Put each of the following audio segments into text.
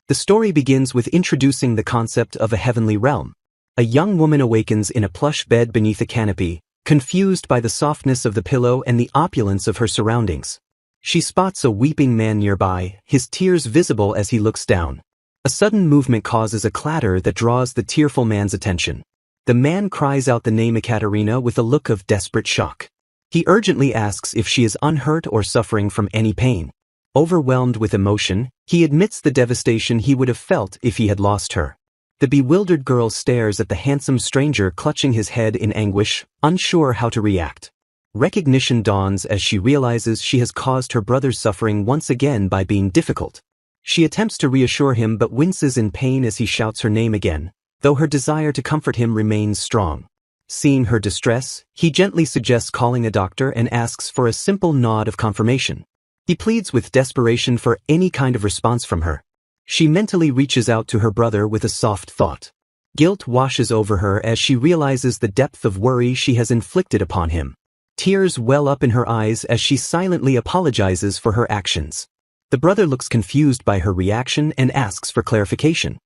The story begins with introducing the concept of a heavenly realm. A young woman awakens in a plush bed beneath a canopy, confused by the softness of the pillow and the opulence of her surroundings. She spots a weeping man nearby, his tears visible as he looks down. A sudden movement causes a clatter that draws the tearful man's attention. The man cries out the name Ekaterina with a look of desperate shock. He urgently asks if she is unhurt or suffering from any pain. Overwhelmed with emotion, he admits the devastation he would have felt if he had lost her. The bewildered girl stares at the handsome stranger clutching his head in anguish, unsure how to react. Recognition dawns as she realizes she has caused her brother's suffering once again by being difficult. She attempts to reassure him but winces in pain as he shouts her name again, though her desire to comfort him remains strong. Seeing her distress, he gently suggests calling a doctor and asks for a simple nod of confirmation. He pleads with desperation for any kind of response from her. She mentally reaches out to her brother with a soft thought. Guilt washes over her as she realizes the depth of worry she has inflicted upon him. Tears well up in her eyes as she silently apologizes for her actions. The brother looks confused by her reaction and asks for clarification.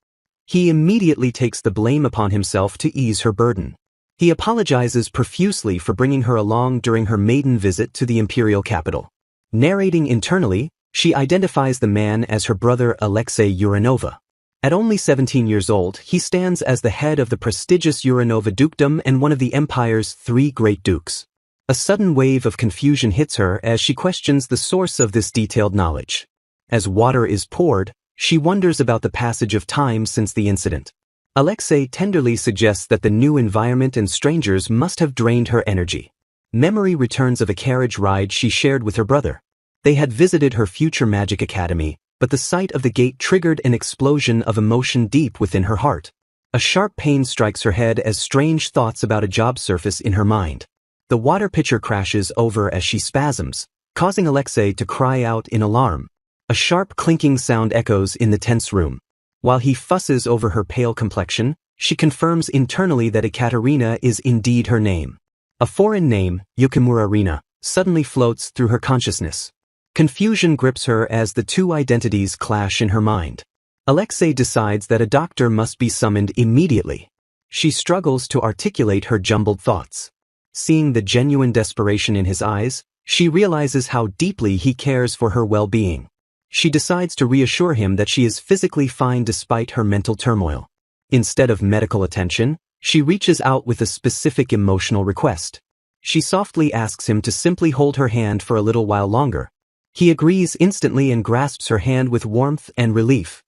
He immediately takes the blame upon himself to ease her burden. He apologizes profusely for bringing her along during her maiden visit to the imperial capital. Narrating internally, she identifies the man as her brother Alexei Uranova. At only 17 years old, he stands as the head of the prestigious Uranova dukedom and one of the empire's 3 great dukes. A sudden wave of confusion hits her as she questions the source of this detailed knowledge. As water is poured, she wonders about the passage of time since the incident. Alexei tenderly suggests that the new environment and strangers must have drained her energy. Memory returns of a carriage ride she shared with her brother. They had visited her future magic academy, but the sight of the gate triggered an explosion of emotion deep within her heart. A sharp pain strikes her head as strange thoughts about a job surface in her mind. The water pitcher crashes over as she spasms, causing Alexei to cry out in alarm. A sharp clinking sound echoes in the tense room. While he fusses over her pale complexion, she confirms internally that Ekaterina is indeed her name. A foreign name, Yukimura Rina, suddenly floats through her consciousness. Confusion grips her as the two identities clash in her mind. Alexei decides that a doctor must be summoned immediately. She struggles to articulate her jumbled thoughts. Seeing the genuine desperation in his eyes, she realizes how deeply he cares for her well-being. She decides to reassure him that she is physically fine despite her mental turmoil. Instead of medical attention, she reaches out with a specific emotional request. She softly asks him to simply hold her hand for a little while longer. He agrees instantly and grasps her hand with warmth and relief.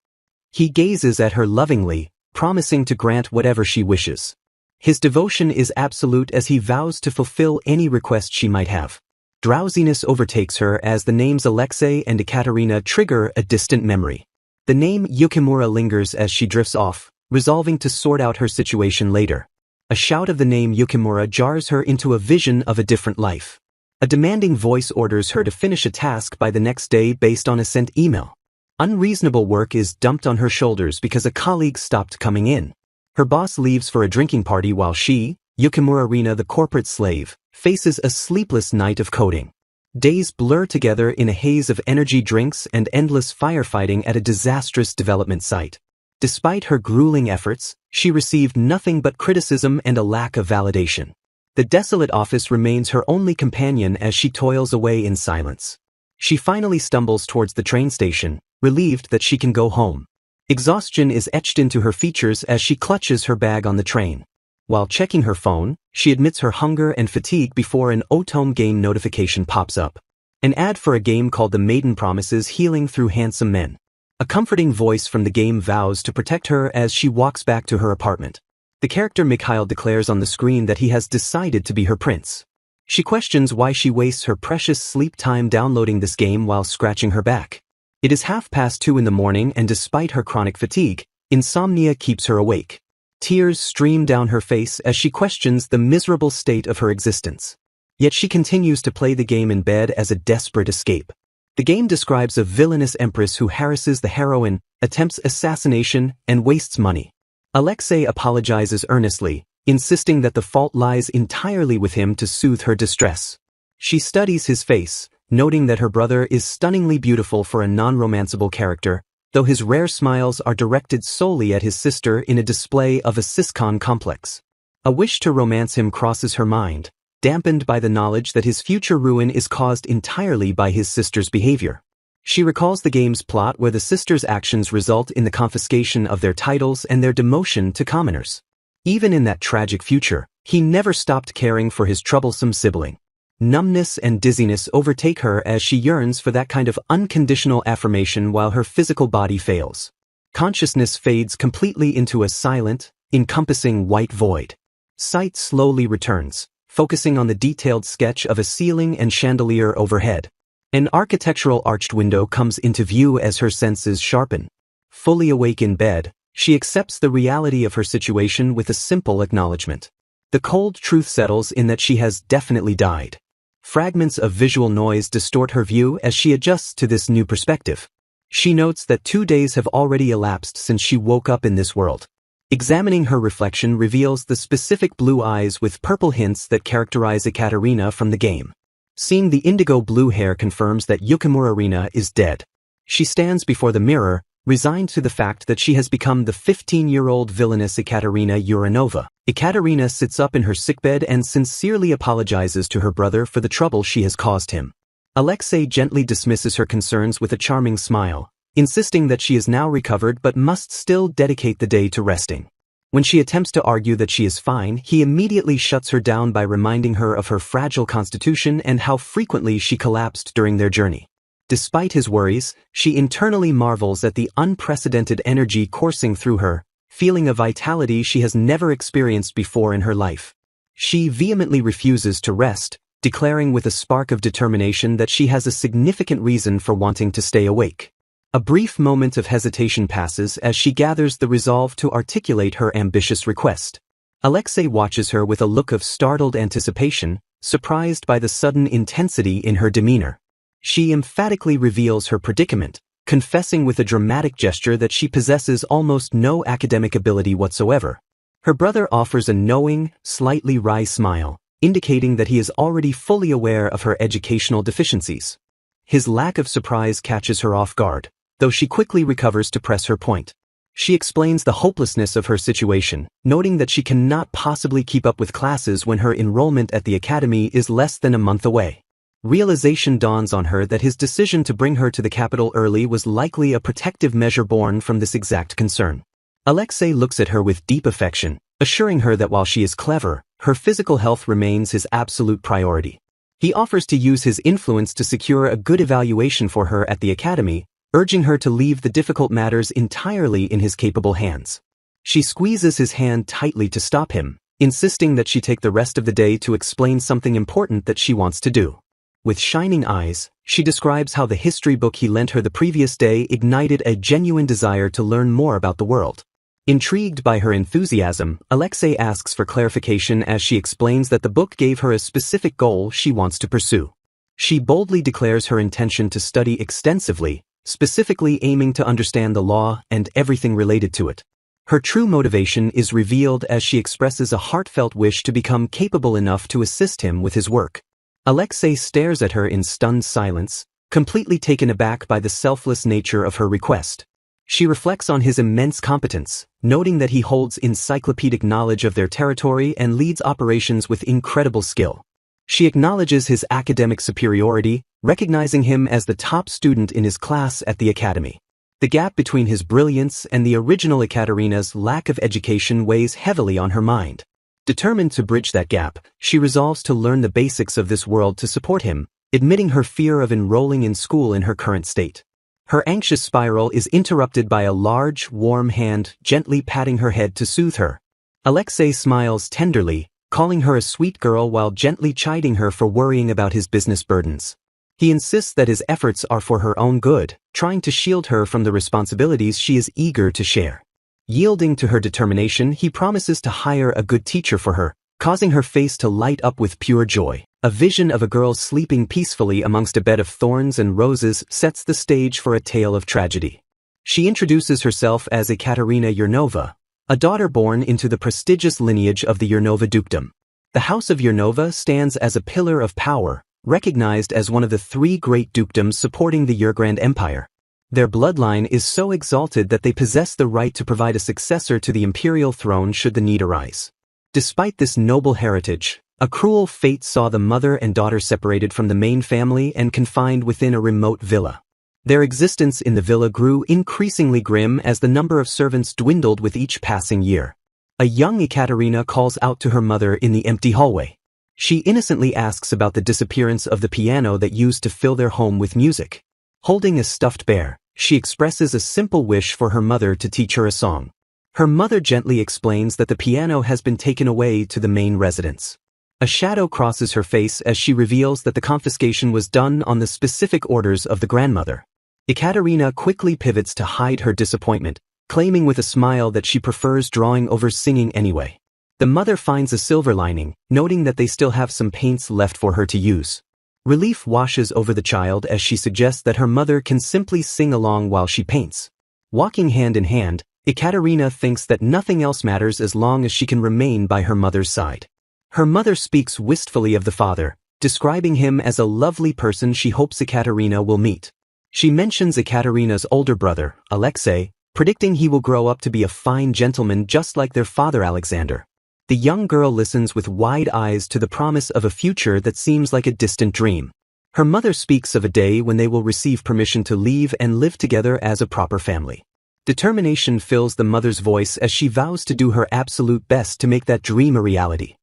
He gazes at her lovingly, promising to grant whatever she wishes. His devotion is absolute as he vows to fulfill any request she might have. Drowsiness overtakes her as the names Alexei and Ekaterina trigger a distant memory. The name Yukimura lingers as she drifts off, resolving to sort out her situation later. A shout of the name Yukimura jars her into a vision of a different life. A demanding voice orders her to finish a task by the next day based on a sent email. Unreasonable work is dumped on her shoulders because a colleague stopped coming in. Her boss leaves for a drinking party while she, Yukimura Rina the corporate slave, faces a sleepless night of coding. Days blur together in a haze of energy drinks and endless firefighting at a disastrous development site. Despite her grueling efforts, she received nothing but criticism and a lack of validation. The desolate office remains her only companion as she toils away in silence. She finally stumbles towards the train station, relieved that she can go home. Exhaustion is etched into her features as she clutches her bag on the train. While checking her phone, she admits her hunger and fatigue before an Otome game notification pops up. An ad for a game called The Maiden promises healing through handsome men. A comforting voice from the game vows to protect her as she walks back to her apartment. The character Mikhail declares on the screen that he has decided to be her prince. She questions why she wastes her precious sleep time downloading this game while scratching her back. It is 2:30 in the morning and despite her chronic fatigue, insomnia keeps her awake. Tears stream down her face as she questions the miserable state of her existence. Yet she continues to play the game in bed as a desperate escape. The game describes a villainous empress who harasses the heroine, attempts assassination, and wastes money. Alexei apologizes earnestly, insisting that the fault lies entirely with him to soothe her distress. She studies his face, noting that her brother is stunningly beautiful for a non-romanceable character, though his rare smiles are directed solely at his sister in a display of a Siscon complex. A wish to romance him crosses her mind, dampened by the knowledge that his future ruin is caused entirely by his sister's behavior. She recalls the game's plot where the sisters' actions result in the confiscation of their titles and their demotion to commoners. Even in that tragic future, he never stopped caring for his troublesome sibling. Numbness and dizziness overtake her as she yearns for that kind of unconditional affirmation while her physical body fails. Consciousness fades completely into a silent, encompassing white void. Sight slowly returns, focusing on the detailed sketch of a ceiling and chandelier overhead. An architectural arched window comes into view as her senses sharpen. Fully awake in bed, she accepts the reality of her situation with a simple acknowledgement. The cold truth settles in that she has definitely died. Fragments of visual noise distort her view as she adjusts to this new perspective. She notes that 2 days have already elapsed since she woke up in this world. Examining her reflection reveals the specific blue eyes with purple hints that characterize Ekaterina from the game. Seeing the indigo blue hair confirms that Yukimura is dead. She stands before the mirror, resigned to the fact that she has become the 15-year-old villainous Ekaterina Uranova. Ekaterina sits up in her sickbed and sincerely apologizes to her brother for the trouble she has caused him. Alexei gently dismisses her concerns with a charming smile, insisting that she is now recovered but must still dedicate the day to resting. When she attempts to argue that she is fine, he immediately shuts her down by reminding her of her fragile constitution and how frequently she collapsed during their journey. Despite his worries, she internally marvels at the unprecedented energy coursing through her, feeling a vitality she has never experienced before in her life. She vehemently refuses to rest, declaring with a spark of determination that she has a significant reason for wanting to stay awake. A brief moment of hesitation passes as she gathers the resolve to articulate her ambitious request. Alexei watches her with a look of startled anticipation, surprised by the sudden intensity in her demeanor. She emphatically reveals her predicament, confessing with a dramatic gesture that she possesses almost no academic ability whatsoever. Her brother offers a knowing, slightly wry smile, indicating that he is already fully aware of her educational deficiencies. His lack of surprise catches her off guard, though she quickly recovers to press her point. She explains the hopelessness of her situation, noting that she cannot possibly keep up with classes when her enrollment at the academy is less than a month away. Realization dawns on her that his decision to bring her to the capital early was likely a protective measure born from this exact concern. Alexei looks at her with deep affection, assuring her that while she is clever, her physical health remains his absolute priority. He offers to use his influence to secure a good evaluation for her at the academy, urging her to leave the difficult matters entirely in his capable hands. She squeezes his hand tightly to stop him, insisting that she take the rest of the day to explain something important that she wants to do. With shining eyes, she describes how the history book he lent her the previous day ignited a genuine desire to learn more about the world. Intrigued by her enthusiasm, Alexei asks for clarification as she explains that the book gave her a specific goal she wants to pursue. She boldly declares her intention to study extensively, specifically aiming to understand the law and everything related to it. Her true motivation is revealed as she expresses a heartfelt wish to become capable enough to assist him with his work. Alexei stares at her in stunned silence, completely taken aback by the selfless nature of her request. She reflects on his immense competence, noting that he holds encyclopedic knowledge of their territory and leads operations with incredible skill. She acknowledges his academic superiority, recognizing him as the top student in his class at the academy. The gap between his brilliance and the original Ekaterina's lack of education weighs heavily on her mind. Determined to bridge that gap, she resolves to learn the basics of this world to support him, admitting her fear of enrolling in school in her current state. Her anxious spiral is interrupted by a large, warm hand gently patting her head to soothe her. Alexei smiles tenderly, calling her a sweet girl while gently chiding her for worrying about his business burdens. He insists that his efforts are for her own good, trying to shield her from the responsibilities she is eager to share. Yielding to her determination, he promises to hire a good teacher for her, causing her face to light up with pure joy. A vision of a girl sleeping peacefully amongst a bed of thorns and roses sets the stage for a tale of tragedy. She introduces herself as Ekaterina Urnova, a daughter born into the prestigious lineage of the Urnova dukedom. The House of Urnova stands as a pillar of power, recognized as one of the 3 great dukedoms supporting the Urgrand Empire. Their bloodline is so exalted that they possess the right to provide a successor to the imperial throne should the need arise. Despite this noble heritage, a cruel fate saw the mother and daughter separated from the main family and confined within a remote villa. Their existence in the villa grew increasingly grim as the number of servants dwindled with each passing year. A young Ekaterina calls out to her mother in the empty hallway. She innocently asks about the disappearance of the piano that used to fill their home with music. Holding a stuffed bear, she expresses a simple wish for her mother to teach her a song. Her mother gently explains that the piano has been taken away to the main residence. A shadow crosses her face as she reveals that the confiscation was done on the specific orders of the grandmother. Ekaterina quickly pivots to hide her disappointment, claiming with a smile that she prefers drawing over singing anyway. The mother finds a silver lining, noting that they still have some paints left for her to use. Relief washes over the child as she suggests that her mother can simply sing along while she paints. Walking hand in hand, Ekaterina thinks that nothing else matters as long as she can remain by her mother's side. Her mother speaks wistfully of the father, describing him as a lovely person she hopes Ekaterina will meet. She mentions Ekaterina's older brother, Alexei, predicting he will grow up to be a fine gentleman just like their father Alexander. The young girl listens with wide eyes to the promise of a future that seems like a distant dream. Her mother speaks of a day when they will receive permission to leave and live together as a proper family. Determination fills the mother's voice as she vows to do her absolute best to make that dream a reality.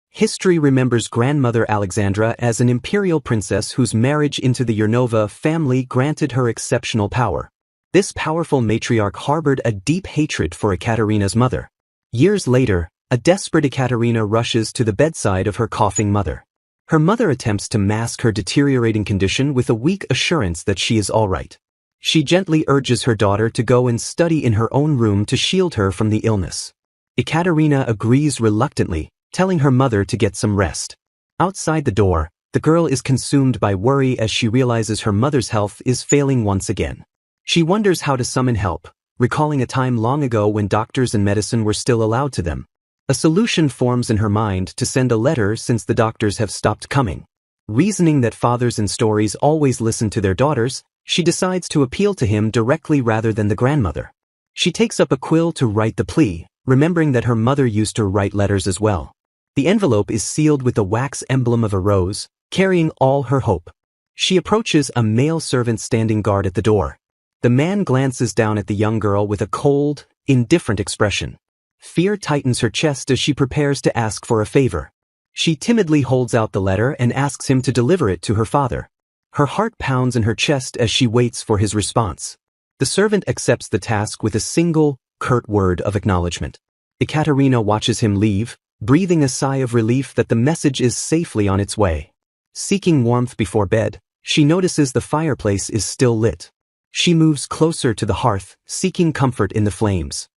History remembers grandmother Alexandra as an imperial princess whose marriage into the Yernova family granted her exceptional power. This powerful matriarch harbored a deep hatred for Ekaterina's mother. Years later, a desperate Ekaterina rushes to the bedside of her coughing mother. Her mother attempts to mask her deteriorating condition with a weak assurance that she is all right. She gently urges her daughter to go and study in her own room to shield her from the illness. Ekaterina agrees reluctantly, telling her mother to get some rest. Outside the door, the girl is consumed by worry as she realizes her mother's health is failing once again. She wonders how to summon help, recalling a time long ago when doctors and medicine were still allowed to them. A solution forms in her mind to send a letter since the doctors have stopped coming. Reasoning that fathers in stories always listen to their daughters, she decides to appeal to him directly rather than the grandmother. She takes up a quill to write the plea, remembering that her mother used to write letters as well. The envelope is sealed with the wax emblem of a rose, carrying all her hope. She approaches a male servant standing guard at the door. The man glances down at the young girl with a cold, indifferent expression. Fear tightens her chest as she prepares to ask for a favor. She timidly holds out the letter and asks him to deliver it to her father. Her heart pounds in her chest as she waits for his response. The servant accepts the task with a single, curt word of acknowledgement. Ekaterina watches him leave, breathing a sigh of relief that the message is safely on its way. Seeking warmth before bed, she notices the fireplace is still lit. She moves closer to the hearth, seeking comfort in the flames.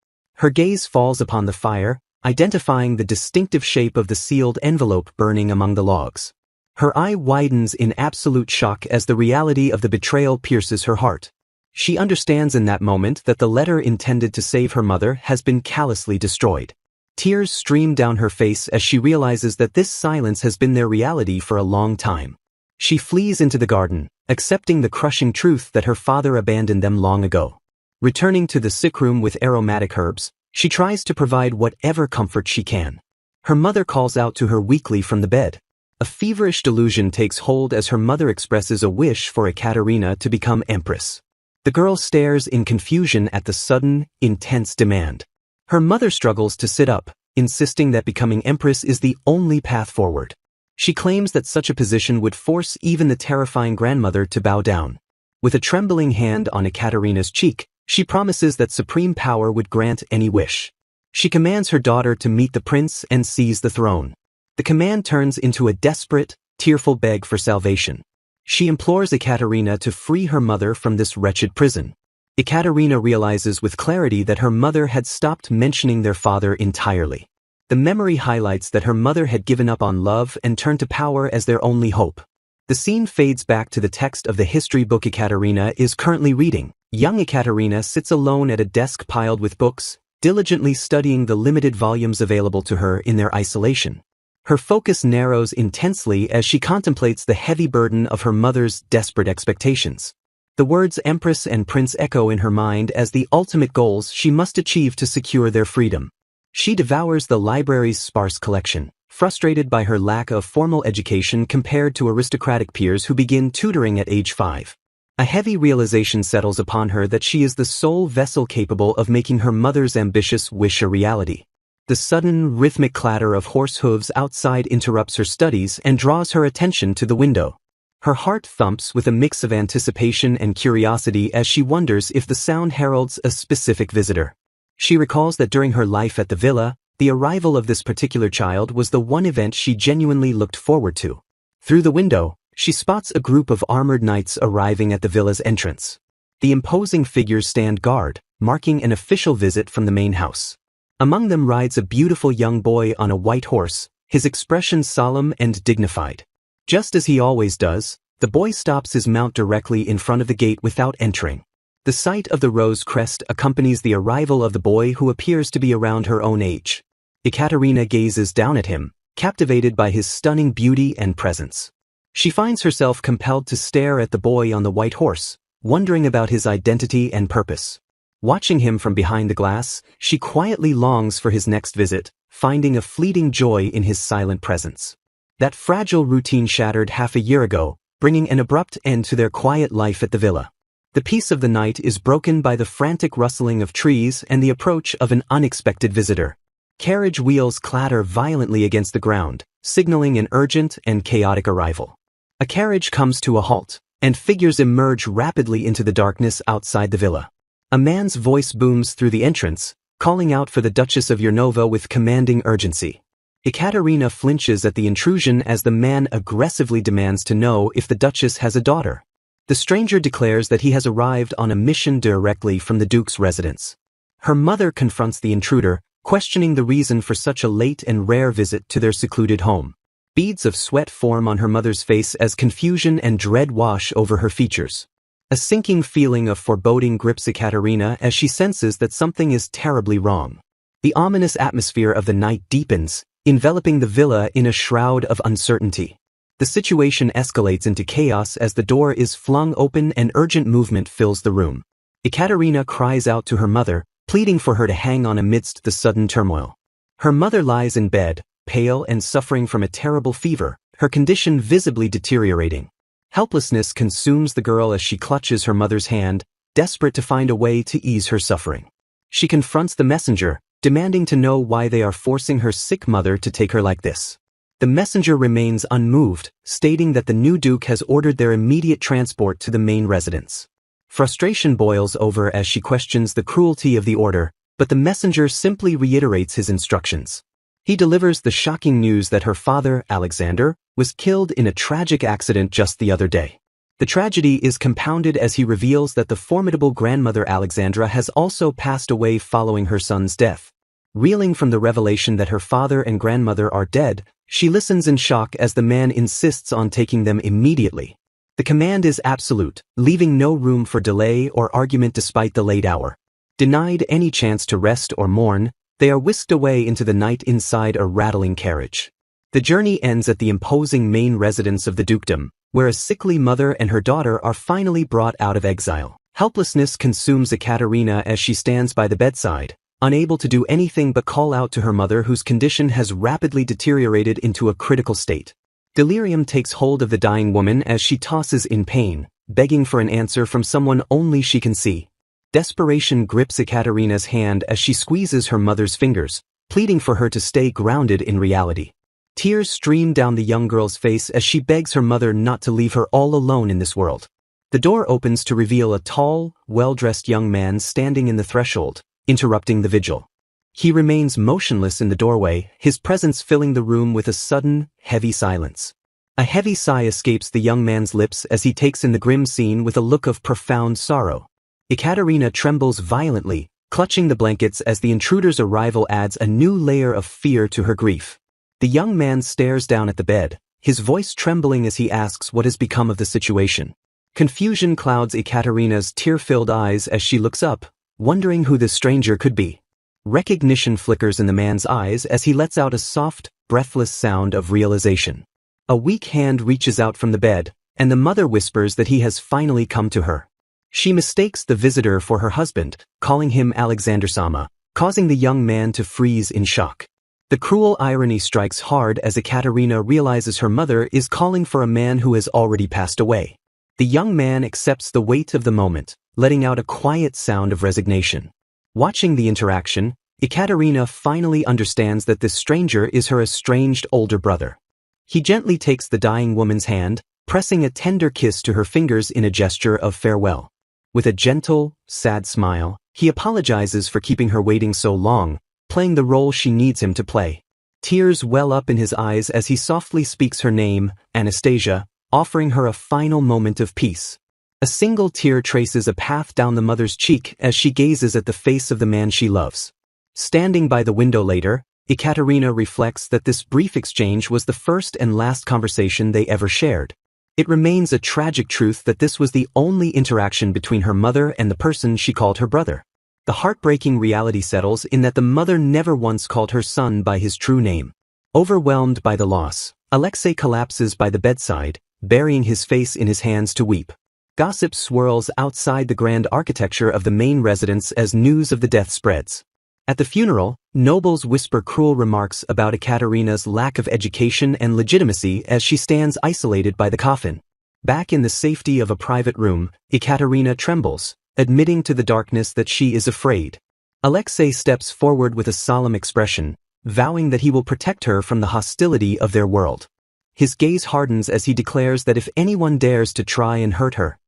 Her gaze falls upon the fire, identifying the distinctive shape of the sealed envelope burning among the logs. Her eye widens in absolute shock as the reality of the betrayal pierces her heart. She understands in that moment that the letter intended to save her mother has been callously destroyed. Tears stream down her face as she realizes that this silence has been their reality for a long time. She flees into the garden, accepting the crushing truth that her father abandoned them long ago. Returning to the sick room with aromatic herbs, she tries to provide whatever comfort she can. Her mother calls out to her weakly from the bed. A feverish delusion takes hold as her mother expresses a wish for Ekaterina to become empress. The girl stares in confusion at the sudden, intense demand. Her mother struggles to sit up, insisting that becoming empress is the only path forward. She claims that such a position would force even the terrifying grandmother to bow down. With a trembling hand on Ekaterina's cheek, she promises that supreme power would grant any wish. She commands her daughter to meet the prince and seize the throne. The command turns into a desperate, tearful beg for salvation. She implores Ekaterina to free her mother from this wretched prison. Ekaterina realizes with clarity that her mother had stopped mentioning their father entirely. The memory highlights that her mother had given up on love and turned to power as their only hope. The scene fades back to the text of the history book Ekaterina is currently reading. Young Ekaterina sits alone at a desk piled with books, diligently studying the limited volumes available to her in their isolation. Her focus narrows intensely as she contemplates the heavy burden of her mother's desperate expectations. The words Empress and Prince echo in her mind as the ultimate goals she must achieve to secure their freedom. She devours the library's sparse collection, frustrated by her lack of formal education compared to aristocratic peers who begin tutoring at age 5. A heavy realization settles upon her that she is the sole vessel capable of making her mother's ambitious wish a reality. The sudden, rhythmic clatter of horse hooves outside interrupts her studies and draws her attention to the window. Her heart thumps with a mix of anticipation and curiosity as she wonders if the sound heralds a specific visitor. She recalls that during her life at the villa, the arrival of this particular child was the one event she genuinely looked forward to. Through the window, she spots a group of armored knights arriving at the villa's entrance. The imposing figures stand guard, marking an official visit from the main house. Among them rides a beautiful young boy on a white horse, his expression solemn and dignified. Just as he always does, the boy stops his mount directly in front of the gate without entering. The sight of the rose crest accompanies the arrival of the boy who appears to be around her own age. Ekaterina gazes down at him, captivated by his stunning beauty and presence. She finds herself compelled to stare at the boy on the white horse, wondering about his identity and purpose. Watching him from behind the glass, she quietly longs for his next visit, finding a fleeting joy in his silent presence. That fragile routine shattered half a year ago, bringing an abrupt end to their quiet life at the villa. The peace of the night is broken by the frantic rustling of trees and the approach of an unexpected visitor. Carriage wheels clatter violently against the ground, signaling an urgent and chaotic arrival. A carriage comes to a halt, and figures emerge rapidly into the darkness outside the villa. A man's voice booms through the entrance, calling out for the Duchess of Yernova with commanding urgency. Ekaterina flinches at the intrusion as the man aggressively demands to know if the Duchess has a daughter. The stranger declares that he has arrived on a mission directly from the Duke's residence. Her mother confronts the intruder, questioning the reason for such a late and rare visit to their secluded home. Beads of sweat form on her mother's face as confusion and dread wash over her features. A sinking feeling of foreboding grips Ekaterina as she senses that something is terribly wrong. The ominous atmosphere of the night deepens, enveloping the villa in a shroud of uncertainty. The situation escalates into chaos as the door is flung open and urgent movement fills the room. Ekaterina cries out to her mother, pleading for her to hang on amidst the sudden turmoil. Her mother lies in bed, pale and suffering from a terrible fever, her condition visibly deteriorating. Helplessness consumes the girl as she clutches her mother's hand, desperate to find a way to ease her suffering. She confronts the messenger, demanding to know why they are forcing her sick mother to take her like this. The messenger remains unmoved, stating that the new duke has ordered their immediate transport to the main residence. Frustration boils over as she questions the cruelty of the order, but the messenger simply reiterates his instructions. He delivers the shocking news that her father, Alexander, was killed in a tragic accident just the other day. The tragedy is compounded as he reveals that the formidable grandmother Alexandra has also passed away following her son's death. Reeling from the revelation that her father and grandmother are dead, she listens in shock as the man insists on taking them immediately. The command is absolute, leaving no room for delay or argument despite the late hour. Denied any chance to rest or mourn, they are whisked away into the night inside a rattling carriage. The journey ends at the imposing main residence of the dukedom, where a sickly mother and her daughter are finally brought out of exile. Helplessness consumes Ekaterina as she stands by the bedside, unable to do anything but call out to her mother whose condition has rapidly deteriorated into a critical state. Delirium takes hold of the dying woman as she tosses in pain, begging for an answer from someone only she can see. Desperation grips Ekaterina's hand as she squeezes her mother's fingers, pleading for her to stay grounded in reality. Tears stream down the young girl's face as she begs her mother not to leave her all alone in this world. The door opens to reveal a tall, well-dressed young man standing in the threshold, interrupting the vigil. He remains motionless in the doorway, his presence filling the room with a sudden, heavy silence. A heavy sigh escapes the young man's lips as he takes in the grim scene with a look of profound sorrow. Ekaterina trembles violently, clutching the blankets as the intruder's arrival adds a new layer of fear to her grief. The young man stares down at the bed, his voice trembling as he asks what has become of the situation. Confusion clouds Ekaterina's tear-filled eyes as she looks up, wondering who this stranger could be. Recognition flickers in the man's eyes as he lets out a soft, breathless sound of realization. A weak hand reaches out from the bed, and the mother whispers that he has finally come to her. She mistakes the visitor for her husband, calling him Alexander Sama, causing the young man to freeze in shock. The cruel irony strikes hard as Ekaterina realizes her mother is calling for a man who has already passed away. The young man accepts the weight of the moment, letting out a quiet sound of resignation. Watching the interaction, Ekaterina finally understands that this stranger is her estranged older brother. He gently takes the dying woman's hand, pressing a tender kiss to her fingers in a gesture of farewell. With a gentle, sad smile, he apologizes for keeping her waiting so long, playing the role she needs him to play. Tears well up in his eyes as he softly speaks her name, Anastasia, offering her a final moment of peace. A single tear traces a path down the mother's cheek as she gazes at the face of the man she loves. Standing by the window later, Ekaterina reflects that this brief exchange was the first and last conversation they ever shared. It remains a tragic truth that this was the only interaction between her mother and the person she called her brother. The heartbreaking reality settles in that the mother never once called her son by his true name. Overwhelmed by the loss, Alexei collapses by the bedside, burying his face in his hands to weep. Gossip swirls outside the grand architecture of the main residence as news of the death spreads. At the funeral, nobles whisper cruel remarks about Ekaterina's lack of education and legitimacy as she stands isolated by the coffin. Back in the safety of a private room, Ekaterina trembles, admitting to the darkness that she is afraid. Alexei steps forward with a solemn expression, vowing that he will protect her from the hostility of their world. His gaze hardens as he declares that if anyone dares to try and hurt her,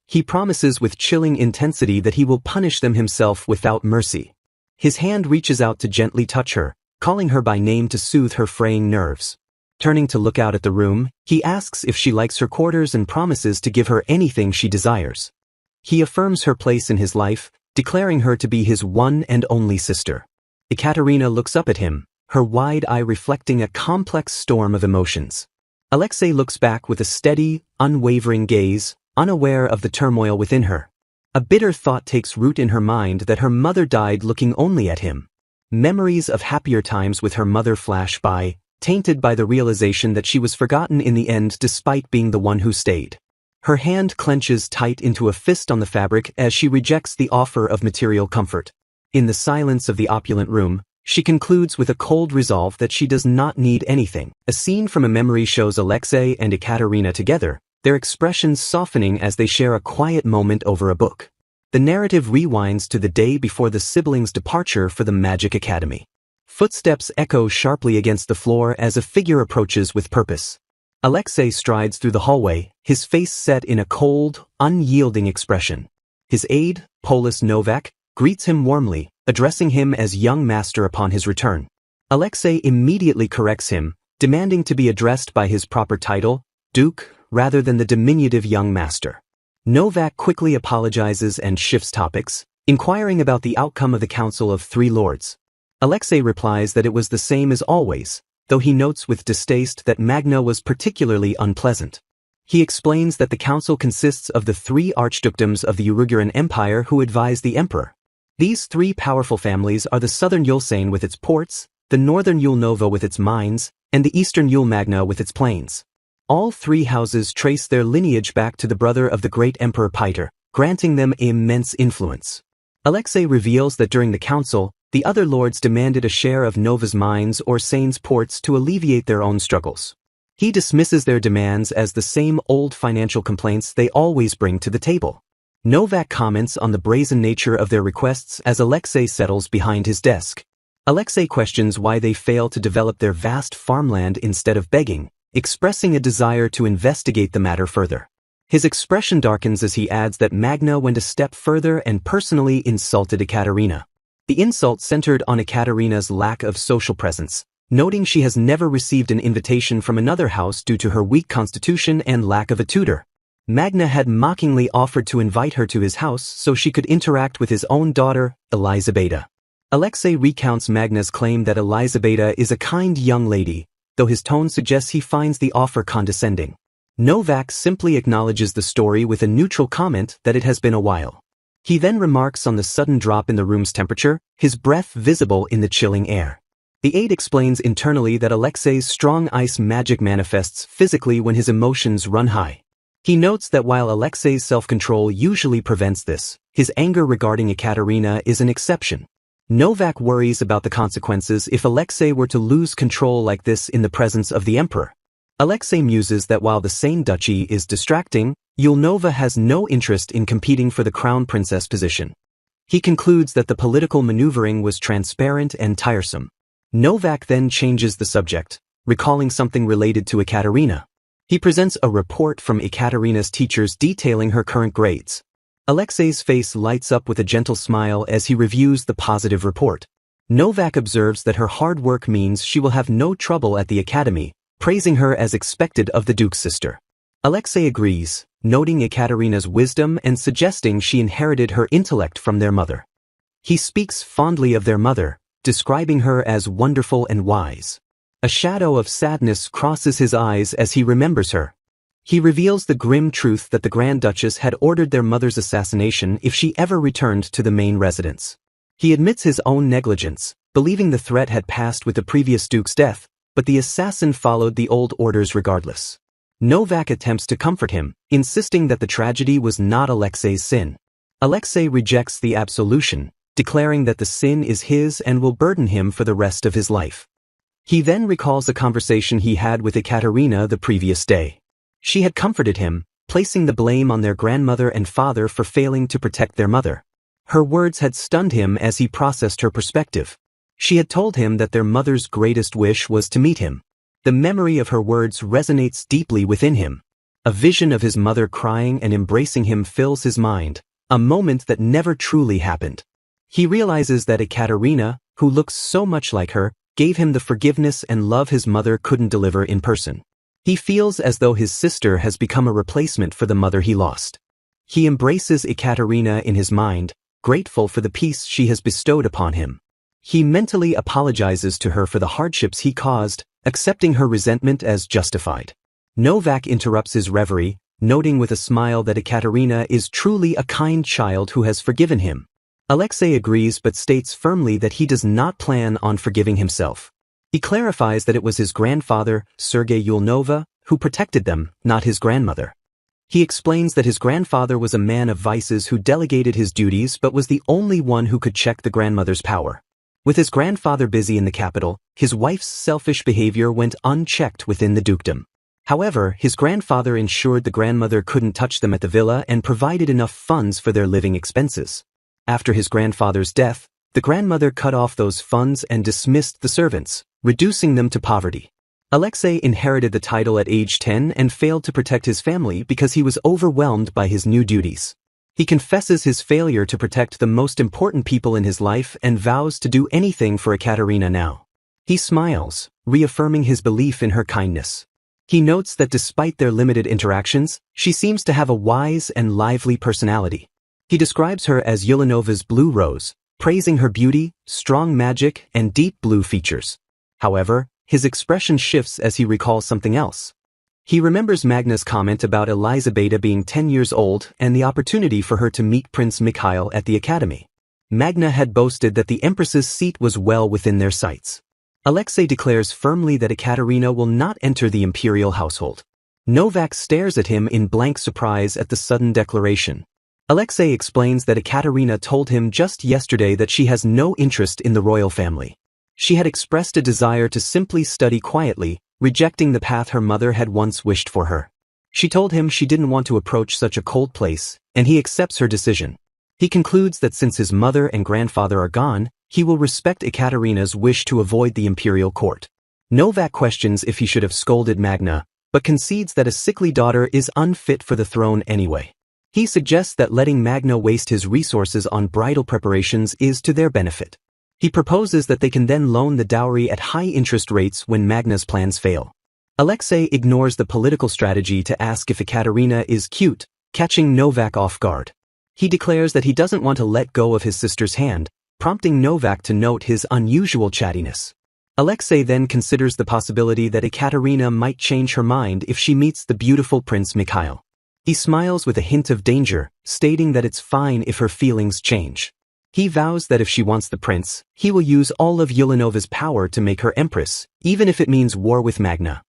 he promises with chilling intensity that he will punish them himself without mercy. His hand reaches out to gently touch her, calling her by name to soothe her fraying nerves. Turning to look out at the room, he asks if she likes her quarters and promises to give her anything she desires. He affirms her place in his life, declaring her to be his one and only sister. Ekaterina looks up at him, her wide eye reflecting a complex storm of emotions. Alexei looks back with a steady, unwavering gaze, unaware of the turmoil within her. A bitter thought takes root in her mind that her mother died looking only at him. Memories of happier times with her mother flash by, tainted by the realization that she was forgotten in the end despite being the one who stayed. Her hand clenches tight into a fist on the fabric as she rejects the offer of material comfort. In the silence of the opulent room, she concludes with a cold resolve that she does not need anything. A scene from a memory shows Alexei and Ekaterina together, their expressions softening as they share a quiet moment over a book. The narrative rewinds to the day before the siblings' departure for the Magic Academy. Footsteps echo sharply against the floor as a figure approaches with purpose. Alexei strides through the hallway, his face set in a cold, unyielding expression. His aide, Polis Novak, greets him warmly, addressing him as young master upon his return. Alexei immediately corrects him, demanding to be addressed by his proper title, Duke, rather than the diminutive young master. Novak quickly apologizes and shifts topics, inquiring about the outcome of the Council of Three Lords. Alexei replies that it was the same as always, though he notes with distaste that Magna was particularly unpleasant. He explains that the council consists of the three archdukedoms of the Uruguayan Empire who advise the emperor. These three powerful families are the southern Yulsane with its ports, the northern Yulnova with its mines, and the eastern Yulmagna with its plains. All three houses trace their lineage back to the brother of the great Emperor Peter, granting them immense influence. Alexei reveals that during the council, the other lords demanded a share of Nova's mines or Sane's ports to alleviate their own struggles. He dismisses their demands as the same old financial complaints they always bring to the table. Novak comments on the brazen nature of their requests as Alexei settles behind his desk. Alexei questions why they fail to develop their vast farmland instead of begging, expressing a desire to investigate the matter further. His expression darkens as he adds that Magna went a step further and personally insulted Ekaterina. The insult centered on Ekaterina's lack of social presence, noting she has never received an invitation from another house due to her weak constitution and lack of a tutor. Magna had mockingly offered to invite her to his house so she could interact with his own daughter, Elizabeta. Alexei recounts Magna's claim that Elizabeta is a kind young lady, though his tone suggests he finds the offer condescending. Novak simply acknowledges the story with a neutral comment that it has been a while. He then remarks on the sudden drop in the room's temperature, his breath visible in the chilling air. The aide explains internally that Alexei's strong ice magic manifests physically when his emotions run high. He notes that while Alexei's self-control usually prevents this, his anger regarding Ekaterina is an exception. Novak worries about the consequences if Alexei were to lose control like this in the presence of the emperor. Alexei muses that while the Sane duchy is distracting, Ulyanova has no interest in competing for the crown princess position. He concludes that the political maneuvering was transparent and tiresome. Novak then changes the subject, recalling something related to Ekaterina. He presents a report from Ekaterina's teachers detailing her current grades. Alexei's face lights up with a gentle smile as he reviews the positive report. Novak observes that her hard work means she will have no trouble at the academy, praising her as expected of the Duke's sister. Alexei agrees, noting Ekaterina's wisdom and suggesting she inherited her intellect from their mother. He speaks fondly of their mother, describing her as wonderful and wise. A shadow of sadness crosses his eyes as he remembers her. He reveals the grim truth that the Grand Duchess had ordered their mother's assassination if she ever returned to the main residence. He admits his own negligence, believing the threat had passed with the previous Duke's death, but the assassin followed the old orders regardless. Novak attempts to comfort him, insisting that the tragedy was not Alexei's sin. Alexei rejects the absolution, declaring that the sin is his and will burden him for the rest of his life. He then recalls a conversation he had with Ekaterina the previous day. She had comforted him, placing the blame on their grandmother and father for failing to protect their mother. Her words had stunned him as he processed her perspective. She had told him that their mother's greatest wish was to meet him. The memory of her words resonates deeply within him. A vision of his mother crying and embracing him fills his mind, a moment that never truly happened. He realizes that Ekaterina, who looks so much like her, gave him the forgiveness and love his mother couldn't deliver in person. He feels as though his sister has become a replacement for the mother he lost. He embraces Ekaterina in his mind, grateful for the peace she has bestowed upon him. He mentally apologizes to her for the hardships he caused, accepting her resentment as justified. Novak interrupts his reverie, noting with a smile that Ekaterina is truly a kind child who has forgiven him. Alexei agrees but states firmly that he does not plan on forgiving himself. He clarifies that it was his grandfather, Sergei Ulyanova, who protected them, not his grandmother. He explains that his grandfather was a man of vices who delegated his duties but was the only one who could check the grandmother's power. With his grandfather busy in the capital, his wife's selfish behavior went unchecked within the dukedom. However, his grandfather ensured the grandmother couldn't touch them at the villa and provided enough funds for their living expenses. After his grandfather's death, the grandmother cut off those funds and dismissed the servants, reducing them to poverty. Alexei inherited the title at age 10 and failed to protect his family because he was overwhelmed by his new duties. He confesses his failure to protect the most important people in his life and vows to do anything for Ekaterina now. He smiles, reaffirming his belief in her kindness. He notes that despite their limited interactions, she seems to have a wise and lively personality. He describes her as Ulyanova's blue rose, praising her beauty, strong magic, and deep blue features. However, his expression shifts as he recalls something else. He remembers Magna's comment about Elizabeta being 10 years old and the opportunity for her to meet Prince Mikhail at the academy. Magna had boasted that the Empress's seat was well within their sights. Alexei declares firmly that Ekaterina will not enter the imperial household. Novak stares at him in blank surprise at the sudden declaration. Alexei explains that Ekaterina told him just yesterday that she has no interest in the royal family. She had expressed a desire to simply study quietly, rejecting the path her mother had once wished for her. She told him she didn't want to approach such a cold place, and he accepts her decision. He concludes that since his mother and grandfather are gone, he will respect Ekaterina's wish to avoid the imperial court. Novak questions if he should have scolded Magna, but concedes that a sickly daughter is unfit for the throne anyway. He suggests that letting Magna waste his resources on bridal preparations is to their benefit. He proposes that they can then loan the dowry at high interest rates when Magna's plans fail. Alexei ignores the political strategy to ask if Ekaterina is cute, catching Novak off guard. He declares that he doesn't want to let go of his sister's hand, prompting Novak to note his unusual chattiness. Alexei then considers the possibility that Ekaterina might change her mind if she meets the beautiful Prince Mikhail. He smiles with a hint of danger, stating that it's fine if her feelings change. He vows that if she wants the prince, he will use all of Ulyanova's power to make her empress, even if it means war with Magna.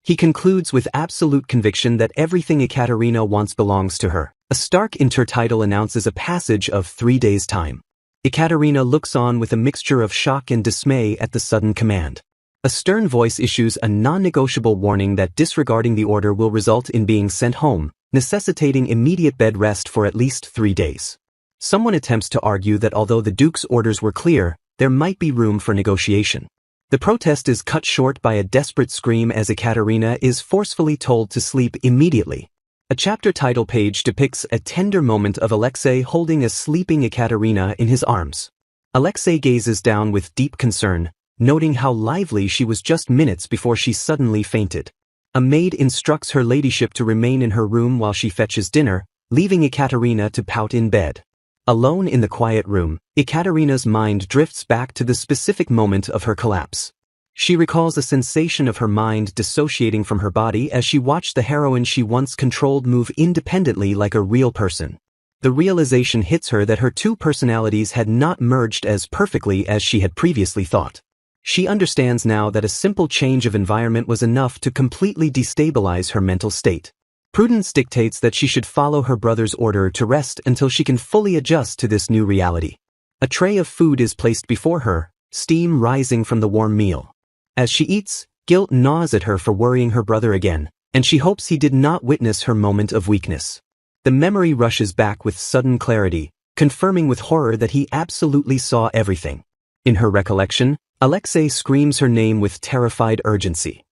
He concludes with absolute conviction that everything Ekaterina wants belongs to her. A stark intertitle announces a passage of 3 days' time. Ekaterina looks on with a mixture of shock and dismay at the sudden command. A stern voice issues a non-negotiable warning that disregarding the order will result in being sent home, necessitating immediate bed rest for at least 3 days. Someone attempts to argue that although the Duke's orders were clear, there might be room for negotiation. The protest is cut short by a desperate scream as Ekaterina is forcefully told to sleep immediately. A chapter title page depicts a tender moment of Alexei holding a sleeping Ekaterina in his arms. Alexei gazes down with deep concern, noting how lively she was just minutes before she suddenly fainted. A maid instructs her ladyship to remain in her room while she fetches dinner, leaving Ekaterina to pout in bed. Alone in the quiet room, Ekaterina's mind drifts back to the specific moment of her collapse. She recalls a sensation of her mind dissociating from her body as she watched the heroine she once controlled move independently like a real person. The realization hits her that her two personalities had not merged as perfectly as she had previously thought. She understands now that a simple change of environment was enough to completely destabilize her mental state. Prudence dictates that she should follow her brother's order to rest until she can fully adjust to this new reality. A tray of food is placed before her, steam rising from the warm meal. As she eats, guilt gnaws at her for worrying her brother again, and she hopes he did not witness her moment of weakness. The memory rushes back with sudden clarity, confirming with horror that he absolutely saw everything. In her recollection, Alexei screams her name with terrified urgency.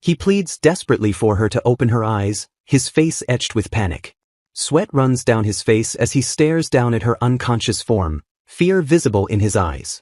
He pleads desperately for her to open her eyes, his face etched with panic. Sweat runs down his face as he stares down at her unconscious form, fear visible in his eyes.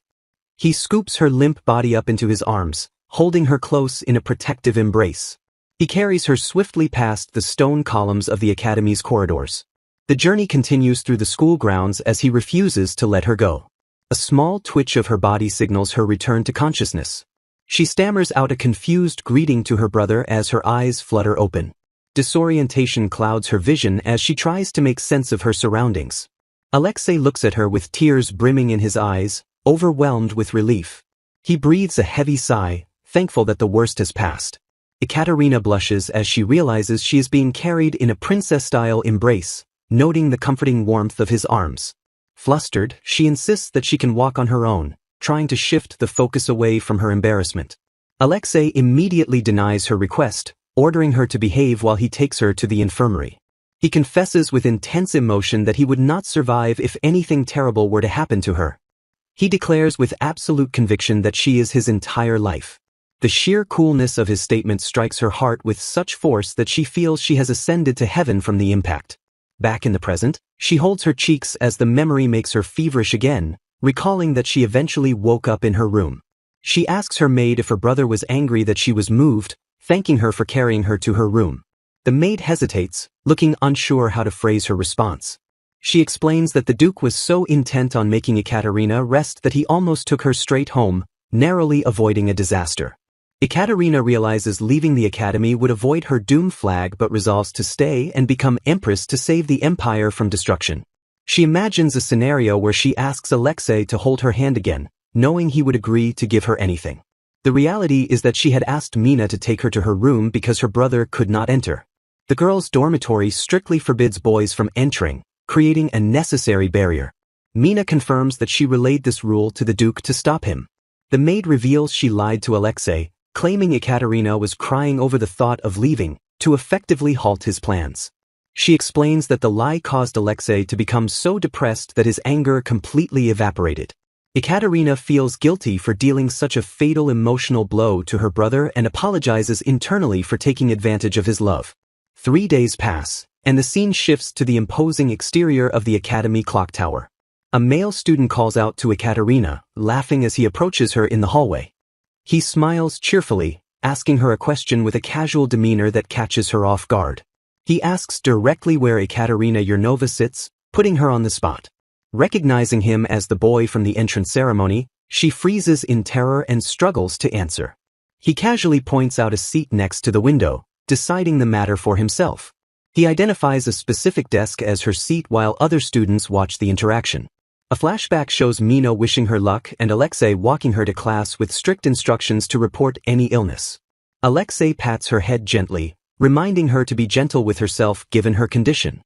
He scoops her limp body up into his arms, holding her close in a protective embrace. He carries her swiftly past the stone columns of the academy's corridors. The journey continues through the school grounds as he refuses to let her go. A small twitch of her body signals her return to consciousness. She stammers out a confused greeting to her brother as her eyes flutter open. Disorientation clouds her vision as she tries to make sense of her surroundings. Alexei looks at her with tears brimming in his eyes, overwhelmed with relief. He breathes a heavy sigh, thankful that the worst has passed. Ekaterina blushes as she realizes she is being carried in a princess-style embrace, noting the comforting warmth of his arms. Flustered, she insists that she can walk on her own, trying to shift the focus away from her embarrassment. Alexei immediately denies her request, ordering her to behave while he takes her to the infirmary. He confesses with intense emotion that he would not survive if anything terrible were to happen to her. He declares with absolute conviction that she is his entire life. The sheer coolness of his statement strikes her heart with such force that she feels she has ascended to heaven from the impact. Back in the present, she holds her cheeks as the memory makes her feverish again, recalling that she eventually woke up in her room. She asks her maid if her brother was angry that she was moved, thanking her for carrying her to her room. The maid hesitates, looking unsure how to phrase her response. She explains that the Duke was so intent on making Ekaterina rest that he almost took her straight home, narrowly avoiding a disaster. Ekaterina realizes leaving the academy would avoid her doom flag but resolves to stay and become empress to save the empire from destruction. She imagines a scenario where she asks Alexei to hold her hand again, knowing he would agree to give her anything. The reality is that she had asked Mina to take her to her room because her brother could not enter. The girls' dormitory strictly forbids boys from entering, creating a necessary barrier. Mina confirms that she relayed this rule to the Duke to stop him. The maid reveals she lied to Alexei, claiming Ekaterina was crying over the thought of leaving, to effectively halt his plans. She explains that the lie caused Alexei to become so depressed that his anger completely evaporated. Ekaterina feels guilty for dealing such a fatal emotional blow to her brother and apologizes internally for taking advantage of his love. 3 days pass, and the scene shifts to the imposing exterior of the academy clock tower. A male student calls out to Ekaterina, laughing as he approaches her in the hallway. He smiles cheerfully, asking her a question with a casual demeanor that catches her off guard. He asks directly where Ekaterina Yernova sits, putting her on the spot. Recognizing him as the boy from the entrance ceremony, she freezes in terror and struggles to answer. He casually points out a seat next to the window, deciding the matter for himself. He identifies a specific desk as her seat while other students watch the interaction. A flashback shows Mina wishing her luck and Alexei walking her to class with strict instructions to report any illness. Alexei pats her head gently, reminding her to be gentle with herself given her condition.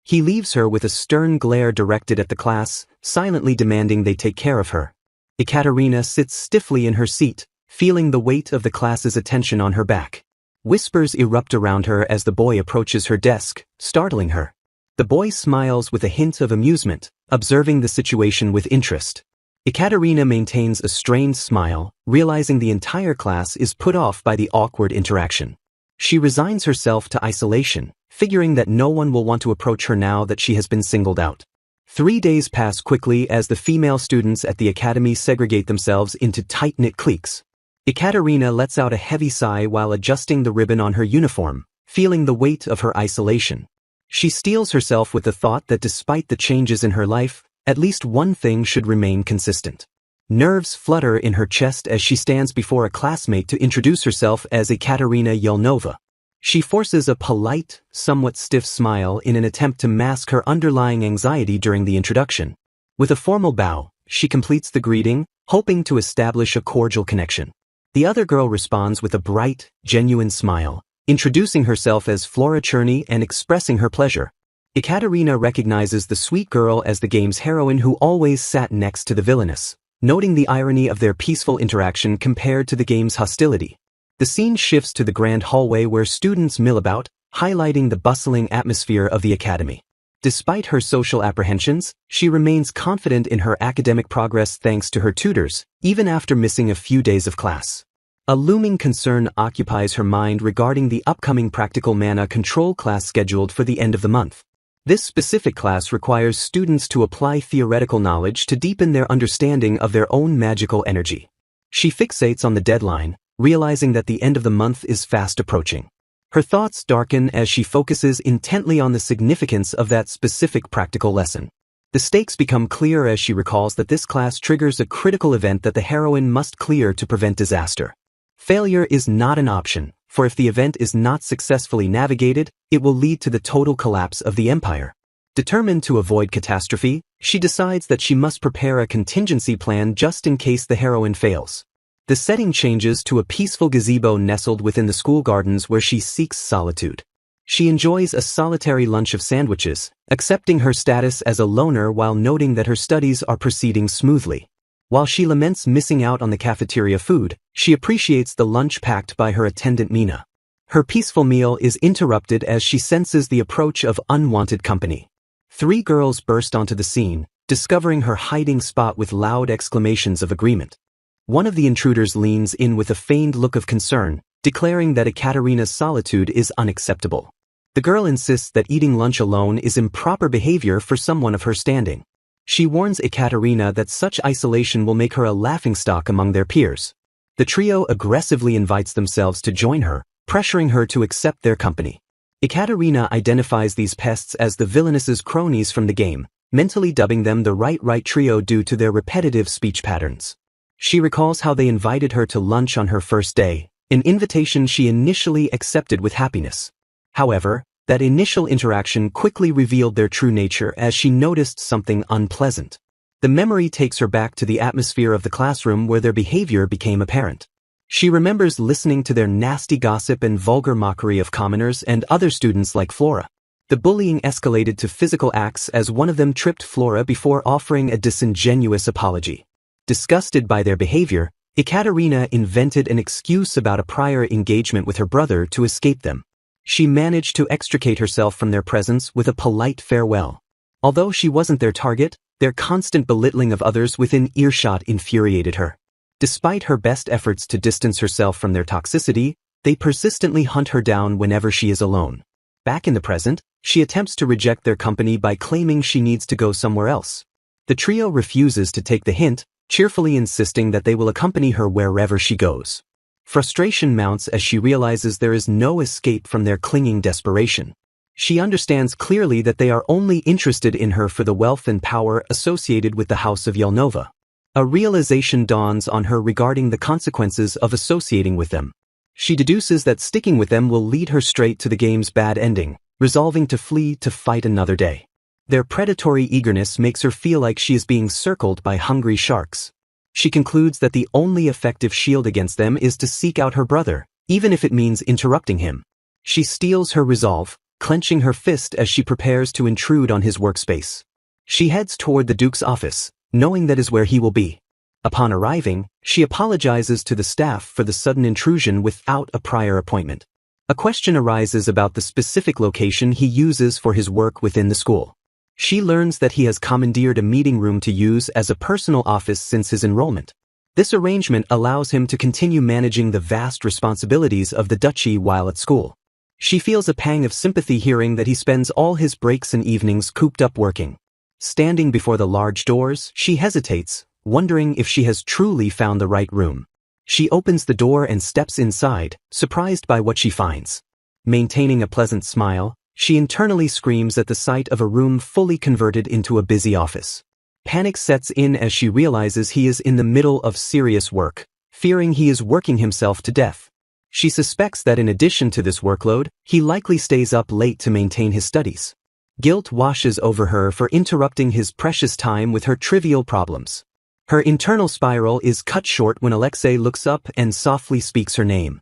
He leaves her with a stern glare directed at the class, silently demanding they take care of her. Ekaterina sits stiffly in her seat, feeling the weight of the class's attention on her back. Whispers erupt around her as the boy approaches her desk, startling her. The boy smiles with a hint of amusement, observing the situation with interest. Ekaterina maintains a strained smile, realizing the entire class is put off by the awkward interaction. She resigns herself to isolation, figuring that no one will want to approach her now that she has been singled out. 3 days pass quickly as the female students at the academy segregate themselves into tight-knit cliques. Ekaterina lets out a heavy sigh while adjusting the ribbon on her uniform, feeling the weight of her isolation. She steels herself with the thought that despite the changes in her life, at least one thing should remain consistent. Nerves flutter in her chest as she stands before a classmate to introduce herself as Ekaterina Yelnova. She forces a polite, somewhat stiff smile in an attempt to mask her underlying anxiety during the introduction. With a formal bow, she completes the greeting, hoping to establish a cordial connection. The other girl responds with a bright, genuine smile, introducing herself as Flora Cherney and expressing her pleasure. Ekaterina recognizes the sweet girl as the game's heroine who always sat next to the villainess, noting the irony of their peaceful interaction compared to the game's hostility. The scene shifts to the grand hallway where students mill about, highlighting the bustling atmosphere of the academy. Despite her social apprehensions, she remains confident in her academic progress thanks to her tutors, even after missing a few days of class. A looming concern occupies her mind regarding the upcoming practical mana control class scheduled for the end of the month. This specific class requires students to apply theoretical knowledge to deepen their understanding of their own magical energy. She fixates on the deadline, realizing that the end of the month is fast approaching. Her thoughts darken as she focuses intently on the significance of that specific practical lesson. The stakes become clear as she recalls that this class triggers a critical event that the heroine must clear to prevent disaster. Failure is not an option, for if the event is not successfully navigated, it will lead to the total collapse of the empire. Determined to avoid catastrophe, she decides that she must prepare a contingency plan just in case the heroine fails. The setting changes to a peaceful gazebo nestled within the school gardens where she seeks solitude. She enjoys a solitary lunch of sandwiches, accepting her status as a loner while noting that her studies are proceeding smoothly. While she laments missing out on the cafeteria food, she appreciates the lunch packed by her attendant Mina. Her peaceful meal is interrupted as she senses the approach of unwanted company. 3 girls burst onto the scene, discovering her hiding spot with loud exclamations of agreement. One of the intruders leans in with a feigned look of concern, declaring that Ekaterina's solitude is unacceptable. The girl insists that eating lunch alone is improper behavior for someone of her standing. She warns Ekaterina that such isolation will make her a laughingstock among their peers. The trio aggressively invites themselves to join her, pressuring her to accept their company. Ekaterina identifies these pests as the villainess's cronies from the game, mentally dubbing them the Right Trio due to their repetitive speech patterns. She recalls how they invited her to lunch on her first day, an invitation she initially accepted with happiness. However, that initial interaction quickly revealed their true nature as she noticed something unpleasant. The memory takes her back to the atmosphere of the classroom where their behavior became apparent. She remembers listening to their nasty gossip and vulgar mockery of commoners and other students like Flora. The bullying escalated to physical acts as one of them tripped Flora before offering a disingenuous apology. Disgusted by their behavior, Ekaterina invented an excuse about a prior engagement with her brother to escape them. She managed to extricate herself from their presence with a polite farewell. Although she wasn't their target, their constant belittling of others within earshot infuriated her. Despite her best efforts to distance herself from their toxicity, they persistently hunt her down whenever she is alone. Back in the present, she attempts to reject their company by claiming she needs to go somewhere else. The trio refuses to take the hint, cheerfully insisting that they will accompany her wherever she goes. Frustration mounts as she realizes there is no escape from their clinging desperation. She understands clearly that they are only interested in her for the wealth and power associated with the House of Yelnova. A realization dawns on her regarding the consequences of associating with them. She deduces that sticking with them will lead her straight to the game's bad ending, resolving to flee to fight another day. Their predatory eagerness makes her feel like she is being circled by hungry sharks. She concludes that the only effective shield against them is to seek out her brother, even if it means interrupting him. She steels her resolve, clenching her fist as she prepares to intrude on his workspace. She heads toward the Duke's office, knowing that is where he will be. Upon arriving, she apologizes to the staff for the sudden intrusion without a prior appointment. A question arises about the specific location he uses for his work within the school. She learns that he has commandeered a meeting room to use as a personal office since his enrollment. This arrangement allows him to continue managing the vast responsibilities of the duchy while at school. She feels a pang of sympathy hearing that he spends all his breaks and evenings cooped up working. Standing before the large doors, she hesitates, wondering if she has truly found the right room. She opens the door and steps inside, surprised by what she finds. Maintaining a pleasant smile, she internally screams at the sight of a room fully converted into a busy office. Panic sets in as she realizes he is in the middle of serious work, fearing he is working himself to death. She suspects that in addition to this workload, he likely stays up late to maintain his studies. Guilt washes over her for interrupting his precious time with her trivial problems. Her internal spiral is cut short when Alexei looks up and softly speaks her name.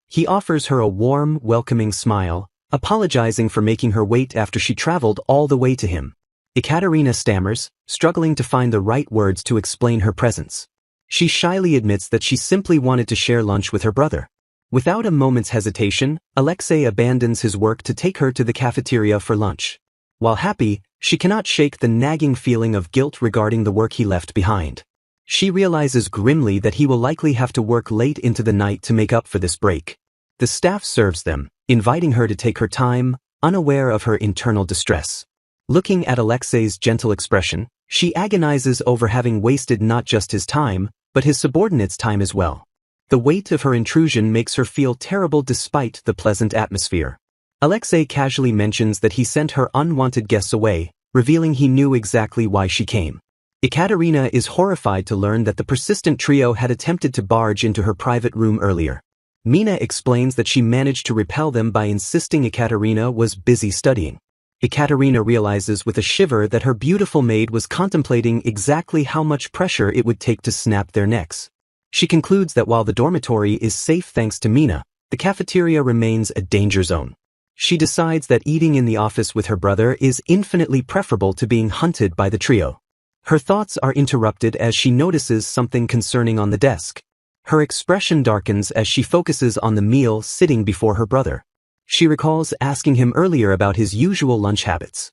He offers her a warm, welcoming smile, apologizing for making her wait after she traveled all the way to him. Ekaterina stammers, struggling to find the right words to explain her presence. She shyly admits that she simply wanted to share lunch with her brother. Without a moment's hesitation, Alexei abandons his work to take her to the cafeteria for lunch. While happy, she cannot shake the nagging feeling of guilt regarding the work he left behind. She realizes grimly that he will likely have to work late into the night to make up for this break. The staff serves them, inviting her to take her time, unaware of her internal distress. Looking at Alexei's gentle expression, she agonizes over having wasted not just his time, but his subordinates' time as well. The weight of her intrusion makes her feel terrible despite the pleasant atmosphere. Alexei casually mentions that he sent her unwanted guests away, revealing he knew exactly why she came. Ekaterina is horrified to learn that the persistent trio had attempted to barge into her private room earlier. Mina explains that she managed to repel them by insisting Ekaterina was busy studying. Ekaterina realizes with a shiver that her beautiful maid was contemplating exactly how much pressure it would take to snap their necks. She concludes that while the dormitory is safe thanks to Mina, the cafeteria remains a danger zone. She decides that eating in the office with her brother is infinitely preferable to being hunted by the trio. Her thoughts are interrupted as she notices something concerning on the desk. Her expression darkens as she focuses on the meal sitting before her brother. She recalls asking him earlier about his usual lunch habits.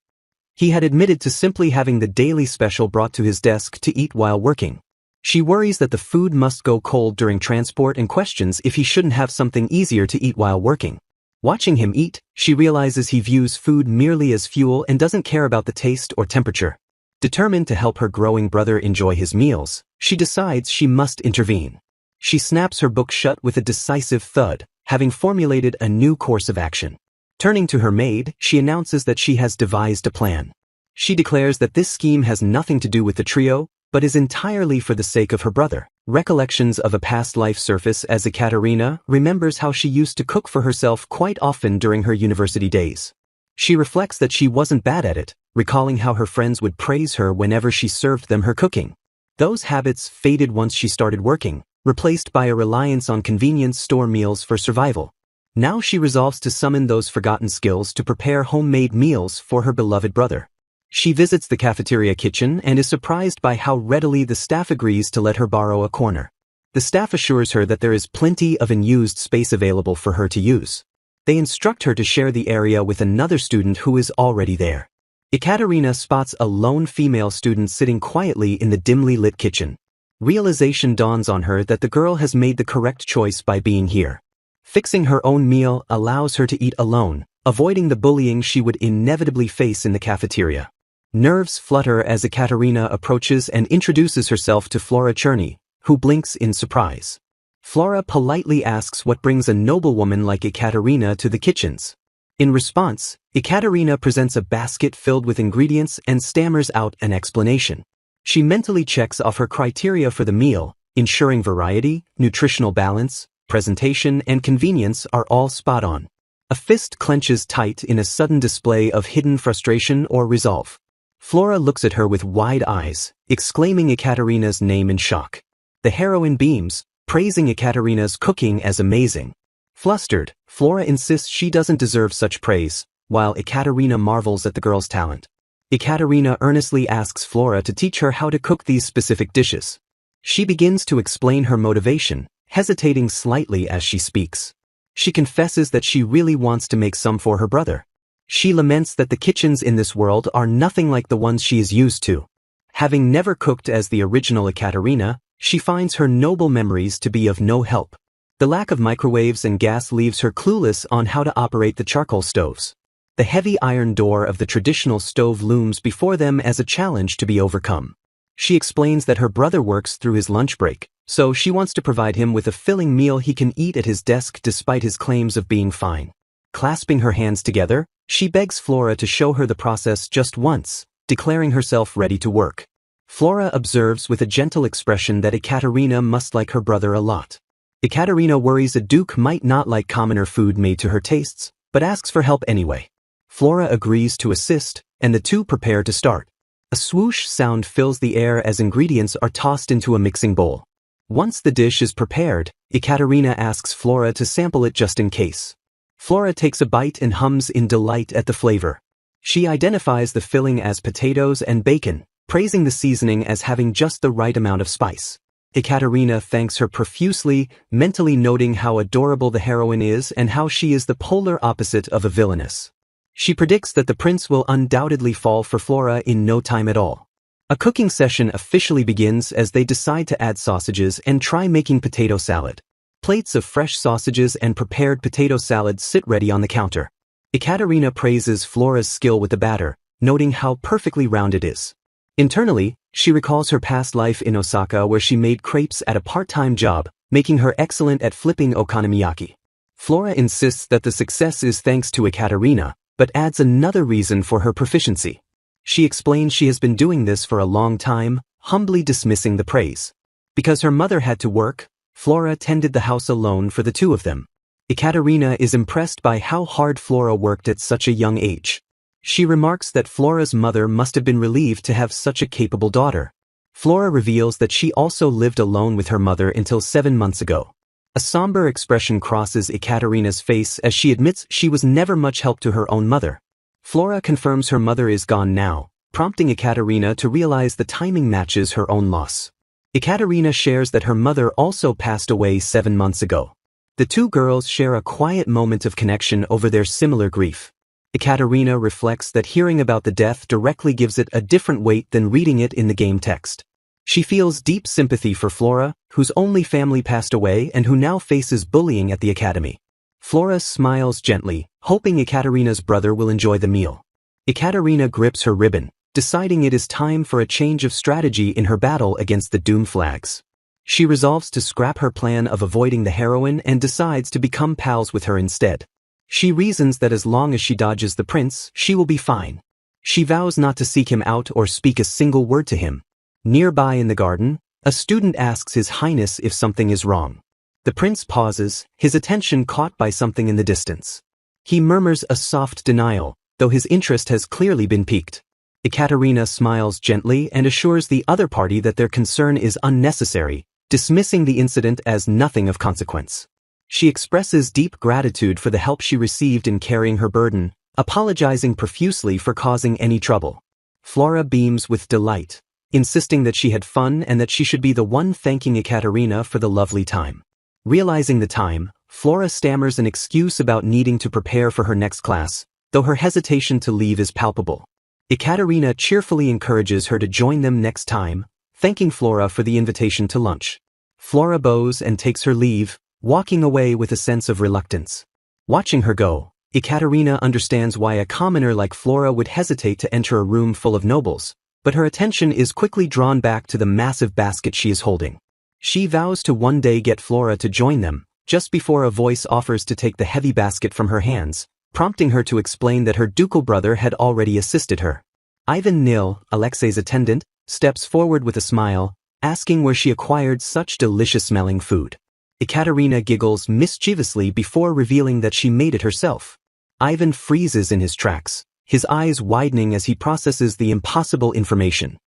He had admitted to simply having the daily special brought to his desk to eat while working. She worries that the food must go cold during transport and questions if he shouldn't have something easier to eat while working. Watching him eat, she realizes he views food merely as fuel and doesn't care about the taste or temperature. Determined to help her growing brother enjoy his meals, she decides she must intervene. She snaps her book shut with a decisive thud, having formulated a new course of action. Turning to her maid, she announces that she has devised a plan. She declares that this scheme has nothing to do with the trio, but is entirely for the sake of her brother. Recollections of a past life surface as Ekaterina remembers how she used to cook for herself quite often during her university days. She reflects that she wasn't bad at it, recalling how her friends would praise her whenever she served them her cooking. Those habits faded once she started working, replaced by a reliance on convenience store meals for survival. Now she resolves to summon those forgotten skills to prepare homemade meals for her beloved brother. She visits the cafeteria kitchen and is surprised by how readily the staff agrees to let her borrow a corner. The staff assures her that there is plenty of unused space available for her to use. They instruct her to share the area with another student who is already there. Ekaterina spots a lone female student sitting quietly in the dimly lit kitchen. Realization dawns on her that the girl has made the correct choice by being here. Fixing her own meal allows her to eat alone, avoiding the bullying she would inevitably face in the cafeteria. Nerves flutter as Ekaterina approaches and introduces herself to Flora Cherney, who blinks in surprise. Flora politely asks what brings a noblewoman like Ekaterina to the kitchens. In response, Ekaterina presents a basket filled with ingredients and stammers out an explanation. She mentally checks off her criteria for the meal, ensuring variety, nutritional balance, presentation, and convenience are all spot on. A fist clenches tight in a sudden display of hidden frustration or resolve. Flora looks at her with wide eyes, exclaiming Ekaterina's name in shock. The heroine beams, praising Ekaterina's cooking as amazing. Flustered, Flora insists she doesn't deserve such praise, while Ekaterina marvels at the girl's talent. Ekaterina earnestly asks Flora to teach her how to cook these specific dishes. She begins to explain her motivation, hesitating slightly as she speaks. She confesses that she really wants to make some for her brother. She laments that the kitchens in this world are nothing like the ones she is used to. Having never cooked as the original Ekaterina, she finds her noble memories to be of no help. The lack of microwaves and gas leaves her clueless on how to operate the charcoal stoves. The heavy iron door of the traditional stove looms before them as a challenge to be overcome. She explains that her brother works through his lunch break, so she wants to provide him with a filling meal he can eat at his desk despite his claims of being fine. Clasping her hands together, she begs Flora to show her the process just once, declaring herself ready to work. Flora observes with a gentle expression that Ekaterina must like her brother a lot. Ekaterina worries a duke might not like commoner food made to her tastes, but asks for help anyway. Flora agrees to assist, and the two prepare to start. A swoosh sound fills the air as ingredients are tossed into a mixing bowl. Once the dish is prepared, Ekaterina asks Flora to sample it just in case. Flora takes a bite and hums in delight at the flavor. She identifies the filling as potatoes and bacon, praising the seasoning as having just the right amount of spice. Ekaterina thanks her profusely, mentally noting how adorable the heroine is and how she is the polar opposite of a villainess. She predicts that the prince will undoubtedly fall for Flora in no time at all. A cooking session officially begins as they decide to add sausages and try making potato salad. Plates of fresh sausages and prepared potato salad sit ready on the counter. Ekaterina praises Flora's skill with the batter, noting how perfectly round it is. Internally, she recalls her past life in Osaka where she made crepes at a part-time job, making her excellent at flipping okonomiyaki. Flora insists that the success is thanks to Ekaterina, but adds another reason for her proficiency. She explains she has been doing this for a long time, humbly dismissing the praise. Because her mother had to work, Flora tended the house alone for the two of them. Ekaterina is impressed by how hard Flora worked at such a young age. She remarks that Flora's mother must have been relieved to have such a capable daughter. Flora reveals that she also lived alone with her mother until 7 months ago. A somber expression crosses Ekaterina's face as she admits she was never much help to her own mother. Flora confirms her mother is gone now, prompting Ekaterina to realize the timing matches her own loss. Ekaterina shares that her mother also passed away 7 months ago. The two girls share a quiet moment of connection over their similar grief. Ekaterina reflects that hearing about the death directly gives it a different weight than reading it in the game text. She feels deep sympathy for Flora, whose only family passed away and who now faces bullying at the academy. Flora smiles gently, hoping Ekaterina's brother will enjoy the meal. Ekaterina grips her ribbon, deciding it is time for a change of strategy in her battle against the Doom Flags. She resolves to scrap her plan of avoiding the heroine and decides to become pals with her instead. She reasons that as long as she dodges the prince, she will be fine. She vows not to seek him out or speak a single word to him. Nearby in the garden, a student asks His Highness if something is wrong. The prince pauses, his attention caught by something in the distance. He murmurs a soft denial, though his interest has clearly been piqued. Ekaterina smiles gently and assures the other party that their concern is unnecessary, dismissing the incident as nothing of consequence. She expresses deep gratitude for the help she received in carrying her burden, apologizing profusely for causing any trouble. Flora beams with delight, insisting that she had fun and that she should be the one thanking Ekaterina for the lovely time. Realizing the time, Flora stammers an excuse about needing to prepare for her next class, though her hesitation to leave is palpable. Ekaterina cheerfully encourages her to join them next time, thanking Flora for the invitation to lunch. Flora bows and takes her leave, walking away with a sense of reluctance. Watching her go, Ekaterina understands why a commoner like Flora would hesitate to enter a room full of nobles, but her attention is quickly drawn back to the massive basket she is holding. She vows to one day get Flora to join them, just before a voice offers to take the heavy basket from her hands, prompting her to explain that her ducal brother had already assisted her. Ivan Nil, Alexei's attendant, steps forward with a smile, asking where she acquired such delicious-smelling food. Ekaterina giggles mischievously before revealing that she made it herself. Ivan freezes in his tracks, his eyes widening as he processes the impossible information.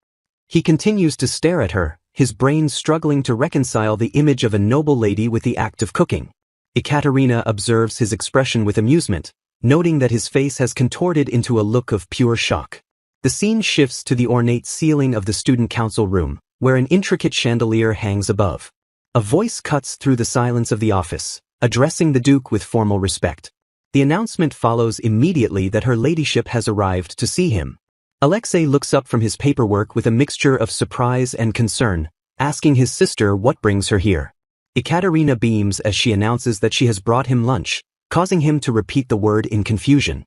He continues to stare at her, his brain struggling to reconcile the image of a noble lady with the act of cooking. Ekaterina observes his expression with amusement, noting that his face has contorted into a look of pure shock. The scene shifts to the ornate ceiling of the student council room, where an intricate chandelier hangs above. A voice cuts through the silence of the office, addressing the Duke with formal respect. The announcement follows immediately that her ladyship has arrived to see him. Alexei looks up from his paperwork with a mixture of surprise and concern, asking his sister what brings her here. Ekaterina beams as she announces that she has brought him lunch, causing him to repeat the word in confusion.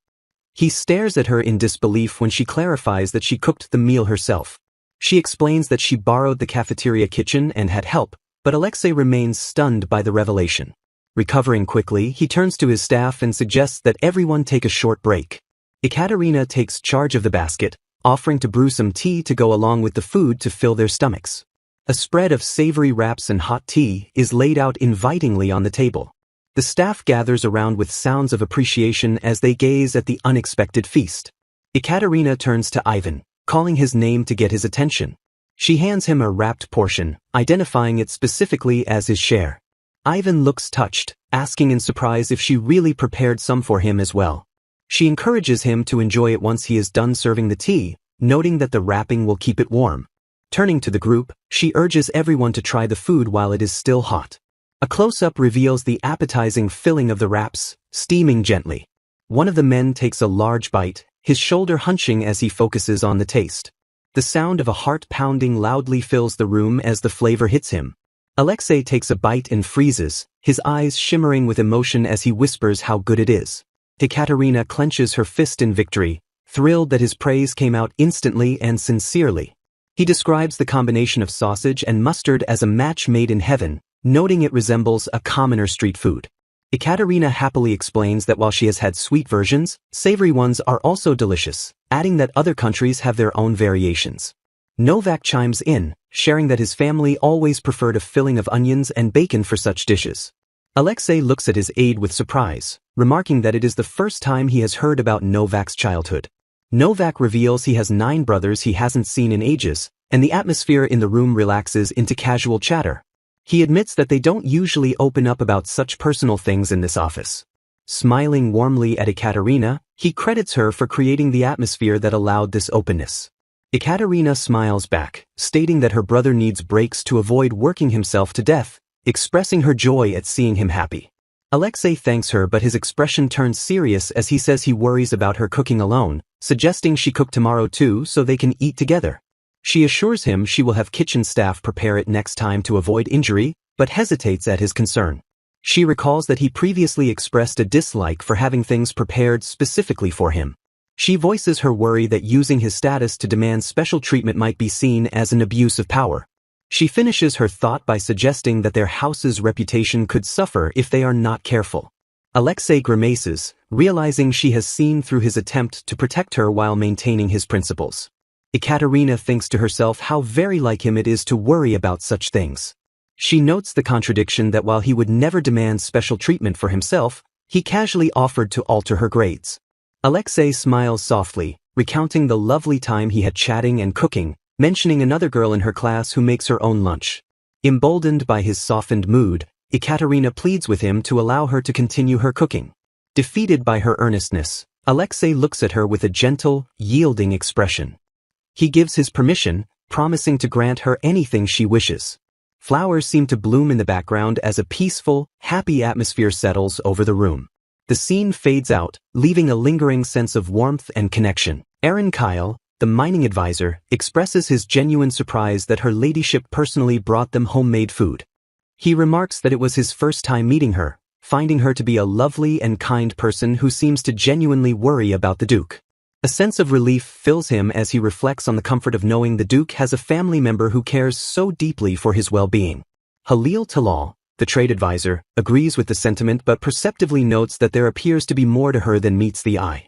He stares at her in disbelief when she clarifies that she cooked the meal herself. She explains that she borrowed the cafeteria kitchen and had help, but Alexei remains stunned by the revelation. Recovering quickly, he turns to his staff and suggests that everyone take a short break. Ekaterina takes charge of the basket, offering to brew some tea to go along with the food to fill their stomachs. A spread of savory wraps and hot tea is laid out invitingly on the table. The staff gathers around with sounds of appreciation as they gaze at the unexpected feast. Ekaterina turns to Ivan, calling his name to get his attention. She hands him a wrapped portion, identifying it specifically as his share. Ivan looks touched, asking in surprise if she really prepared some for him as well. She encourages him to enjoy it once he is done serving the tea, noting that the wrapping will keep it warm. Turning to the group, she urges everyone to try the food while it is still hot. A close-up reveals the appetizing filling of the wraps, steaming gently. One of the men takes a large bite, his shoulder hunching as he focuses on the taste. The sound of a heart pounding loudly fills the room as the flavor hits him. Alexei takes a bite and freezes, his eyes shimmering with emotion as he whispers how good it is. Ekaterina clenches her fist in victory, thrilled that his praise came out instantly and sincerely. He describes the combination of sausage and mustard as a match made in heaven, noting it resembles a commoner street food. Ekaterina happily explains that while she has had sweet versions, savory ones are also delicious, adding that other countries have their own variations. Novak chimes in, sharing that his family always preferred a filling of onions and bacon for such dishes. Alexei looks at his aide with surprise, remarking that it is the first time he has heard about Novak's childhood. Novak reveals he has 9 brothers he hasn't seen in ages, and the atmosphere in the room relaxes into casual chatter. He admits that they don't usually open up about such personal things in this office. Smiling warmly at Ekaterina, he credits her for creating the atmosphere that allowed this openness. Ekaterina smiles back, stating that her brother needs breaks to avoid working himself to death, expressing her joy at seeing him happy. Alexei thanks her, but his expression turns serious as he says he worries about her cooking alone, suggesting she cook tomorrow too so they can eat together. She assures him she will have kitchen staff prepare it next time to avoid injury, but hesitates at his concern. She recalls that he previously expressed a dislike for having things prepared specifically for him. She voices her worry that using his status to demand special treatment might be seen as an abuse of power. She finishes her thought by suggesting that their house's reputation could suffer if they are not careful. Alexei grimaces, realizing she has seen through his attempt to protect her while maintaining his principles. Ekaterina thinks to herself how very like him it is to worry about such things. She notes the contradiction that while he would never demand special treatment for himself, he casually offered to alter her grades. Alexei smiles softly, recounting the lovely time he had chatting and cooking, mentioning another girl in her class who makes her own lunch. Emboldened by his softened mood, Ekaterina pleads with him to allow her to continue her cooking. Defeated by her earnestness, Alexei looks at her with a gentle, yielding expression. He gives his permission, promising to grant her anything she wishes. Flowers seem to bloom in the background as a peaceful, happy atmosphere settles over the room. The scene fades out, leaving a lingering sense of warmth and connection. Aaron Kyle, the mining advisor, expresses his genuine surprise that her ladyship personally brought them homemade food. He remarks that it was his first time meeting her, finding her to be a lovely and kind person who seems to genuinely worry about the Duke. A sense of relief fills him as he reflects on the comfort of knowing the Duke has a family member who cares so deeply for his well-being. Halil Talal, the trade advisor, agrees with the sentiment but perceptively notes that there appears to be more to her than meets the eye.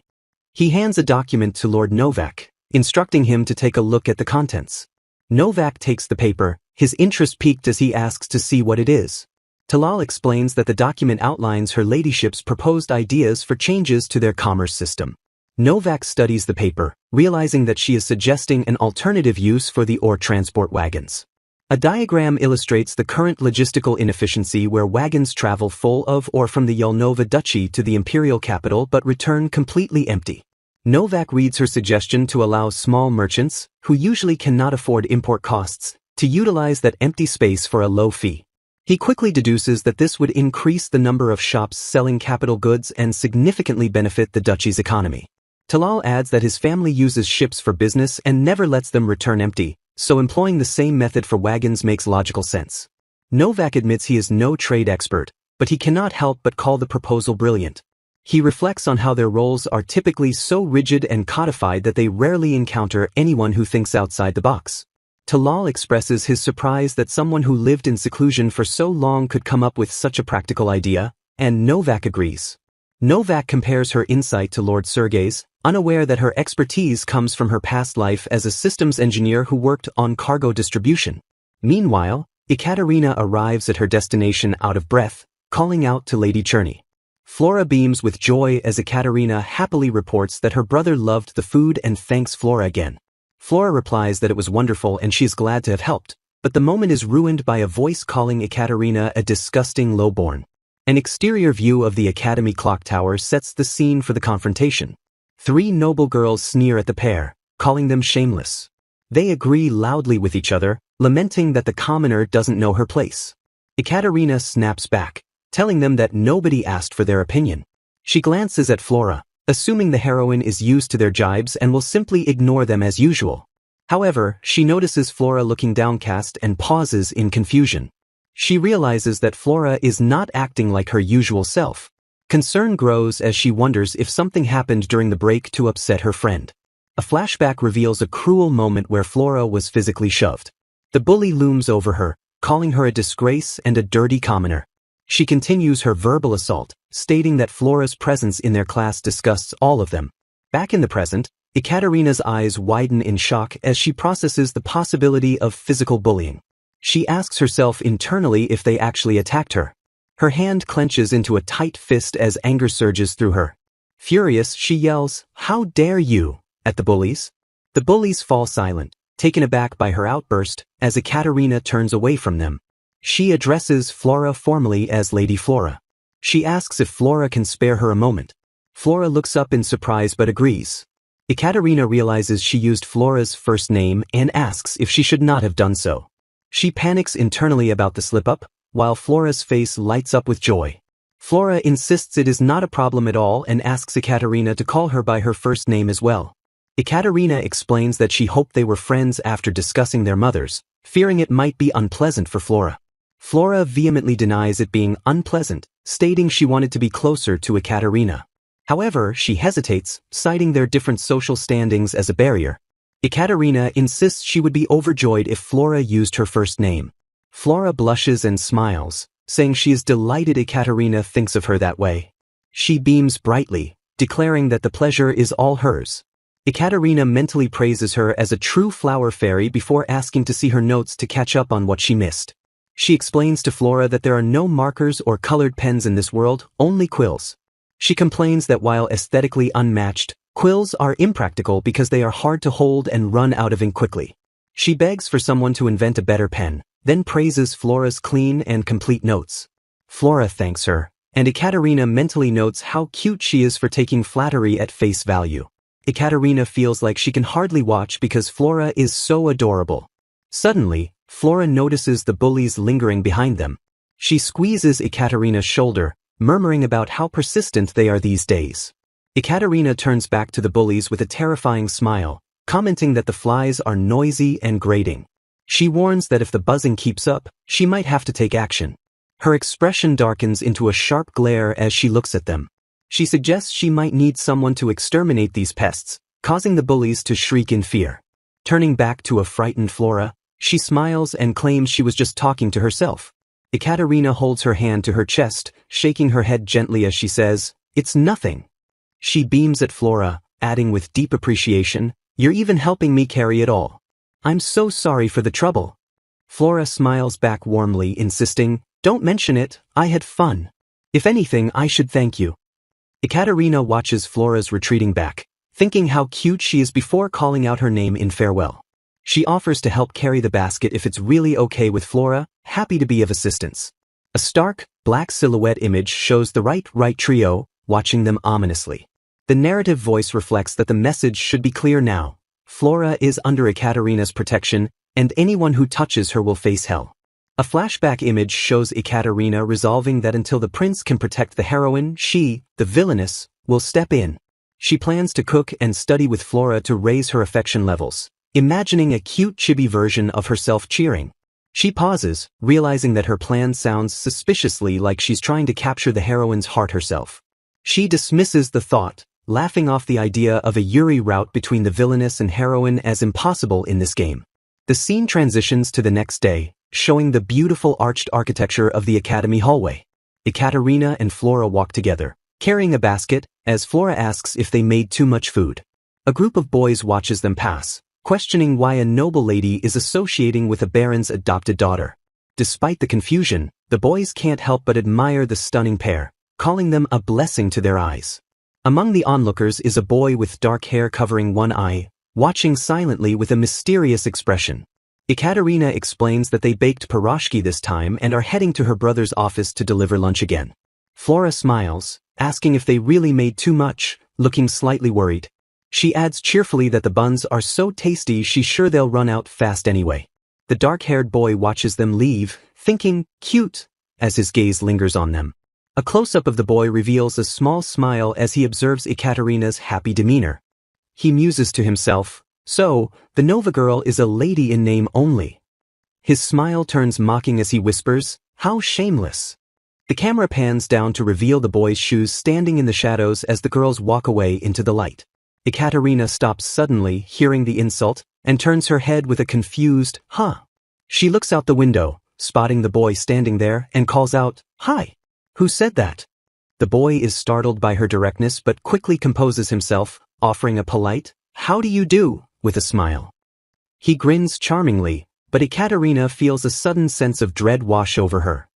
He hands a document to Lord Novak, instructing him to take a look at the contents. Novak takes the paper, his interest piqued as he asks to see what it is. Talal explains that the document outlines her ladyship's proposed ideas for changes to their commerce system. Novak studies the paper, realizing that she is suggesting an alternative use for the ore transport wagons. A diagram illustrates the current logistical inefficiency where wagons travel full of or from the Yelnova Duchy to the imperial capital but return completely empty. Novak reads her suggestion to allow small merchants, who usually cannot afford import costs, to utilize that empty space for a low fee. He quickly deduces that this would increase the number of shops selling capital goods and significantly benefit the duchy's economy. Talal adds that his family uses ships for business and never lets them return empty, so employing the same method for wagons makes logical sense. Novak admits he is no trade expert, but he cannot help but call the proposal brilliant. He reflects on how their roles are typically so rigid and codified that they rarely encounter anyone who thinks outside the box. Talal expresses his surprise that someone who lived in seclusion for so long could come up with such a practical idea, and Novak agrees. Novak compares her insight to Lord Sergei's, unaware that her expertise comes from her past life as a systems engineer who worked on cargo distribution. Meanwhile, Ekaterina arrives at her destination out of breath, calling out to Lady Cherney. Flora beams with joy as Ekaterina happily reports that her brother loved the food and thanks Flora again. Flora replies that it was wonderful and she is glad to have helped, but the moment is ruined by a voice calling Ekaterina a disgusting lowborn. An exterior view of the academy clock tower sets the scene for the confrontation. 3 noble girls sneer at the pair, calling them shameless. They agree loudly with each other, lamenting that the commoner doesn't know her place. Ekaterina snaps back, telling them that nobody asked for their opinion. She glances at Flora, assuming the heroine is used to their jibes and will simply ignore them as usual. However, she notices Flora looking downcast and pauses in confusion. She realizes that Flora is not acting like her usual self. Concern grows as she wonders if something happened during the break to upset her friend. A flashback reveals a cruel moment where Flora was physically shoved. The bully looms over her, calling her a disgrace and a dirty commoner. She continues her verbal assault, stating that Flora's presence in their class disgusts all of them. Back in the present, Ekaterina's eyes widen in shock as she processes the possibility of physical bullying. She asks herself internally if they actually attacked her. Her hand clenches into a tight fist as anger surges through her. Furious, she yells, "How dare you!" at the bullies. The bullies fall silent, taken aback by her outburst, as Ekaterina turns away from them. She addresses Flora formally as Lady Flora. She asks if Flora can spare her a moment. Flora looks up in surprise but agrees. Ekaterina realizes she used Flora's first name and asks if she should not have done so. She panics internally about the slip-up, while Flora's face lights up with joy. Flora insists it is not a problem at all and asks Ekaterina to call her by her first name as well. Ekaterina explains that she hoped they were friends after discussing their mothers, fearing it might be unpleasant for Flora. Flora vehemently denies it being unpleasant, stating she wanted to be closer to Ekaterina. However, she hesitates, citing their different social standings as a barrier. Ekaterina insists she would be overjoyed if Flora used her first name. Flora blushes and smiles, saying she is delighted Ekaterina thinks of her that way. She beams brightly, declaring that the pleasure is all hers. Ekaterina mentally praises her as a true flower fairy before asking to see her notes to catch up on what she missed. She explains to Flora that there are no markers or colored pens in this world, only quills. She complains that while aesthetically unmatched, quills are impractical because they are hard to hold and run out of ink quickly. She begs for someone to invent a better pen, then praises Flora's clean and complete notes. Flora thanks her, and Ekaterina mentally notes how cute she is for taking flattery at face value. Ekaterina feels like she can hardly watch because Flora is so adorable. Suddenly, Flora notices the bullies lingering behind them. She squeezes Ekaterina's shoulder, murmuring about how persistent they are these days. Ekaterina turns back to the bullies with a terrifying smile, commenting that the flies are noisy and grating. She warns that if the buzzing keeps up, she might have to take action. Her expression darkens into a sharp glare as she looks at them. She suggests she might need someone to exterminate these pests, causing the bullies to shriek in fear. Turning back to a frightened Flora, she smiles and claims she was just talking to herself. Ekaterina holds her hand to her chest, shaking her head gently as she says, "It's nothing." She beams at Flora, adding with deep appreciation, "You're even helping me carry it all. I'm so sorry for the trouble." Flora smiles back warmly, insisting, "Don't mention it, I had fun. If anything, I should thank you." Ekaterina watches Flora's retreating back, thinking how cute she is before calling out her name in farewell. She offers to help carry the basket if it's really okay with Flora, happy to be of assistance. A stark, black silhouette image shows the right trio, watching them ominously. The narrative voice reflects that the message should be clear now. Flora is under Ekaterina's protection, and anyone who touches her will face hell. A flashback image shows Ekaterina resolving that until the prince can protect the heroine, she, the villainess, will step in. She plans to cook and study with Flora to raise her affection levels, imagining a cute chibi version of herself cheering. She pauses, realizing that her plan sounds suspiciously like she's trying to capture the heroine's heart herself. She dismisses the thought, laughing off the idea of a Yuri route between the villainess and heroine as impossible in this game. The scene transitions to the next day, showing the beautiful arched architecture of the academy hallway. Ekaterina and Flora walk together, carrying a basket, as Flora asks if they made too much food. A group of boys watches them pass, questioning why a noble lady is associating with a baron's adopted daughter. Despite the confusion, the boys can't help but admire the stunning pair, calling them a blessing to their eyes. Among the onlookers is a boy with dark hair covering one eye, watching silently with a mysterious expression. Ekaterina explains that they baked pierogi this time and are heading to her brother's office to deliver lunch again. Flora smiles, asking if they really made too much, looking slightly worried. She adds cheerfully that the buns are so tasty she's sure they'll run out fast anyway. The dark-haired boy watches them leave, thinking, cute, as his gaze lingers on them. A close-up of the boy reveals a small smile as he observes Ekaterina's happy demeanor. He muses to himself, so, the Nova girl is a lady in name only. His smile turns mocking as he whispers, how shameless. The camera pans down to reveal the boy's shoes standing in the shadows as the girls walk away into the light. Ekaterina stops suddenly, hearing the insult, and turns her head with a confused, huh. She looks out the window, spotting the boy standing there, and calls out, hi. Who said that? The boy is startled by her directness but quickly composes himself, offering a polite, how do you do, with a smile. He grins charmingly, but Ekaterina feels a sudden sense of dread wash over her.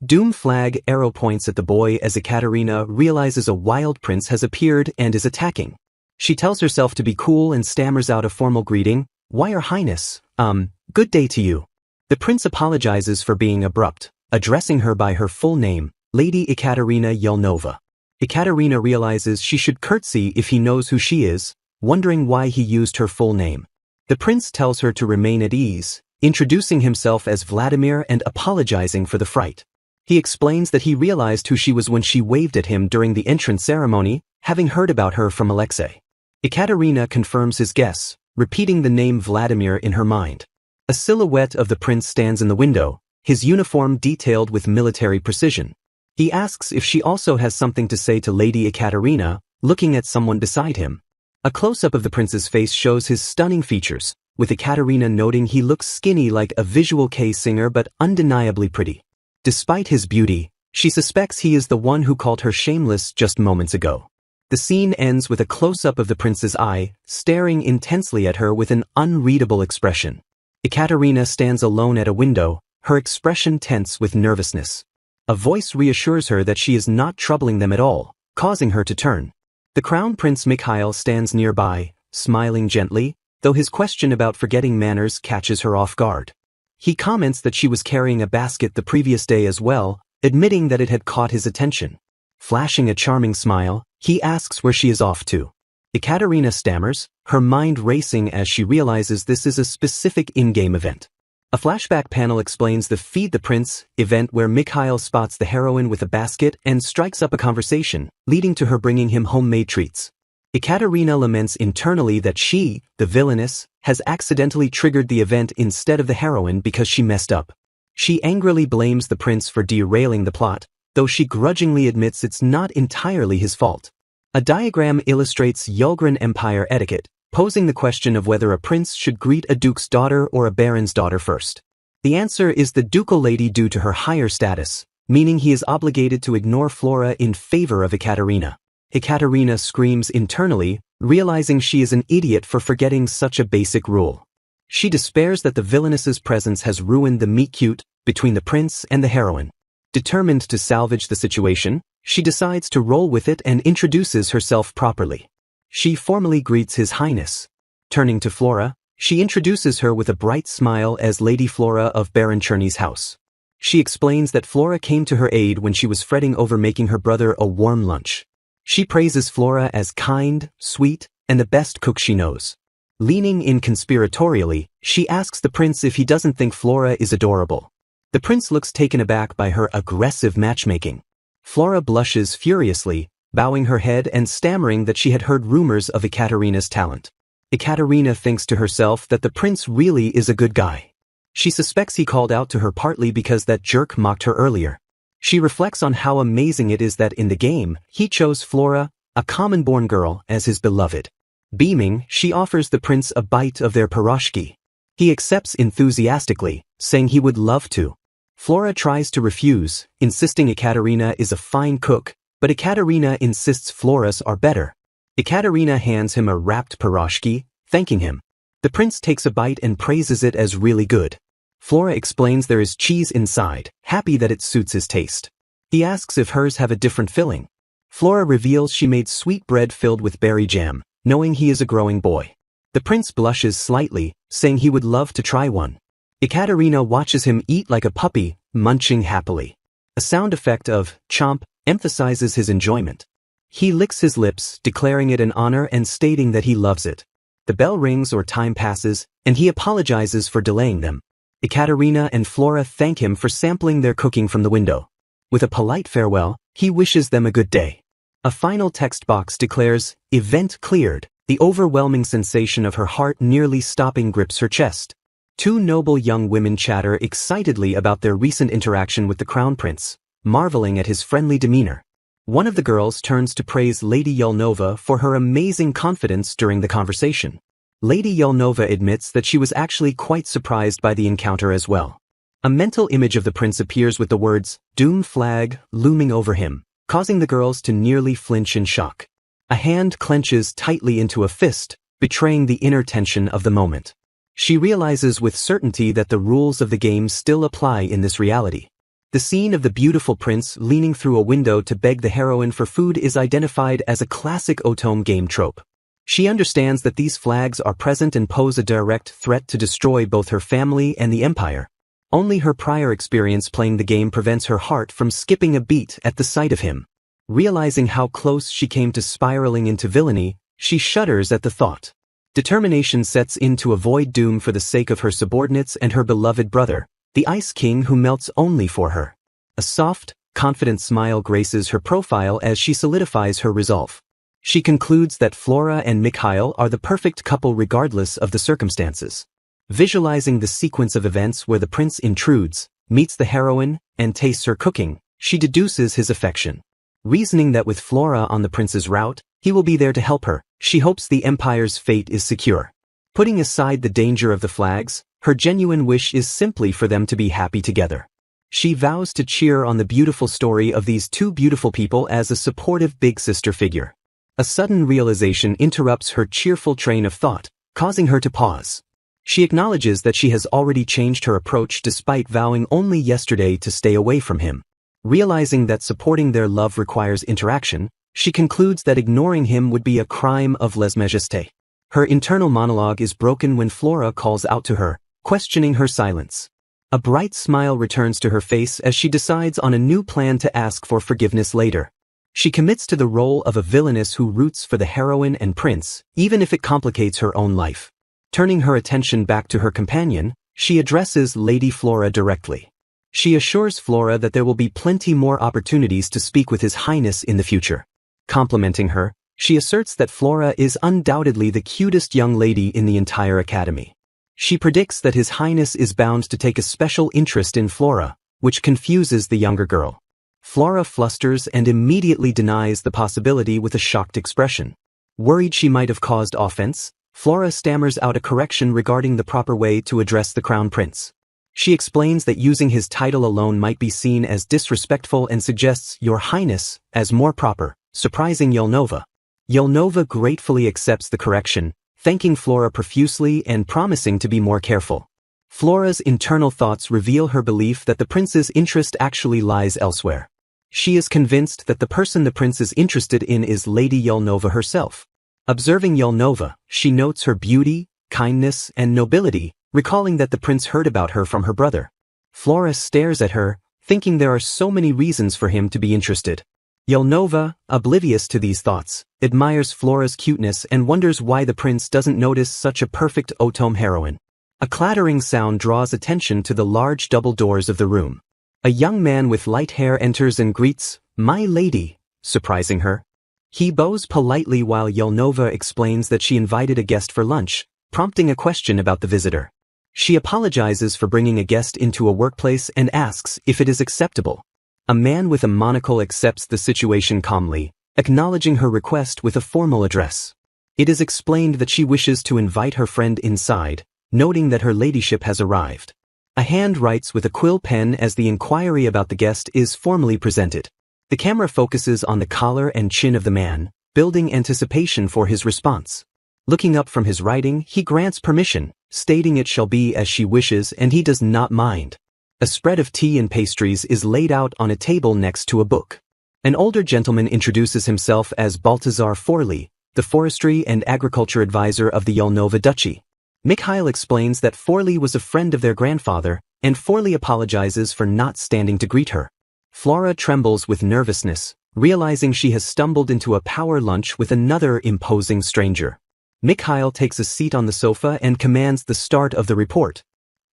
Doom flag arrow points at the boy as Ekaterina realizes a wild prince has appeared and is attacking. She tells herself to be cool and stammers out a formal greeting, why your highness, good day to you. The prince apologizes for being abrupt, addressing her by her full name, Lady Ekaterina Yelnova. Ekaterina realizes she should curtsy if he knows who she is, wondering why he used her full name. The prince tells her to remain at ease, introducing himself as Vladimir and apologizing for the fright. He explains that he realized who she was when she waved at him during the entrance ceremony, having heard about her from Alexei. Ekaterina confirms his guess, repeating the name Vladimir in her mind. A silhouette of the prince stands in the window, his uniform detailed with military precision. He asks if she also has something to say to Lady Ekaterina, looking at someone beside him. A close-up of the prince's face shows his stunning features, with Ekaterina noting he looks skinny like a Visual Kei singer but undeniably pretty. Despite his beauty, she suspects he is the one who called her shameless just moments ago. The scene ends with a close-up of the prince's eye, staring intensely at her with an unreadable expression. Ekaterina stands alone at a window, her expression tense with nervousness. A voice reassures her that she is not troubling them at all, causing her to turn. The Crown Prince Mikhail stands nearby, smiling gently, though his question about forgetting manners catches her off guard. He comments that she was carrying a basket the previous day as well, admitting that it had caught his attention. Flashing a charming smile, he asks where she is off to. Ekaterina stammers, her mind racing as she realizes this is a specific in-game event. A flashback panel explains the Feed the Prince event where Mikhail spots the heroine with a basket and strikes up a conversation, leading to her bringing him homemade treats. Ekaterina laments internally that she, the villainess, has accidentally triggered the event instead of the heroine because she messed up. She angrily blames the prince for derailing the plot, though she grudgingly admits it's not entirely his fault. A diagram illustrates Yulgren Empire etiquette, posing the question of whether a prince should greet a duke's daughter or a baron's daughter first. The answer is the ducal lady due to her higher status, meaning he is obligated to ignore Flora in favor of Ekaterina. Ekaterina screams internally, realizing she is an idiot for forgetting such a basic rule. She despairs that the villainess's presence has ruined the meet-cute between the prince and the heroine. Determined to salvage the situation, she decides to roll with it and introduces herself properly. She formally greets His Highness. Turning to Flora, She introduces her with a bright smile as Lady Flora of Baron Cherney's house. She explains that Flora came to her aid when she was fretting over making her brother a warm lunch. She praises Flora as kind, sweet, and the best cook she knows. Leaning in conspiratorially, she asks the prince if he doesn't think Flora is adorable. The prince looks taken aback by her aggressive matchmaking. Flora blushes furiously, bowing her head and stammering that she had heard rumors of Ekaterina's talent. Ekaterina thinks to herself that the prince really is a good guy. She suspects he called out to her partly because that jerk mocked her earlier. She reflects on how amazing it is that in the game, he chose Flora, a common-born girl, as his beloved. Beaming, she offers the prince a bite of their pierogi. He accepts enthusiastically, saying he would love to. Flora tries to refuse, insisting Ekaterina is a fine cook, but Ekaterina insists Flora's are better. Ekaterina hands him a wrapped pierogi, thanking him. The prince takes a bite and praises it as really good. Flora explains there is cheese inside, happy that it suits his taste. He asks if hers have a different filling. Flora reveals she made sweet bread filled with berry jam, knowing he is a growing boy. The prince blushes slightly, saying he would love to try one. Ekaterina watches him eat like a puppy, munching happily. A sound effect of chomp emphasizes his enjoyment. He licks his lips, declaring it an honor and stating that he loves it. The bell rings or time passes, and he apologizes for delaying them. Ekaterina and Flora thank him for sampling their cooking from the window. With a polite farewell, he wishes them a good day. A final text box declares, "Event cleared." The overwhelming sensation of her heart nearly stopping grips her chest. Two noble young women chatter excitedly about their recent interaction with the crown prince, marveling at his friendly demeanor. One of the girls turns to praise Lady Yelnova for her amazing confidence during the conversation. Lady Yelnova admits that she was actually quite surprised by the encounter as well. A mental image of the prince appears with the words, "Doom flag," looming over him, causing the girls to nearly flinch in shock. A hand clenches tightly into a fist, betraying the inner tension of the moment. She realizes with certainty that the rules of the game still apply in this reality. The scene of the beautiful prince leaning through a window to beg the heroine for food is identified as a classic Otome game trope. She understands that these flags are present and pose a direct threat to destroy both her family and the empire. Only her prior experience playing the game prevents her heart from skipping a beat at the sight of him. Realizing how close she came to spiraling into villainy, she shudders at the thought. Determination sets in to avoid doom for the sake of her subordinates and her beloved brother, the Ice King who melts only for her. A soft, confident smile graces her profile as she solidifies her resolve. She concludes that Flora and Mikhail are the perfect couple regardless of the circumstances. Visualizing the sequence of events where the prince intrudes, meets the heroine, and tastes her cooking, she deduces his affection. Reasoning that with Flora on the prince's route, he will be there to help her, she hopes the empire's fate is secure. Putting aside the danger of the flags, her genuine wish is simply for them to be happy together. She vows to cheer on the beautiful story of these two beautiful people as a supportive big sister figure. A sudden realization interrupts her cheerful train of thought, causing her to pause. She acknowledges that she has already changed her approach despite vowing only yesterday to stay away from him. Realizing that supporting their love requires interaction, she concludes that ignoring him would be a crime of lèse-majesté. Her internal monologue is broken when Flora calls out to her, questioning her silence. A bright smile returns to her face as she decides on a new plan to ask for forgiveness later. She commits to the role of a villainess who roots for the heroine and prince, even if it complicates her own life. Turning her attention back to her companion, she addresses Lady Flora directly. She assures Flora that there will be plenty more opportunities to speak with His Highness in the future. Complimenting her, she asserts that Flora is undoubtedly the cutest young lady in the entire academy. She predicts that His Highness is bound to take a special interest in Flora, which confuses the younger girl. Flora flusters and immediately denies the possibility with a shocked expression. Worried she might have caused offense, Flora stammers out a correction regarding the proper way to address the crown prince. She explains that using his title alone might be seen as disrespectful and suggests "Your Highness" as more proper, surprising Yelnova. Yelnova gratefully accepts the correction, thanking Flora profusely and promising to be more careful. Flora's internal thoughts reveal her belief that the prince's interest actually lies elsewhere. She is convinced that the person the prince is interested in is Lady Yelnova herself. Observing Yelnova, she notes her beauty, kindness, and nobility, recalling that the prince heard about her from her brother. Flora stares at her, thinking there are so many reasons for him to be interested. Yelnova, oblivious to these thoughts, admires Flora's cuteness and wonders why the prince doesn't notice such a perfect Otome heroine. A clattering sound draws attention to the large double doors of the room. A young man with light hair enters and greets, "My lady," surprising her. He bows politely while Yelnova explains that she invited a guest for lunch, prompting a question about the visitor. She apologizes for bringing a guest into a workplace and asks if it is acceptable. A man with a monocle accepts the situation calmly, acknowledging her request with a formal address. It is explained that she wishes to invite her friend inside, noting that her ladyship has arrived. A hand writes with a quill pen as the inquiry about the guest is formally presented. The camera focuses on the collar and chin of the man, building anticipation for his response. Looking up from his writing, he grants permission, stating it shall be as she wishes and he does not mind. A spread of tea and pastries is laid out on a table next to a book. An older gentleman introduces himself as Baltazar Forley, the forestry and agriculture advisor of the Yelnova Duchy. Mikhail explains that Forley was a friend of their grandfather, and Forley apologizes for not standing to greet her. Flora trembles with nervousness, realizing she has stumbled into a power lunch with another imposing stranger. Mikhail takes a seat on the sofa and commands the start of the report.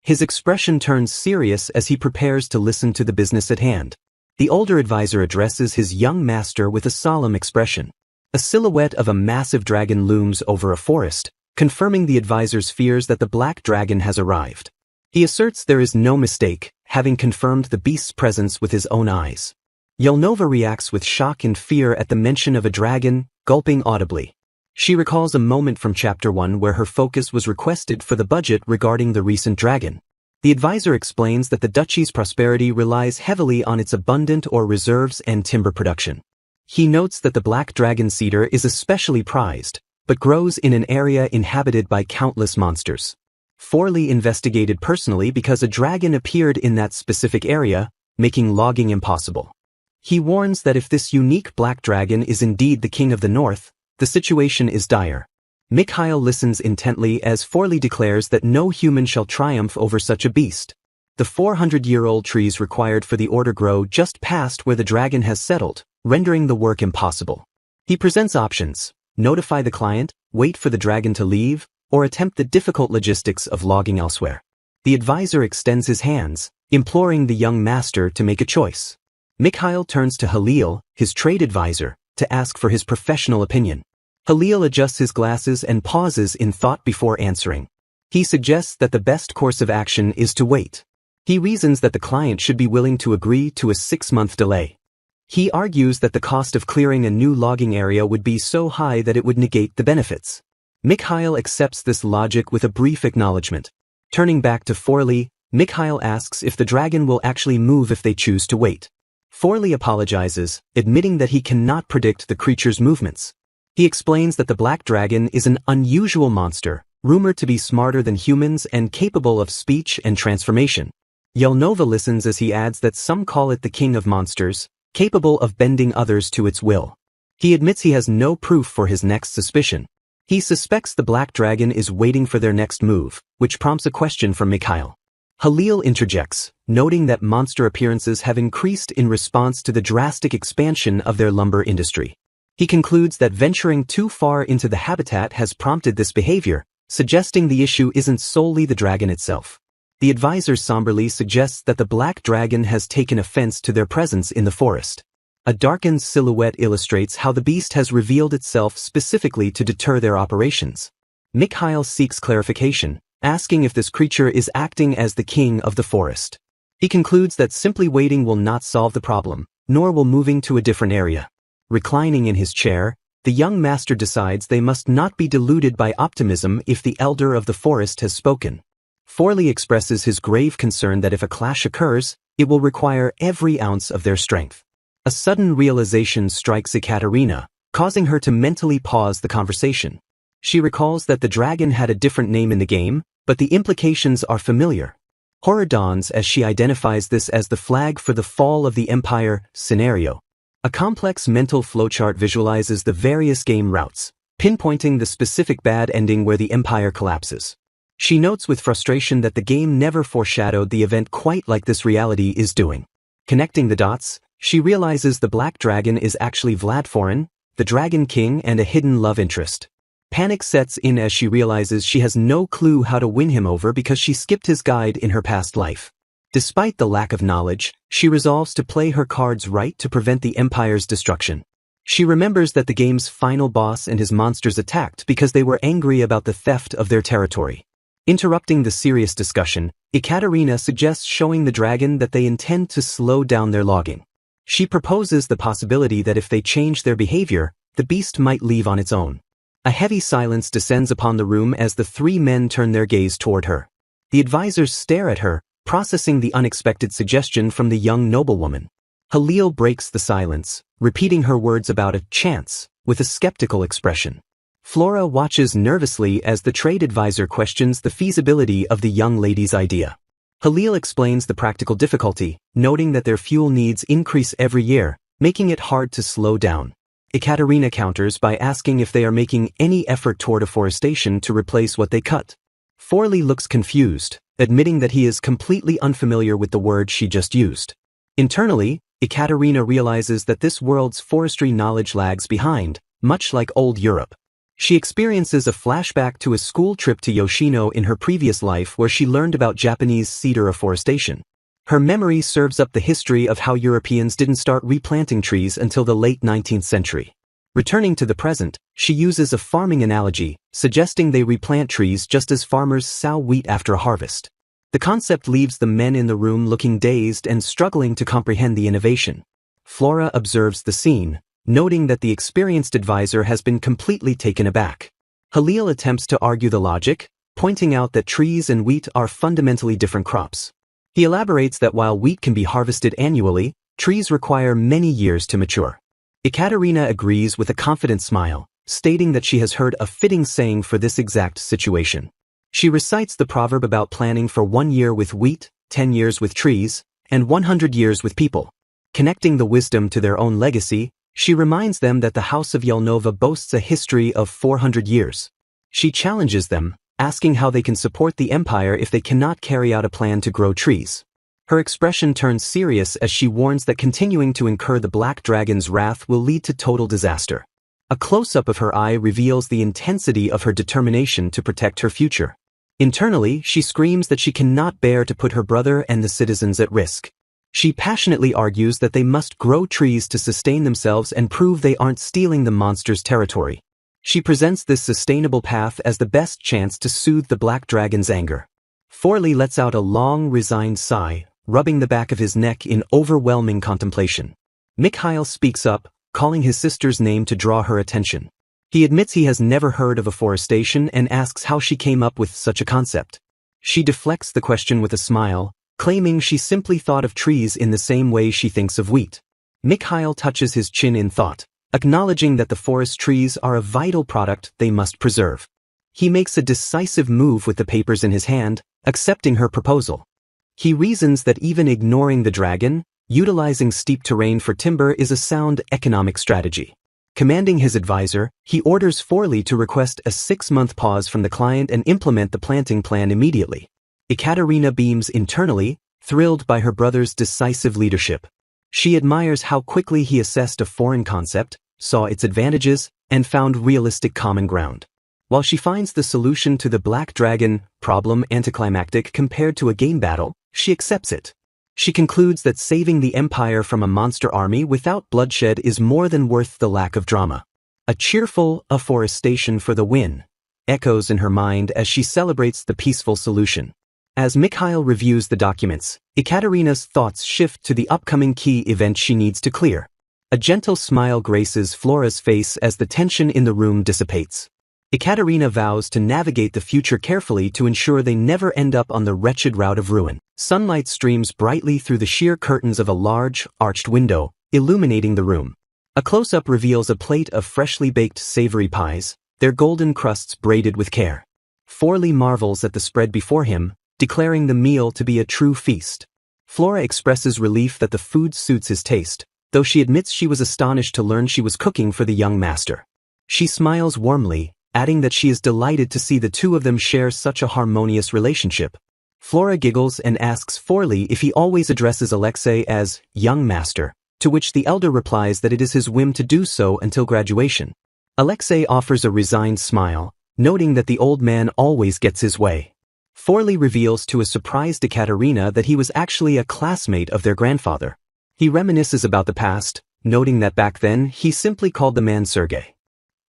His expression turns serious as he prepares to listen to the business at hand. The older advisor addresses his young master with a solemn expression. A silhouette of a massive dragon looms over a forest, confirming the advisor's fears that the black dragon has arrived. He asserts there is no mistake, having confirmed the beast's presence with his own eyes. Yelnova reacts with shock and fear at the mention of a dragon, gulping audibly. She recalls a moment from Chapter 1 where her focus was requested for the budget regarding the recent dragon. The advisor explains that the duchy's prosperity relies heavily on its abundant ore reserves and timber production. He notes that the black dragon cedar is especially prized, but grows in an area inhabited by countless monsters. Forley investigated personally because a dragon appeared in that specific area, making logging impossible. He warns that if this unique black dragon is indeed the king of the north, the situation is dire. Mikhail listens intently as Forley declares that no human shall triumph over such a beast. The 400-year-old trees required for the order grow just past where the dragon has settled, rendering the work impossible. He presents options: notify the client, wait for the dragon to leave, or attempt the difficult logistics of logging elsewhere. The advisor extends his hands, imploring the young master to make a choice. Mikhail turns to Halil, his trade advisor, to ask for his professional opinion. Halil adjusts his glasses and pauses in thought before answering. He suggests that the best course of action is to wait. He reasons that the client should be willing to agree to a 6-month delay. He argues that the cost of clearing a new logging area would be so high that it would negate the benefits. Mikhail accepts this logic with a brief acknowledgement. Turning back to Forley, Mikhail asks if the dragon will actually move if they choose to wait. Forley apologizes, admitting that he cannot predict the creature's movements. He explains that the black dragon is an unusual monster, rumored to be smarter than humans and capable of speech and transformation. Yelnova listens as he adds that some call it the king of monsters, capable of bending others to its will. He admits he has no proof for his next suspicion. He suspects the black dragon is waiting for their next move, which prompts a question from Mikhail. Halil interjects, noting that monster appearances have increased in response to the drastic expansion of their lumber industry. He concludes that venturing too far into the habitat has prompted this behavior, suggesting the issue isn't solely the dragon itself. The advisor somberly suggests that the black dragon has taken offense to their presence in the forest. A darkened silhouette illustrates how the beast has revealed itself specifically to deter their operations. Mikhail seeks clarification, asking if this creature is acting as the king of the forest. He concludes that simply waiting will not solve the problem, nor will moving to a different area. Reclining in his chair, the young master decides they must not be deluded by optimism if the elder of the forest has spoken. Forley expresses his grave concern that if a clash occurs, it will require every ounce of their strength. A sudden realization strikes Ekaterina, causing her to mentally pause the conversation. She recalls that the dragon had a different name in the game, but the implications are familiar. Horror dawns as she identifies this as the flag for the fall of the Empire scenario. A complex mental flowchart visualizes the various game routes, pinpointing the specific bad ending where the empire collapses. She notes with frustration that the game never foreshadowed the event quite like this reality is doing. Connecting the dots, she realizes the Black Dragon is actually Vladforin, the Dragon King, and a hidden love interest. Panic sets in as she realizes she has no clue how to win him over because she skipped his guide in her past life. Despite the lack of knowledge, she resolves to play her cards right to prevent the Empire's destruction. She remembers that the game's final boss and his monsters attacked because they were angry about the theft of their territory. Interrupting the serious discussion, Ekaterina suggests showing the dragon that they intend to slow down their logging. She proposes the possibility that if they change their behavior, the beast might leave on its own. A heavy silence descends upon the room as the three men turn their gaze toward her. The advisors stare at her, processing the unexpected suggestion from the young noblewoman. Halil breaks the silence, repeating her words about a chance, with a skeptical expression. Flora watches nervously as the trade advisor questions the feasibility of the young lady's idea. Halil explains the practical difficulty, noting that their fuel needs increase every year, making it hard to slow down. Ekaterina counters by asking if they are making any effort toward afforestation to replace what they cut. Forley looks confused, admitting that he is completely unfamiliar with the word she just used. Internally, Ekaterina realizes that this world's forestry knowledge lags behind, much like old Europe. She experiences a flashback to a school trip to Yoshino in her previous life where she learned about Japanese cedar afforestation. Her memory serves up the history of how Europeans didn't start replanting trees until the late 19th century. Returning to the present, she uses a farming analogy, suggesting they replant trees just as farmers sow wheat after a harvest. The concept leaves the men in the room looking dazed and struggling to comprehend the innovation. Flora observes the scene, noting that the experienced advisor has been completely taken aback. Halil attempts to argue the logic, pointing out that trees and wheat are fundamentally different crops. He elaborates that while wheat can be harvested annually, trees require many years to mature. Ekaterina agrees with a confident smile, stating that she has heard a fitting saying for this exact situation. She recites the proverb about planning for 1 year with wheat, 10 years with trees, and 100 years with people. Connecting the wisdom to their own legacy, she reminds them that the House of Yelnova boasts a history of 400 years. She challenges them, asking how they can support the empire if they cannot carry out a plan to grow trees. Her expression turns serious as she warns that continuing to incur the Black Dragon's wrath will lead to total disaster. A close-up of her eye reveals the intensity of her determination to protect her future. Internally, she screams that she cannot bear to put her brother and the citizens at risk. She passionately argues that they must grow trees to sustain themselves and prove they aren't stealing the monster's territory. She presents this sustainable path as the best chance to soothe the Black Dragon's anger. Forley lets out a long, resigned sigh, rubbing the back of his neck in overwhelming contemplation. Mikhail speaks up, calling his sister's name to draw her attention. He admits he has never heard of afforestation and asks how she came up with such a concept. She deflects the question with a smile, claiming she simply thought of trees in the same way she thinks of wheat. Mikhail touches his chin in thought, acknowledging that the forest trees are a vital product they must preserve. He makes a decisive move with the papers in his hand, accepting her proposal. He reasons that even ignoring the dragon, utilizing steep terrain for timber is a sound economic strategy. Commanding his advisor, he orders Forley to request a 6-month pause from the client and implement the planting plan immediately. Ekaterina beams internally, thrilled by her brother's decisive leadership. She admires how quickly he assessed a foreign concept, saw its advantages, and found realistic common ground. While she finds the solution to the Black Dragon problem anticlimactic compared to a game battle, she accepts it. She concludes that saving the Empire from a monster army without bloodshed is more than worth the lack of drama. A cheerful afforestation for the win echoes in her mind as she celebrates the peaceful solution. As Mikhail reviews the documents, Ekaterina's thoughts shift to the upcoming key event she needs to clear. A gentle smile graces Flora's face as the tension in the room dissipates. Ekaterina vows to navigate the future carefully to ensure they never end up on the wretched route of ruin. Sunlight streams brightly through the sheer curtains of a large, arched window, illuminating the room. A close-up reveals a plate of freshly baked savory pies, their golden crusts braided with care. Forley marvels at the spread before him, declaring the meal to be a true feast. Flora expresses relief that the food suits his taste, though she admits she was astonished to learn she was cooking for the young master. She smiles warmly, adding that she is delighted to see the two of them share such a harmonious relationship. Flora giggles and asks Forley if he always addresses Alexei as young master, to which the elder replies that it is his whim to do so until graduation. Alexei offers a resigned smile, noting that the old man always gets his way. Forley reveals to a surprised Ekaterina that he was actually a classmate of their grandfather. He reminisces about the past, noting that back then he simply called the man Sergei.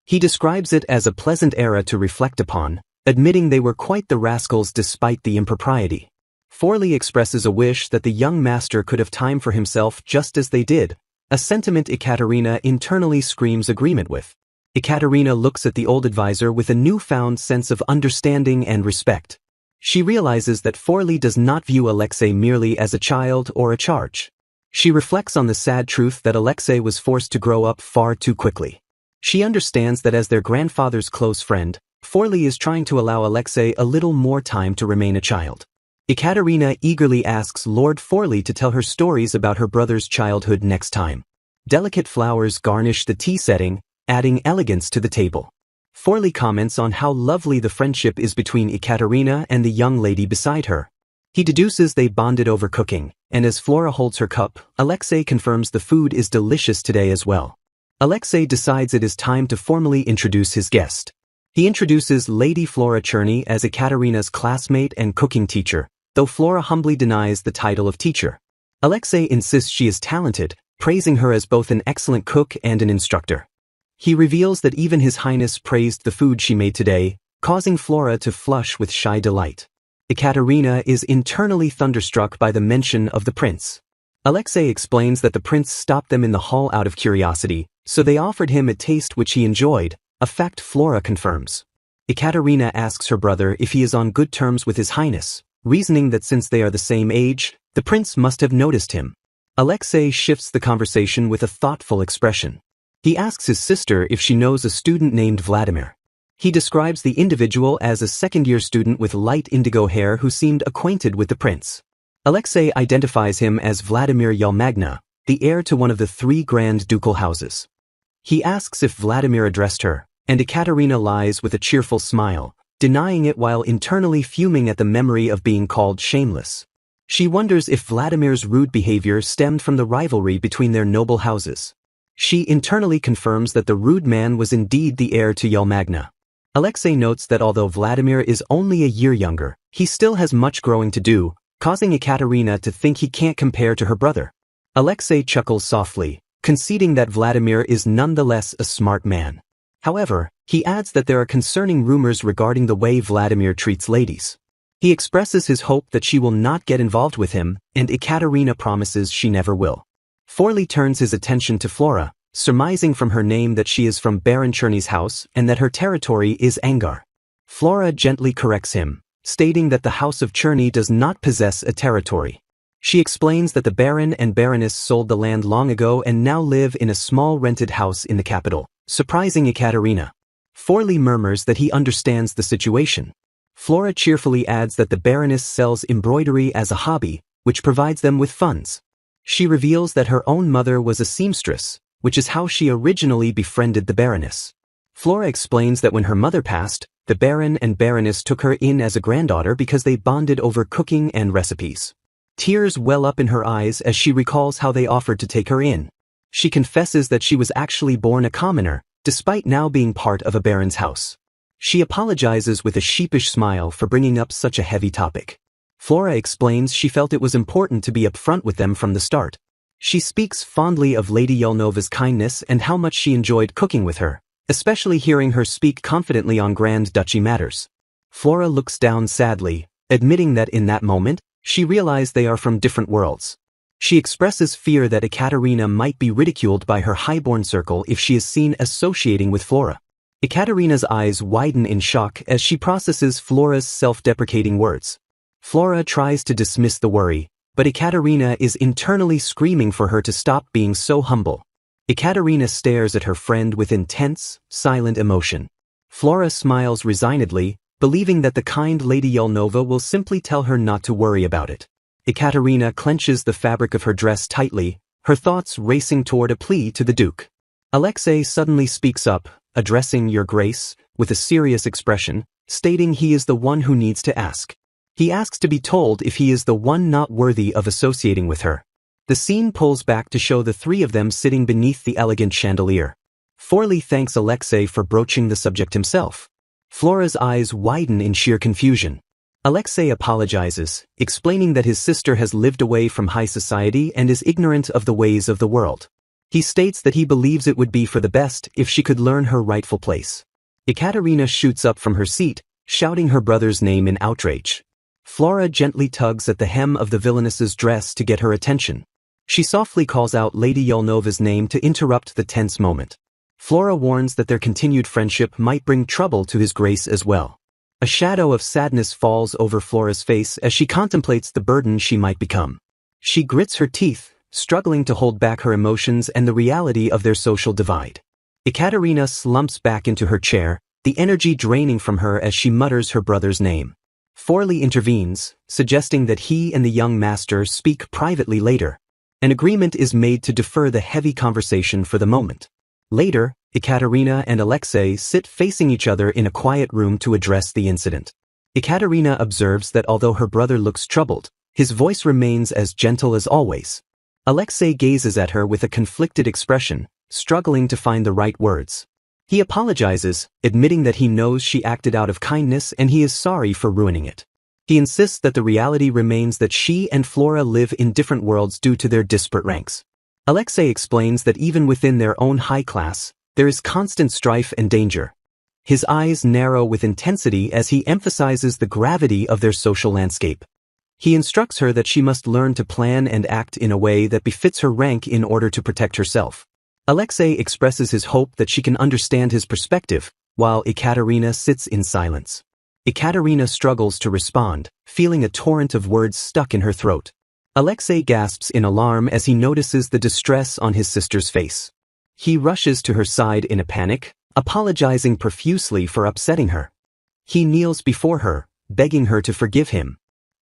He describes it as a pleasant era to reflect upon, admitting they were quite the rascals despite the impropriety. Forley expresses a wish that the young master could have time for himself just as they did, a sentiment Ekaterina internally screams agreement with. Ekaterina looks at the old advisor with a newfound sense of understanding and respect. She realizes that Forley does not view Alexei merely as a child or a charge. She reflects on the sad truth that Alexei was forced to grow up far too quickly. She understands that as their grandfather's close friend, Forley is trying to allow Alexei a little more time to remain a child. Ekaterina eagerly asks Lord Forley to tell her stories about her brother's childhood next time. Delicate flowers garnish the tea setting, adding elegance to the table. Forley comments on how lovely the friendship is between Ekaterina and the young lady beside her. He deduces they bonded over cooking, and as Flora holds her cup, Alexei confirms the food is delicious today as well. Alexei decides it is time to formally introduce his guest. He introduces Lady Flora Cherney as Ekaterina's classmate and cooking teacher, though Flora humbly denies the title of teacher. Alexei insists she is talented, praising her as both an excellent cook and an instructor. He reveals that even His Highness praised the food she made today, causing Flora to flush with shy delight. Ekaterina is internally thunderstruck by the mention of the prince. Alexei explains that the prince stopped them in the hall out of curiosity, so they offered him a taste which he enjoyed, a fact Flora confirms. Ekaterina asks her brother if he is on good terms with His Highness, reasoning that since they are the same age, the prince must have noticed him. Alexei shifts the conversation with a thoughtful expression. He asks his sister if she knows a student named Vladimir. He describes the individual as a second-year student with light indigo hair who seemed acquainted with the prince. Alexei identifies him as Vladimir Yalmagna, the heir to one of the 3 grand ducal houses. He asks if Vladimir addressed her, and Ekaterina lies with a cheerful smile, denying it while internally fuming at the memory of being called shameless. She wonders if Vladimir's rude behavior stemmed from the rivalry between their noble houses. She internally confirms that the rude man was indeed the heir to Yalmagna. Alexei notes that although Vladimir is only a year younger, he still has much growing to do, causing Ekaterina to think he can't compare to her brother. Alexei chuckles softly, conceding that Vladimir is nonetheless a smart man. However, he adds that there are concerning rumors regarding the way Vladimir treats ladies. He expresses his hope that she will not get involved with him, and Ekaterina promises she never will. Forley turns his attention to Flora, surmising from her name that she is from Baron Cherney's house and that her territory is Angar. Flora gently corrects him, stating that the House of Cherney does not possess a territory. She explains that the Baron and Baroness sold the land long ago and now live in a small rented house in the capital, surprising Ekaterina. Forley murmurs that he understands the situation. Flora cheerfully adds that the Baroness sells embroidery as a hobby, which provides them with funds. She reveals that her own mother was a seamstress, which is how she originally befriended the Baroness. Flora explains that when her mother passed, the Baron and Baroness took her in as a granddaughter because they bonded over cooking and recipes. Tears well up in her eyes as she recalls how they offered to take her in. She confesses that she was actually born a commoner, despite now being part of a baron's house. She apologizes with a sheepish smile for bringing up such a heavy topic. Flora explains she felt it was important to be upfront with them from the start. She speaks fondly of Lady Yelnova's kindness and how much she enjoyed cooking with her, especially hearing her speak confidently on Grand Duchy matters. Flora looks down sadly, admitting that in that moment, she realized they are from different worlds. She expresses fear that Ekaterina might be ridiculed by her highborn circle if she is seen associating with Flora. Ekaterina's eyes widen in shock as she processes Flora's self-deprecating words. Flora tries to dismiss the worry, but Ekaterina is internally screaming for her to stop being so humble. Ekaterina stares at her friend with intense, silent emotion. Flora smiles resignedly, believing that the kind Lady Yelnova will simply tell her not to worry about it. Ekaterina clenches the fabric of her dress tightly, her thoughts racing toward a plea to the Duke. Alexei suddenly speaks up, addressing Your Grace, with a serious expression, stating he is the one who needs to ask. He asks to be told if he is the one not worthy of associating with her. The scene pulls back to show the three of them sitting beneath the elegant chandelier. Forley thanks Alexei for broaching the subject himself. Flora's eyes widen in sheer confusion. Alexei apologizes, explaining that his sister has lived away from high society and is ignorant of the ways of the world. He states that he believes it would be for the best if she could learn her rightful place. Ekaterina shoots up from her seat, shouting her brother's name in outrage. Flora gently tugs at the hem of the villainess's dress to get her attention. She softly calls out Lady Yelnova's name to interrupt the tense moment. Flora warns that their continued friendship might bring trouble to his grace as well. A shadow of sadness falls over Flora's face as she contemplates the burden she might become. She grits her teeth, struggling to hold back her emotions and the reality of their social divide. Ekaterina slumps back into her chair, the energy draining from her as she mutters her brother's name. Forley intervenes, suggesting that he and the young master speak privately later. An agreement is made to defer the heavy conversation for the moment. Later, Ekaterina and Alexei sit facing each other in a quiet room to address the incident. Ekaterina observes that although her brother looks troubled, his voice remains as gentle as always. Alexei gazes at her with a conflicted expression, struggling to find the right words. He apologizes, admitting that he knows she acted out of kindness and he is sorry for ruining it. He insists that the reality remains that she and Flora live in different worlds due to their disparate ranks. Alexei explains that even within their own high class, there is constant strife and danger. His eyes narrow with intensity as he emphasizes the gravity of their social landscape. He instructs her that she must learn to plan and act in a way that befits her rank in order to protect herself. Alexei expresses his hope that she can understand his perspective, while Ekaterina sits in silence. Ekaterina struggles to respond, feeling a torrent of words stuck in her throat. Alexei gasps in alarm as he notices the distress on his sister's face. He rushes to her side in a panic, apologizing profusely for upsetting her. He kneels before her, begging her to forgive him.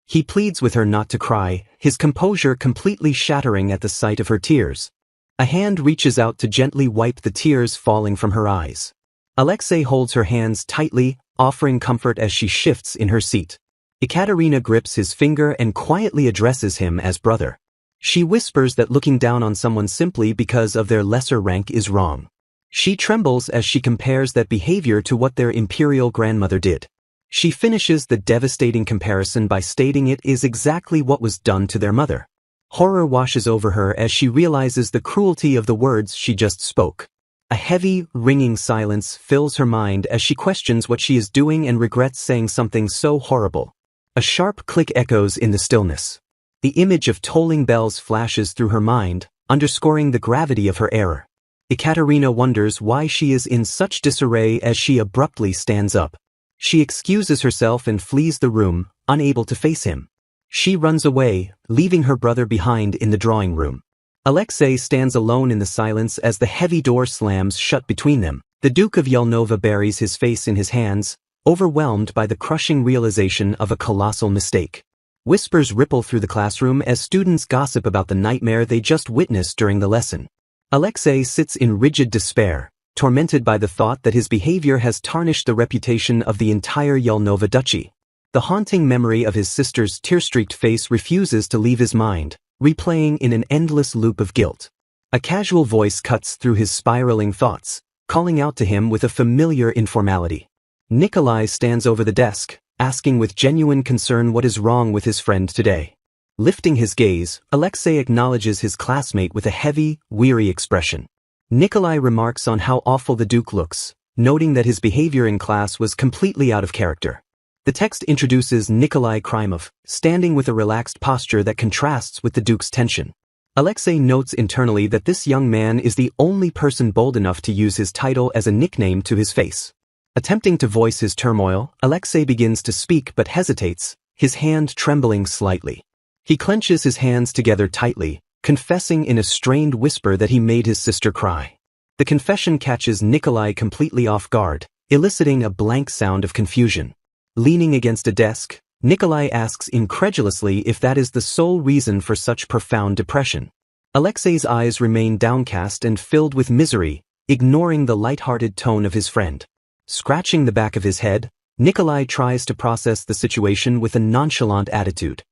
He pleads with her not to cry, his composure completely shattering at the sight of her tears. A hand reaches out to gently wipe the tears falling from her eyes. Alexei holds her hands tightly, offering comfort as she shifts in her seat. Ekaterina grips his finger and quietly addresses him as brother. She whispers that looking down on someone simply because of their lesser rank is wrong. She trembles as she compares that behavior to what their imperial grandmother did. She finishes the devastating comparison by stating it is exactly what was done to their mother. Horror washes over her as she realizes the cruelty of the words she just spoke. A heavy, ringing silence fills her mind as she questions what she is doing and regrets saying something so horrible. A sharp click echoes in the stillness. The image of tolling bells flashes through her mind, underscoring the gravity of her error. Ekaterina wonders why she is in such disarray as she abruptly stands up. She excuses herself and flees the room, unable to face him. She runs away, leaving her brother behind in the drawing room. Alexei stands alone in the silence as the heavy door slams shut between them. The Duke of Yelnova buries his face in his hands, overwhelmed by the crushing realization of a colossal mistake. Whispers ripple through the classroom as students gossip about the nightmare they just witnessed during the lesson. Alexei sits in rigid despair, tormented by the thought that his behavior has tarnished the reputation of the entire Yelnova duchy. The haunting memory of his sister's tear-streaked face refuses to leave his mind, replaying in an endless loop of guilt. A casual voice cuts through his spiraling thoughts, calling out to him with a familiar informality. Nikolai stands over the desk, asking with genuine concern what is wrong with his friend today. Lifting his gaze, Alexei acknowledges his classmate with a heavy, weary expression. Nikolai remarks on how awful the Duke looks, noting that his behavior in class was completely out of character. The text introduces Nikolai Krymov, standing with a relaxed posture that contrasts with the Duke's tension. Alexei notes internally that this young man is the only person bold enough to use his title as a nickname to his face. Attempting to voice his turmoil, Alexei begins to speak but hesitates, his hand trembling slightly. He clenches his hands together tightly, confessing in a strained whisper that he made his sister cry. The confession catches Nikolai completely off guard, eliciting a blank sound of confusion. Leaning against a desk, Nikolai asks incredulously if that is the sole reason for such profound depression. Alexei's eyes remain downcast and filled with misery, ignoring the light-hearted tone of his friend. Scratching the back of his head, Nikolai tries to process the situation with a nonchalant attitude.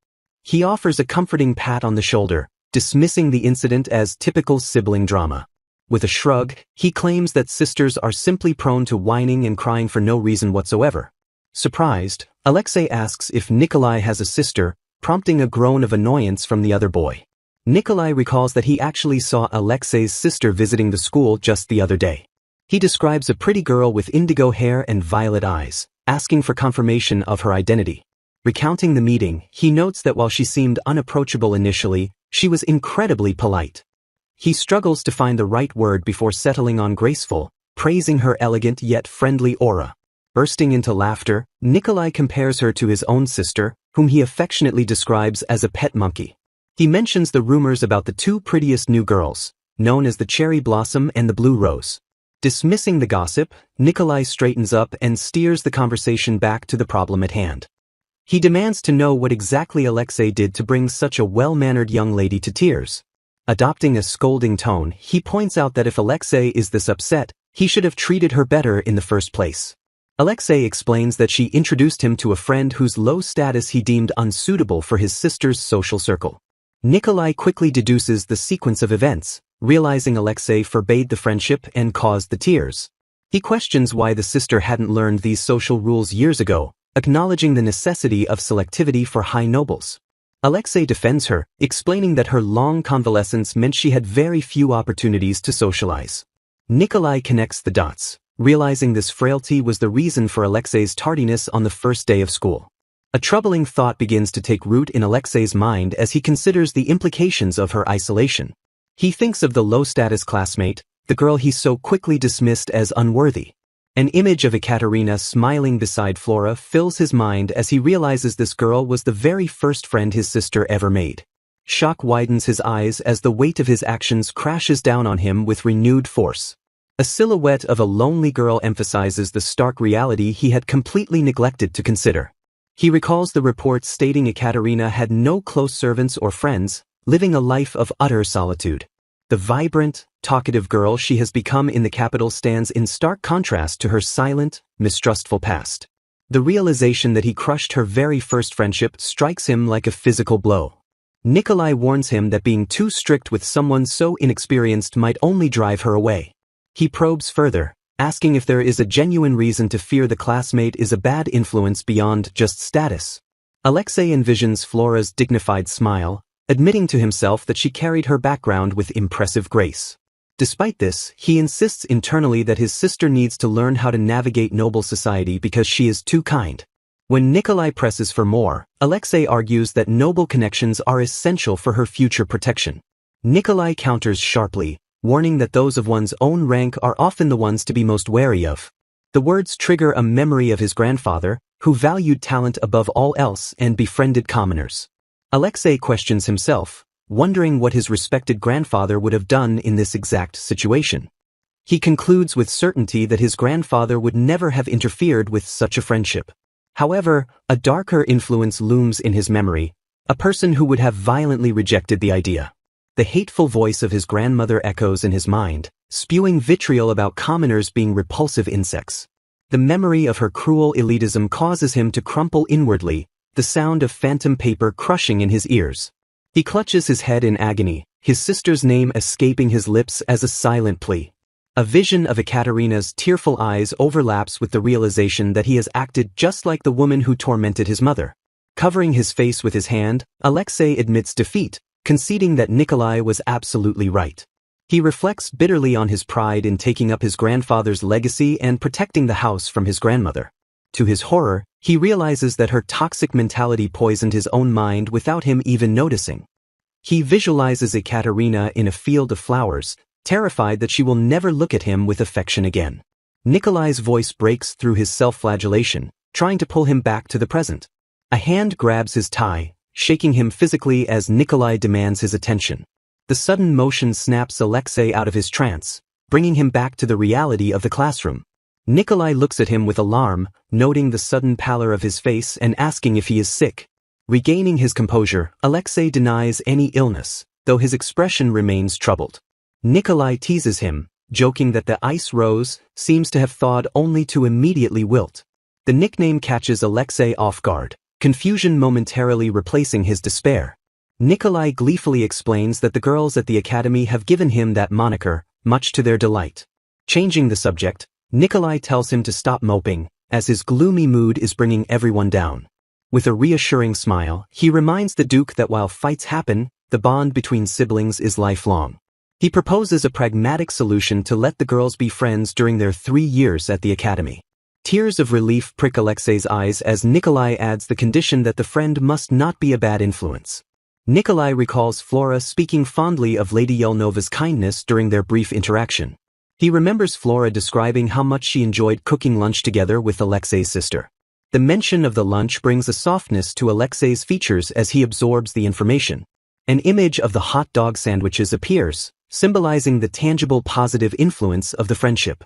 He offers a comforting pat on the shoulder, dismissing the incident as typical sibling drama. With a shrug, he claims that sisters are simply prone to whining and crying for no reason whatsoever. Surprised, Alexei asks if Nikolai has a sister, prompting a groan of annoyance from the other boy. Nikolai recalls that he actually saw Alexei's sister visiting the school just the other day. He describes a pretty girl with indigo hair and violet eyes, asking for confirmation of her identity. Recounting the meeting, he notes that while she seemed unapproachable initially, she was incredibly polite. He struggles to find the right word before settling on graceful, praising her elegant yet friendly aura. Bursting into laughter, Nikolai compares her to his own sister, whom he affectionately describes as a pet monkey. He mentions the rumors about the two prettiest new girls, known as the Cherry Blossom and the Blue Rose. Dismissing the gossip, Nikolai straightens up and steers the conversation back to the problem at hand. He demands to know what exactly Alexei did to bring such a well-mannered young lady to tears. Adopting a scolding tone, he points out that if Alexei is this upset, he should have treated her better in the first place. Alexei explains that she introduced him to a friend whose low status he deemed unsuitable for his sister's social circle. Nikolai quickly deduces the sequence of events, realizing Alexei forbade the friendship and caused the tears. He questions why the sister hadn't learned these social rules years ago, acknowledging the necessity of selectivity for high nobles. Alexei defends her, explaining that her long convalescence meant she had very few opportunities to socialize. Nikolai connects the dots, realizing this frailty was the reason for Alexei's tardiness on the first day of school. A troubling thought begins to take root in Alexei's mind as he considers the implications of her isolation. He thinks of the low-status classmate, the girl he so quickly dismissed as unworthy. An image of Ekaterina smiling beside Flora fills his mind as he realizes this girl was the very first friend his sister ever made. Shock widens his eyes as the weight of his actions crashes down on him with renewed force. A silhouette of a lonely girl emphasizes the stark reality he had completely neglected to consider. He recalls the reports stating Ekaterina had no close servants or friends, living a life of utter solitude. The vibrant, talkative girl she has become in the capital stands in stark contrast to her silent, mistrustful past. The realization that he crushed her very first friendship strikes him like a physical blow. Nikolai warns him that being too strict with someone so inexperienced might only drive her away. He probes further, asking if there is a genuine reason to fear the classmate is a bad influence beyond just status. Alexei envisions Flora's dignified smile, admitting to himself that she carried her background with impressive grace. Despite this, he insists internally that his sister needs to learn how to navigate noble society because she is too kind. When Nikolai presses for more, Alexei argues that noble connections are essential for her future protection. Nikolai counters sharply, warning that those of one's own rank are often the ones to be most wary of. The words trigger a memory of his grandfather, who valued talent above all else and befriended commoners. Alexei questions himself, wondering what his respected grandfather would have done in this exact situation. He concludes with certainty that his grandfather would never have interfered with such a friendship. However, a darker influence looms in his memory, a person who would have violently rejected the idea. The hateful voice of his grandmother echoes in his mind, spewing vitriol about commoners being repulsive insects. The memory of her cruel elitism causes him to crumple inwardly, the sound of phantom paper crushing in his ears. He clutches his head in agony, his sister's name escaping his lips as a silent plea. A vision of Ekaterina's tearful eyes overlaps with the realization that he has acted just like the woman who tormented his mother. Covering his face with his hand, Alexei admits defeat, conceding that Nikolai was absolutely right. He reflects bitterly on his pride in taking up his grandfather's legacy and protecting the house from his grandmother. To his horror, he realizes that her toxic mentality poisoned his own mind without him even noticing. He visualizes Ekaterina in a field of flowers, terrified that she will never look at him with affection again. Nikolai's voice breaks through his self-flagellation, trying to pull him back to the present. A hand grabs his tie, shaking him physically as Nikolai demands his attention. The sudden motion snaps Alexei out of his trance, bringing him back to the reality of the classroom. Nikolai looks at him with alarm, noting the sudden pallor of his face and asking if he is sick. Regaining his composure, Alexei denies any illness, though his expression remains troubled. Nikolai teases him, joking that the ice rose seems to have thawed only to immediately wilt. The nickname catches Alexei off guard, confusion momentarily replacing his despair. Nikolai gleefully explains that the girls at the academy have given him that moniker, much to their delight. Changing the subject, Nikolai tells him to stop moping, as his gloomy mood is bringing everyone down. With a reassuring smile, he reminds the Duke that while fights happen, the bond between siblings is lifelong. He proposes a pragmatic solution to let the girls be friends during their 3 years at the academy. Tears of relief prick Alexei's eyes as Nikolai adds the condition that the friend must not be a bad influence. Nikolai recalls Flora speaking fondly of Lady Yelnova's kindness during their brief interaction. He remembers Flora describing how much she enjoyed cooking lunch together with Alexei's sister. The mention of the lunch brings a softness to Alexei's features as he absorbs the information. An image of the hot dog sandwiches appears, symbolizing the tangible positive influence of the friendship.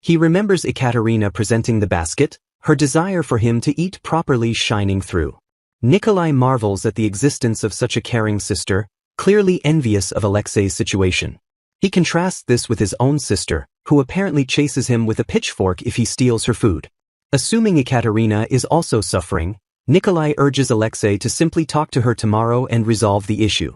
He remembers Ekaterina presenting the basket, her desire for him to eat properly shining through. Nikolai marvels at the existence of such a caring sister, clearly envious of Alexei's situation. He contrasts this with his own sister, who apparently chases him with a pitchfork if he steals her food. Assuming Ekaterina is also suffering, Nikolai urges Alexei to simply talk to her tomorrow and resolve the issue.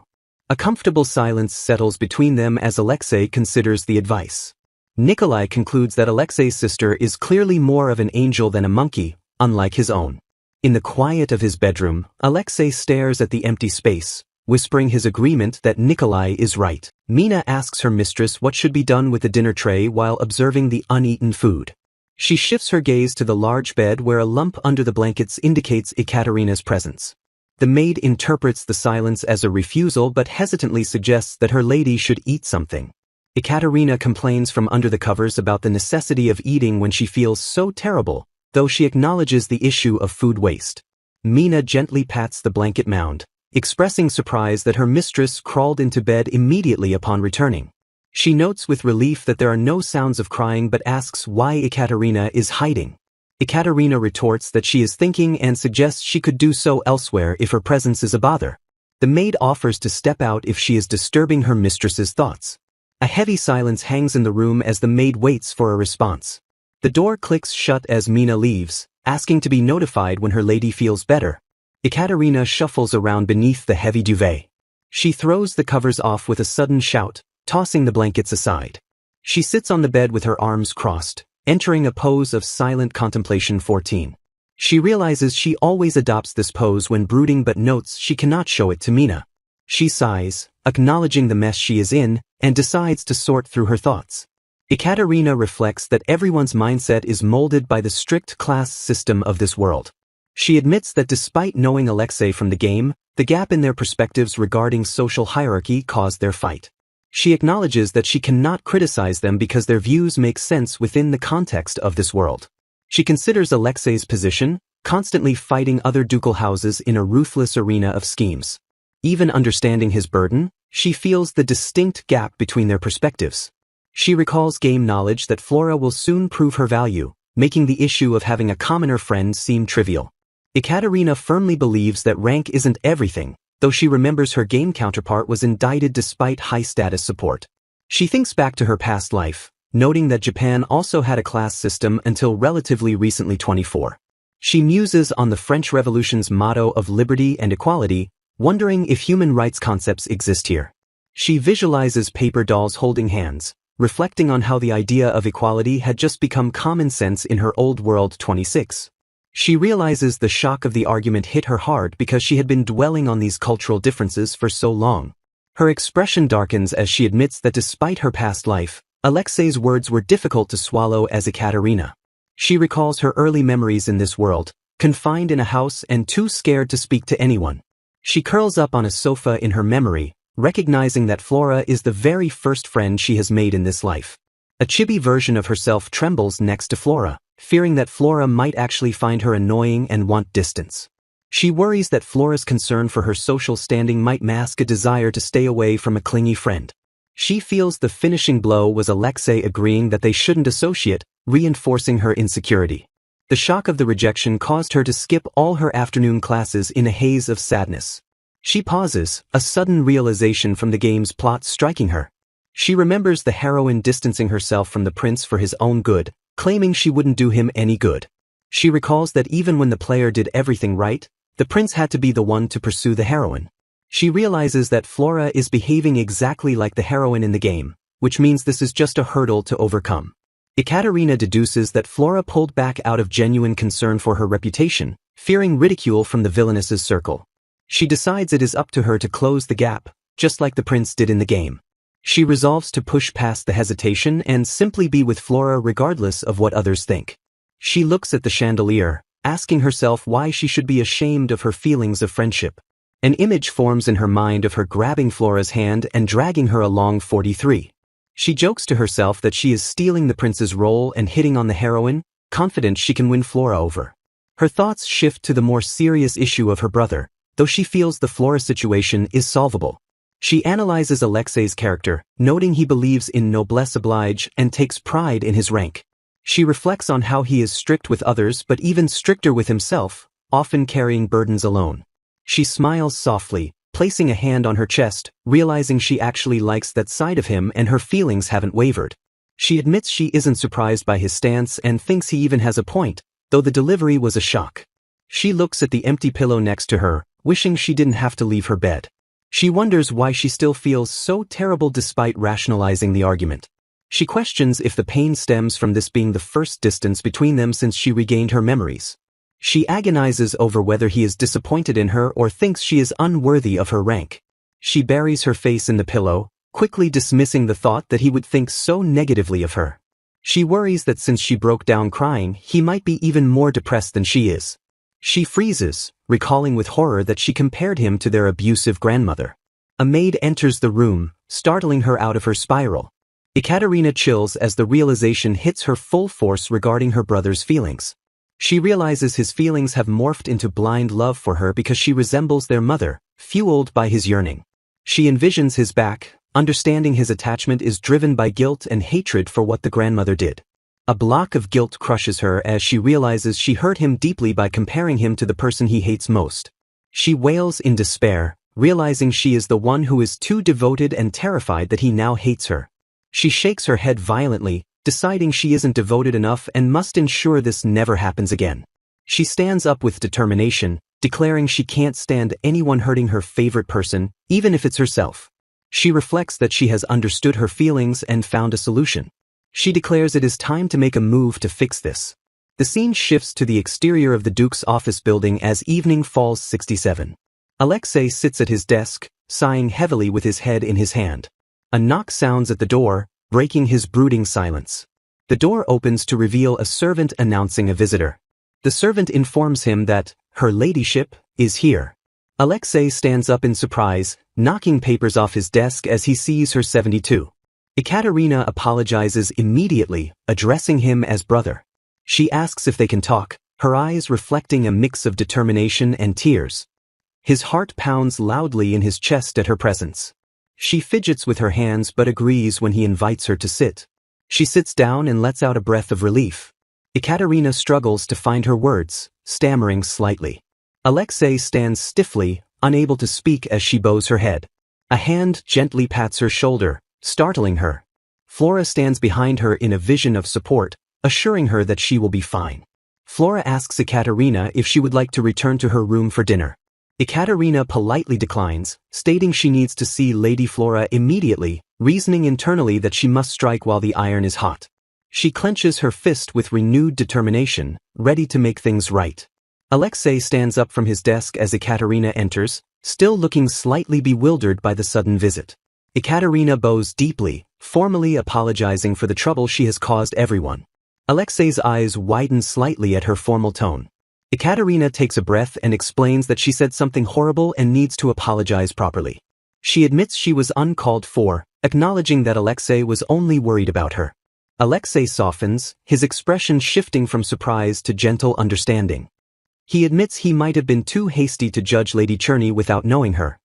A comfortable silence settles between them as Alexei considers the advice. Nikolai concludes that Alexei's sister is clearly more of an angel than a monkey, unlike his own. In the quiet of his bedroom, Alexei stares at the empty space, whispering his agreement that Nikolai is right. Mina asks her mistress what should be done with the dinner tray while observing the uneaten food. She shifts her gaze to the large bed where a lump under the blankets indicates Ekaterina's presence. The maid interprets the silence as a refusal but hesitantly suggests that her lady should eat something. Ekaterina complains from under the covers about the necessity of eating when she feels so terrible, though she acknowledges the issue of food waste. Mina gently pats the blanket mound, expressing surprise that her mistress crawled into bed immediately upon returning. She notes with relief that there are no sounds of crying but asks why Ekaterina is hiding. Ekaterina retorts that she is thinking and suggests she could do so elsewhere if her presence is a bother. The maid offers to step out if she is disturbing her mistress's thoughts. A heavy silence hangs in the room as the maid waits for a response. The door clicks shut as Mina leaves, asking to be notified when her lady feels better. Ekaterina shuffles around beneath the heavy duvet. She throws the covers off with a sudden shout, tossing the blankets aside. She sits on the bed with her arms crossed, entering a pose of silent contemplation 14. She realizes she always adopts this pose when brooding but notes she cannot show it to Mina. She sighs, acknowledging the mess she is in, and decides to sort through her thoughts. Ekaterina reflects that everyone's mindset is molded by the strict class system of this world. She admits that despite knowing Alexei from the game, the gap in their perspectives regarding social hierarchy caused their fight. She acknowledges that she cannot criticize them because their views make sense within the context of this world. She considers Alexei's position, constantly fighting other ducal houses in a ruthless arena of schemes. Even understanding his burden, she feels the distinct gap between their perspectives. She recalls game knowledge that Flora will soon prove her value, making the issue of having a commoner friend seem trivial. Ekaterina firmly believes that rank isn't everything, though she remembers her game counterpart was indicted despite high-status support. She thinks back to her past life, noting that Japan also had a class system until relatively recently 24. She muses on the French Revolution's motto of liberty and equality, wondering if human rights concepts exist here. She visualizes paper dolls holding hands, reflecting on how the idea of equality had just become common sense in her old world 26. She realizes the shock of the argument hit her hard because she had been dwelling on these cultural differences for so long. Her expression darkens as she admits that despite her past life, Alexei's words were difficult to swallow as Ekaterina. She recalls her early memories in this world, confined in a house and too scared to speak to anyone. She curls up on a sofa in her memory, recognizing that Flora is the very first friend she has made in this life. A chibi version of herself trembles next to Flora, fearing that Flora might actually find her annoying and want distance. She worries that Flora's concern for her social standing might mask a desire to stay away from a clingy friend. She feels the finishing blow was Alexei agreeing that they shouldn't associate, reinforcing her insecurity. The shock of the rejection caused her to skip all her afternoon classes in a haze of sadness. She pauses, a sudden realization from the game's plot striking her. She remembers the heroine distancing herself from the prince for his own good, claiming she wouldn't do him any good. She recalls that even when the player did everything right, the prince had to be the one to pursue the heroine. She realizes that Flora is behaving exactly like the heroine in the game, which means this is just a hurdle to overcome. Ekaterina deduces that Flora pulled back out of genuine concern for her reputation, fearing ridicule from the villainess's circle. She decides it is up to her to close the gap, just like the prince did in the game. She resolves to push past the hesitation and simply be with Flora regardless of what others think. She looks at the chandelier, asking herself why she should be ashamed of her feelings of friendship. An image forms in her mind of her grabbing Flora's hand and dragging her along 43. She jokes to herself that she is stealing the prince's role and hitting on the heroine, confident she can win Flora over. Her thoughts shift to the more serious issue of her brother, though she feels the Flora situation is solvable. She analyzes Alexei's character, noting he believes in noblesse oblige and takes pride in his rank. She reflects on how he is strict with others but even stricter with himself, often carrying burdens alone. She smiles softly, placing a hand on her chest, realizing she actually likes that side of him and her feelings haven't wavered. She admits she isn't surprised by his stance and thinks he even has a point, though the delivery was a shock. She looks at the empty pillow next to her, wishing she didn't have to leave her bed. She wonders why she still feels so terrible despite rationalizing the argument. She questions if the pain stems from this being the first distance between them since she regained her memories. She agonizes over whether he is disappointed in her or thinks she is unworthy of her rank. She buries her face in the pillow, quickly dismissing the thought that he would think so negatively of her. She worries that since she broke down crying, he might be even more depressed than she is. She freezes, recalling with horror that she compared him to their abusive grandmother. A maid enters the room, startling her out of her spiral. Ekaterina chills as the realization hits her full force regarding her brother's feelings. She realizes his feelings have morphed into blind love for her because she resembles their mother, fueled by his yearning. She envisions his back, understanding his attachment is driven by guilt and hatred for what the grandmother did. A block of guilt crushes her as she realizes she hurt him deeply by comparing him to the person he hates most. She wails in despair, realizing she is the one who is too devoted and terrified that he now hates her. She shakes her head violently, deciding she isn't devoted enough and must ensure this never happens again. She stands up with determination, declaring she can't stand anyone hurting her favorite person, even if it's herself. She reflects that she has understood her feelings and found a solution. She declares it is time to make a move to fix this. The scene shifts to the exterior of the Duke's office building as evening falls 67. Alexei sits at his desk, sighing heavily with his head in his hand. A knock sounds at the door, breaking his brooding silence. The door opens to reveal a servant announcing a visitor. The servant informs him that her ladyship is here. Alexei stands up in surprise, knocking papers off his desk as he sees her 72. Ekaterina apologizes immediately, addressing him as brother. She asks if they can talk, her eyes reflecting a mix of determination and tears. His heart pounds loudly in his chest at her presence. She fidgets with her hands but agrees when he invites her to sit. She sits down and lets out a breath of relief. Ekaterina struggles to find her words, stammering slightly. Alexei stands stiffly, unable to speak as she bows her head. A hand gently pats her shoulder, startling her. Flora stands behind her in a vision of support, assuring her that she will be fine. Flora asks Ekaterina if she would like to return to her room for dinner. Ekaterina politely declines, stating she needs to see Lady Flora immediately, reasoning internally that she must strike while the iron is hot. She clenches her fist with renewed determination, ready to make things right. Alexei stands up from his desk as Ekaterina enters, still looking slightly bewildered by the sudden visit. Ekaterina bows deeply, formally apologizing for the trouble she has caused everyone. Alexei's eyes widen slightly at her formal tone. Ekaterina takes a breath and explains that she said something horrible and needs to apologize properly. She admits she was uncalled for, acknowledging that Alexei was only worried about her. Alexei softens, his expression shifting from surprise to gentle understanding. He admits he might have been too hasty to judge Lady Cherney without knowing her.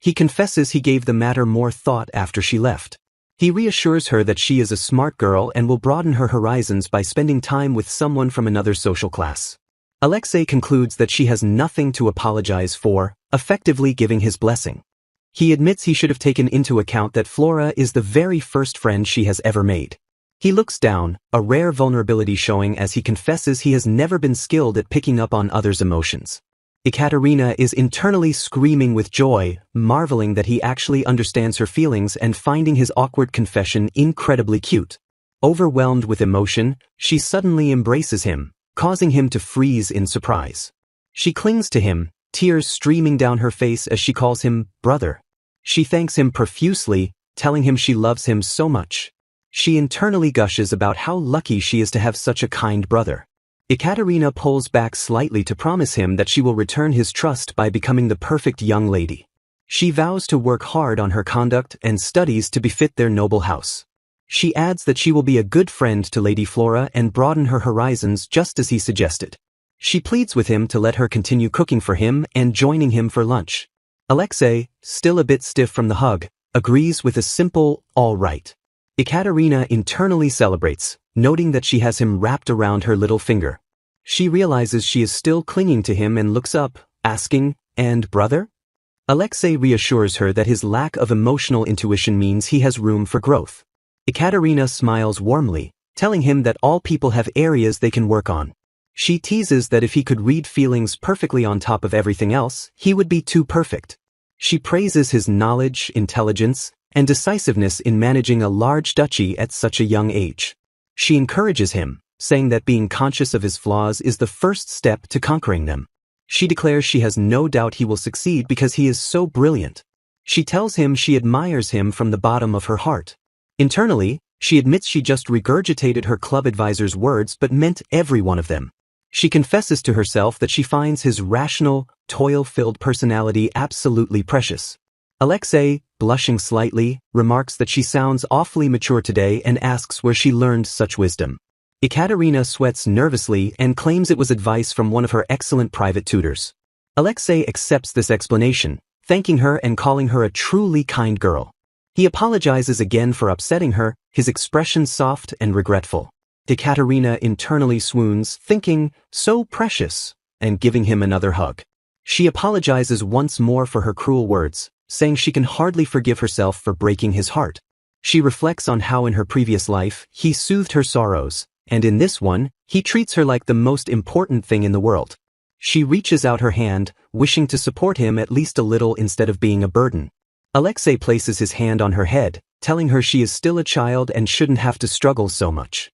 He confesses he gave the matter more thought after she left. He reassures her that she is a smart girl and will broaden her horizons by spending time with someone from another social class. Alexei concludes that she has nothing to apologize for, effectively giving his blessing. He admits he should have taken into account that Flora is the very first friend she has ever made. He looks down, a rare vulnerability showing as he confesses he has never been skilled at picking up on others' emotions. Ekaterina is internally screaming with joy, marveling that he actually understands her feelings and finding his awkward confession incredibly cute. Overwhelmed with emotion, she suddenly embraces him, causing him to freeze in surprise. She clings to him, tears streaming down her face as she calls him brother. She thanks him profusely, telling him she loves him so much. She internally gushes about how lucky she is to have such a kind brother. Ekaterina pulls back slightly to promise him that she will return his trust by becoming the perfect young lady. She vows to work hard on her conduct and studies to befit their noble house. She adds that she will be a good friend to Lady Flora and broaden her horizons just as he suggested. She pleads with him to let her continue cooking for him and joining him for lunch. Alexei, still a bit stiff from the hug, agrees with a simple, all right. Ekaterina internally celebrates, noting that she has him wrapped around her little finger. She realizes she is still clinging to him and looks up, asking, "And brother?" Alexei reassures her that his lack of emotional intuition means he has room for growth. Ekaterina smiles warmly, telling him that all people have areas they can work on. She teases that if he could read feelings perfectly on top of everything else, he would be too perfect. She praises his knowledge, intelligence, and decisiveness in managing a large duchy at such a young age. She encourages him, saying that being conscious of his flaws is the first step to conquering them. She declares she has no doubt he will succeed because he is so brilliant. She tells him she admires him from the bottom of her heart. Internally, she admits she just regurgitated her club advisor's words but meant every one of them. She confesses to herself that she finds his rational, toil-filled personality absolutely precious. Alexei, blushing slightly, remarks that she sounds awfully mature today and asks where she learned such wisdom. Ekaterina sweats nervously and claims it was advice from one of her excellent private tutors. Alexei accepts this explanation, thanking her and calling her a truly kind girl. He apologizes again for upsetting her, his expression soft and regretful. Ekaterina internally swoons, thinking, so precious, and giving him another hug. She apologizes once more for her cruel words, saying she can hardly forgive herself for breaking his heart. She reflects on how in her previous life, he soothed her sorrows, and in this one, he treats her like the most important thing in the world. She reaches out her hand, wishing to support him at least a little instead of being a burden. Alexei places his hand on her head, telling her she is still a child and shouldn't have to struggle so much.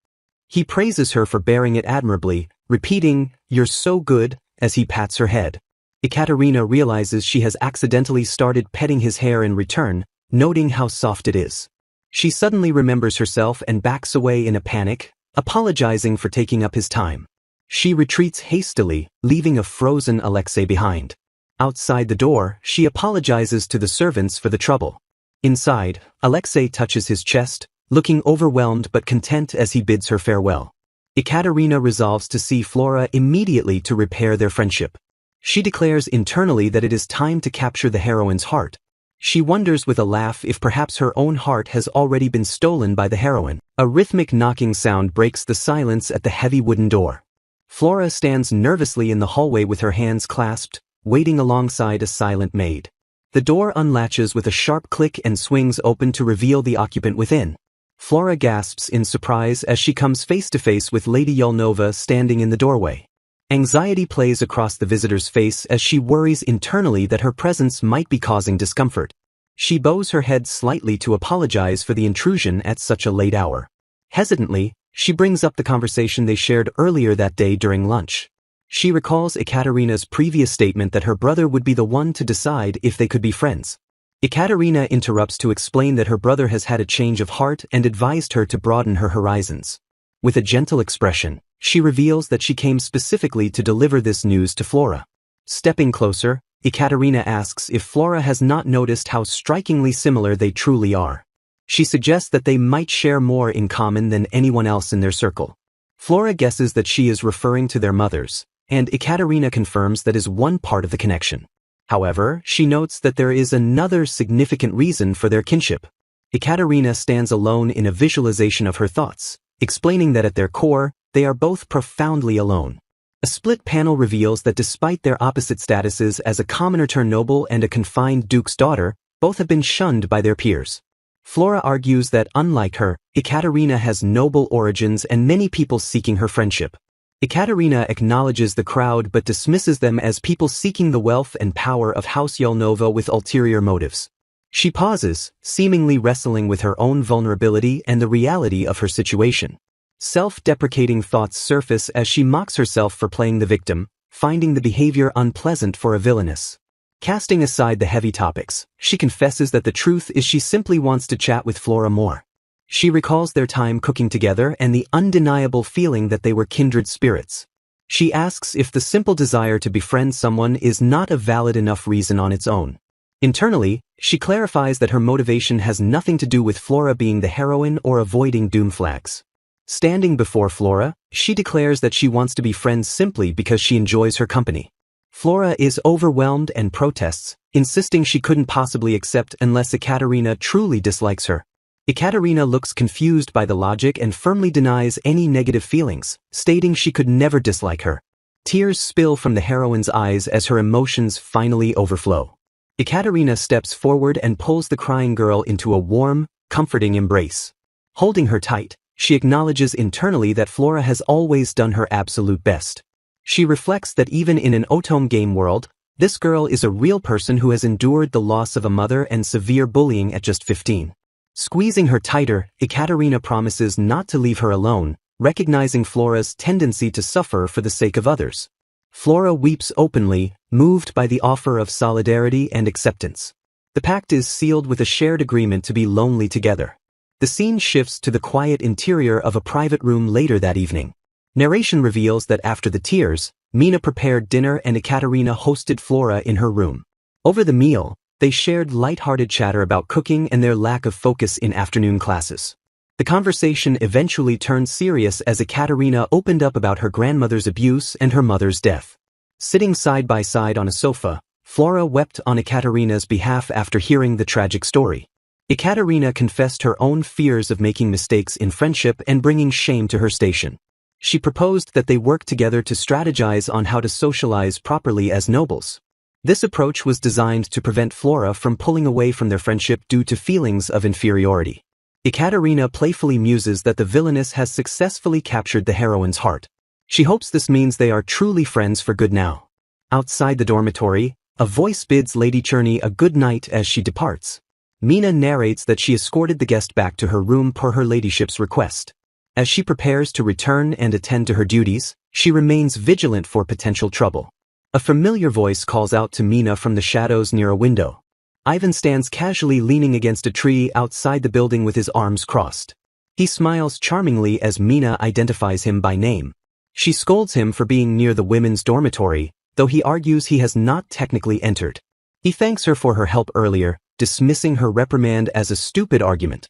He praises her for bearing it admirably, repeating, "You're so good," as he pats her head. Ekaterina realizes she has accidentally started petting his hair in return, noting how soft it is. She suddenly remembers herself and backs away in a panic, apologizing for taking up his time. She retreats hastily, leaving a frozen Alexei behind. Outside the door, she apologizes to the servants for the trouble. Inside, Alexei touches his chest, looking overwhelmed but content as he bids her farewell. Ekaterina resolves to see Flora immediately to repair their friendship. She declares internally that it is time to capture the heroine's heart. She wonders with a laugh if perhaps her own heart has already been stolen by the heroine. A rhythmic knocking sound breaks the silence at the heavy wooden door. Flora stands nervously in the hallway with her hands clasped, waiting alongside a silent maid. The door unlatches with a sharp click and swings open to reveal the occupant within. Flora gasps in surprise as she comes face to face with Lady Yelnova standing in the doorway. Anxiety plays across the visitor's face as she worries internally that her presence might be causing discomfort. She bows her head slightly to apologize for the intrusion at such a late hour. Hesitantly, she brings up the conversation they shared earlier that day during lunch. She recalls Ekaterina's previous statement that her brother would be the one to decide if they could be friends. Ekaterina interrupts to explain that her brother has had a change of heart and advised her to broaden her horizons. With a gentle expression, she reveals that she came specifically to deliver this news to Flora. Stepping closer, Ekaterina asks if Flora has not noticed how strikingly similar they truly are. She suggests that they might share more in common than anyone else in their circle. Flora guesses that she is referring to their mothers, and Ekaterina confirms that is one part of the connection. However, she notes that there is another significant reason for their kinship. Ekaterina stands alone in a visualization of her thoughts, explaining that at their core, they are both profoundly alone. A split panel reveals that despite their opposite statuses as a commoner turned noble and a confined duke's daughter, Both have been shunned by their peers. Flora argues that unlike her, Ekaterina has noble origins and many people seeking her friendship. Ekaterina acknowledges the crowd but dismisses them as people seeking the wealth and power of House Yelnova with ulterior motives. She pauses, seemingly wrestling with her own vulnerability and the reality of her situation. Self-deprecating thoughts surface as she mocks herself for playing the victim, finding the behavior unpleasant for a villainess. Casting aside the heavy topics, she confesses that the truth is she simply wants to chat with Flora more. She recalls their time cooking together and the undeniable feeling that they were kindred spirits. She asks if the simple desire to befriend someone is not a valid enough reason on its own. Internally, she clarifies that her motivation has nothing to do with Flora being the heroine or avoiding doom flags. Standing before Flora, she declares that she wants to be friends simply because she enjoys her company. Flora is overwhelmed and protests, insisting she couldn't possibly accept unless Ekaterina truly dislikes her. Ekaterina looks confused by the logic and firmly denies any negative feelings, stating she could never dislike her. Tears spill from the heroine's eyes as her emotions finally overflow. Ekaterina steps forward and pulls the crying girl into a warm, comforting embrace. Holding her tight, she acknowledges internally that Flora has always done her absolute best. She reflects that even in an Otome game world, this girl is a real person who has endured the loss of a mother and severe bullying at just 15. Squeezing her tighter, Ekaterina promises not to leave her alone, recognizing Flora's tendency to suffer for the sake of others. Flora weeps openly, moved by the offer of solidarity and acceptance. The pact is sealed with a shared agreement to be lonely together. The scene shifts to the quiet interior of a private room later that evening. Narration reveals that after the tears, Mina prepared dinner and Ekaterina hosted Flora in her room. Over the meal, they shared light-hearted chatter about cooking and their lack of focus in afternoon classes. The conversation eventually turned serious as Ekaterina opened up about her grandmother's abuse and her mother's death. Sitting side by side on a sofa, Flora wept on Ekaterina's behalf after hearing the tragic story. Ekaterina confessed her own fears of making mistakes in friendship and bringing shame to her station. She proposed that they work together to strategize on how to socialize properly as nobles. This approach was designed to prevent Flora from pulling away from their friendship due to feelings of inferiority. Ekaterina playfully muses that the villainess has successfully captured the heroine's heart. She hopes this means they are truly friends for good now. Outside the dormitory, a voice bids Lady Cherney a good night as she departs. Mina narrates that she escorted the guest back to her room per her ladyship's request. As she prepares to return and attend to her duties, she remains vigilant for potential trouble. A familiar voice calls out to Mina from the shadows near a window. Ivan stands casually leaning against a tree outside the building with his arms crossed. He smiles charmingly as Mina identifies him by name. She scolds him for being near the women's dormitory, though he argues he has not technically entered. He thanks her for her help earlier, dismissing her reprimand as a stupid argument.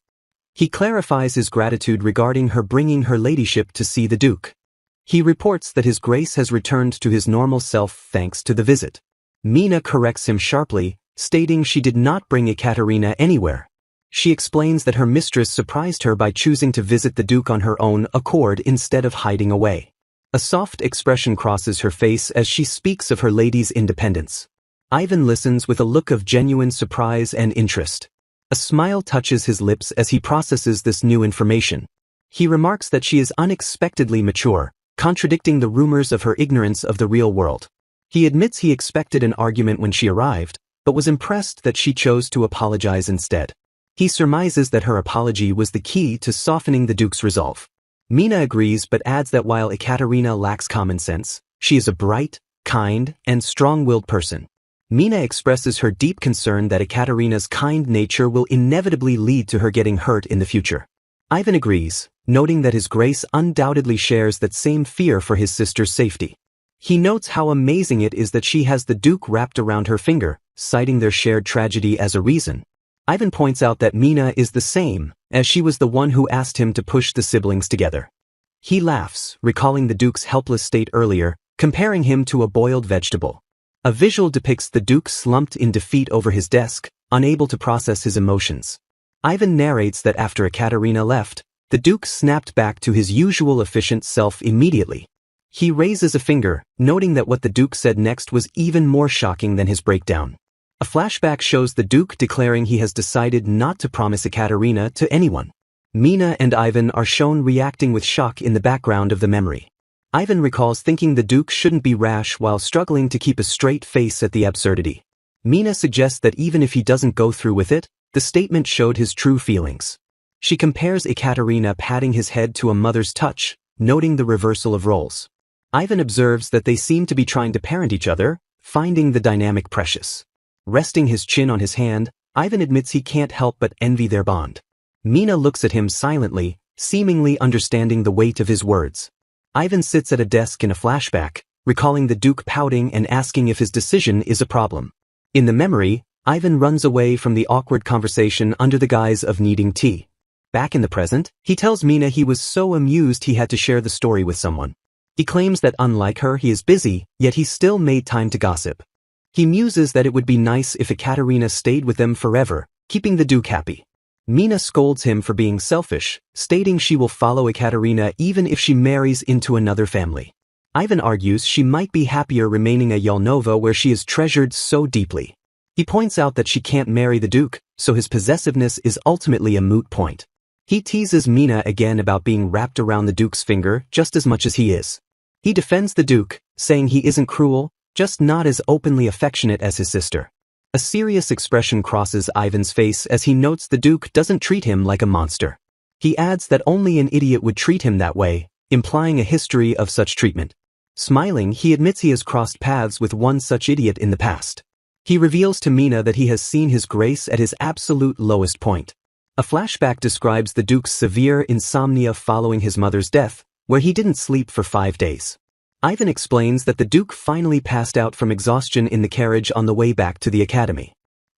He clarifies his gratitude regarding her bringing her ladyship to see the Duke. He reports that his grace has returned to his normal self thanks to the visit. Mina corrects him sharply, stating she did not bring Ekaterina anywhere. She explains that her mistress surprised her by choosing to visit the Duke on her own accord instead of hiding away. A soft expression crosses her face as she speaks of her lady's independence. Ivan listens with a look of genuine surprise and interest. A smile touches his lips as he processes this new information. He remarks that she is unexpectedly mature, contradicting the rumors of her ignorance of the real world. He admits he expected an argument when she arrived, but was impressed that she chose to apologize instead. He surmises that her apology was the key to softening the Duke's resolve. Mina agrees but adds that while Ekaterina lacks common sense, she is a bright, kind, and strong-willed person. Mina expresses her deep concern that Ekaterina's kind nature will inevitably lead to her getting hurt in the future. Ivan agrees, noting that his grace undoubtedly shares that same fear for his sister's safety. He notes how amazing it is that she has the Duke wrapped around her finger, citing their shared tragedy as a reason. Ivan points out that Mina is the same, as she was the one who asked him to push the siblings together. He laughs, recalling the Duke's helpless state earlier, comparing him to a boiled vegetable. A visual depicts the Duke slumped in defeat over his desk, unable to process his emotions. Ivan narrates that after Ekaterina left, the Duke snapped back to his usual efficient self immediately. He raises a finger, noting that what the Duke said next was even more shocking than his breakdown. A flashback shows the Duke declaring he has decided not to promise Ekaterina to anyone. Mina and Ivan are shown reacting with shock in the background of the memory. Ivan recalls thinking the Duke shouldn't be rash while struggling to keep a straight face at the absurdity. Mina suggests that even if he doesn't go through with it, the statement showed his true feelings. She compares Ekaterina patting his head to a mother's touch, noting the reversal of roles. Ivan observes that they seem to be trying to parent each other, finding the dynamic precious. Resting his chin on his hand, Ivan admits he can't help but envy their bond. Mina looks at him silently, seemingly understanding the weight of his words. Ivan sits at a desk in a flashback, recalling the Duke pouting and asking if his decision is a problem. In the memory, Ivan runs away from the awkward conversation under the guise of needing tea. Back in the present, he tells Mina he was so amused he had to share the story with someone. He claims that unlike her he is busy, yet he still made time to gossip. He muses that it would be nice if Ekaterina stayed with them forever, keeping the Duke happy. Mina scolds him for being selfish, stating she will follow Ekaterina even if she marries into another family. Ivan argues she might be happier remaining a Yelnova where she is treasured so deeply. He points out that she can't marry the Duke, so his possessiveness is ultimately a moot point. He teases Mina again about being wrapped around the Duke's finger just as much as he is. He defends the Duke, saying he isn't cruel, just not as openly affectionate as his sister. A serious expression crosses Ivan's face as he notes the Duke doesn't treat him like a monster. He adds that only an idiot would treat him that way, implying a history of such treatment. Smiling, he admits he has crossed paths with one such idiot in the past. He reveals to Mina that he has seen his grace at his absolute lowest point. A flashback describes the Duke's severe insomnia following his mother's death, where he didn't sleep for 5 days. Ivan explains that the Duke finally passed out from exhaustion in the carriage on the way back to the academy.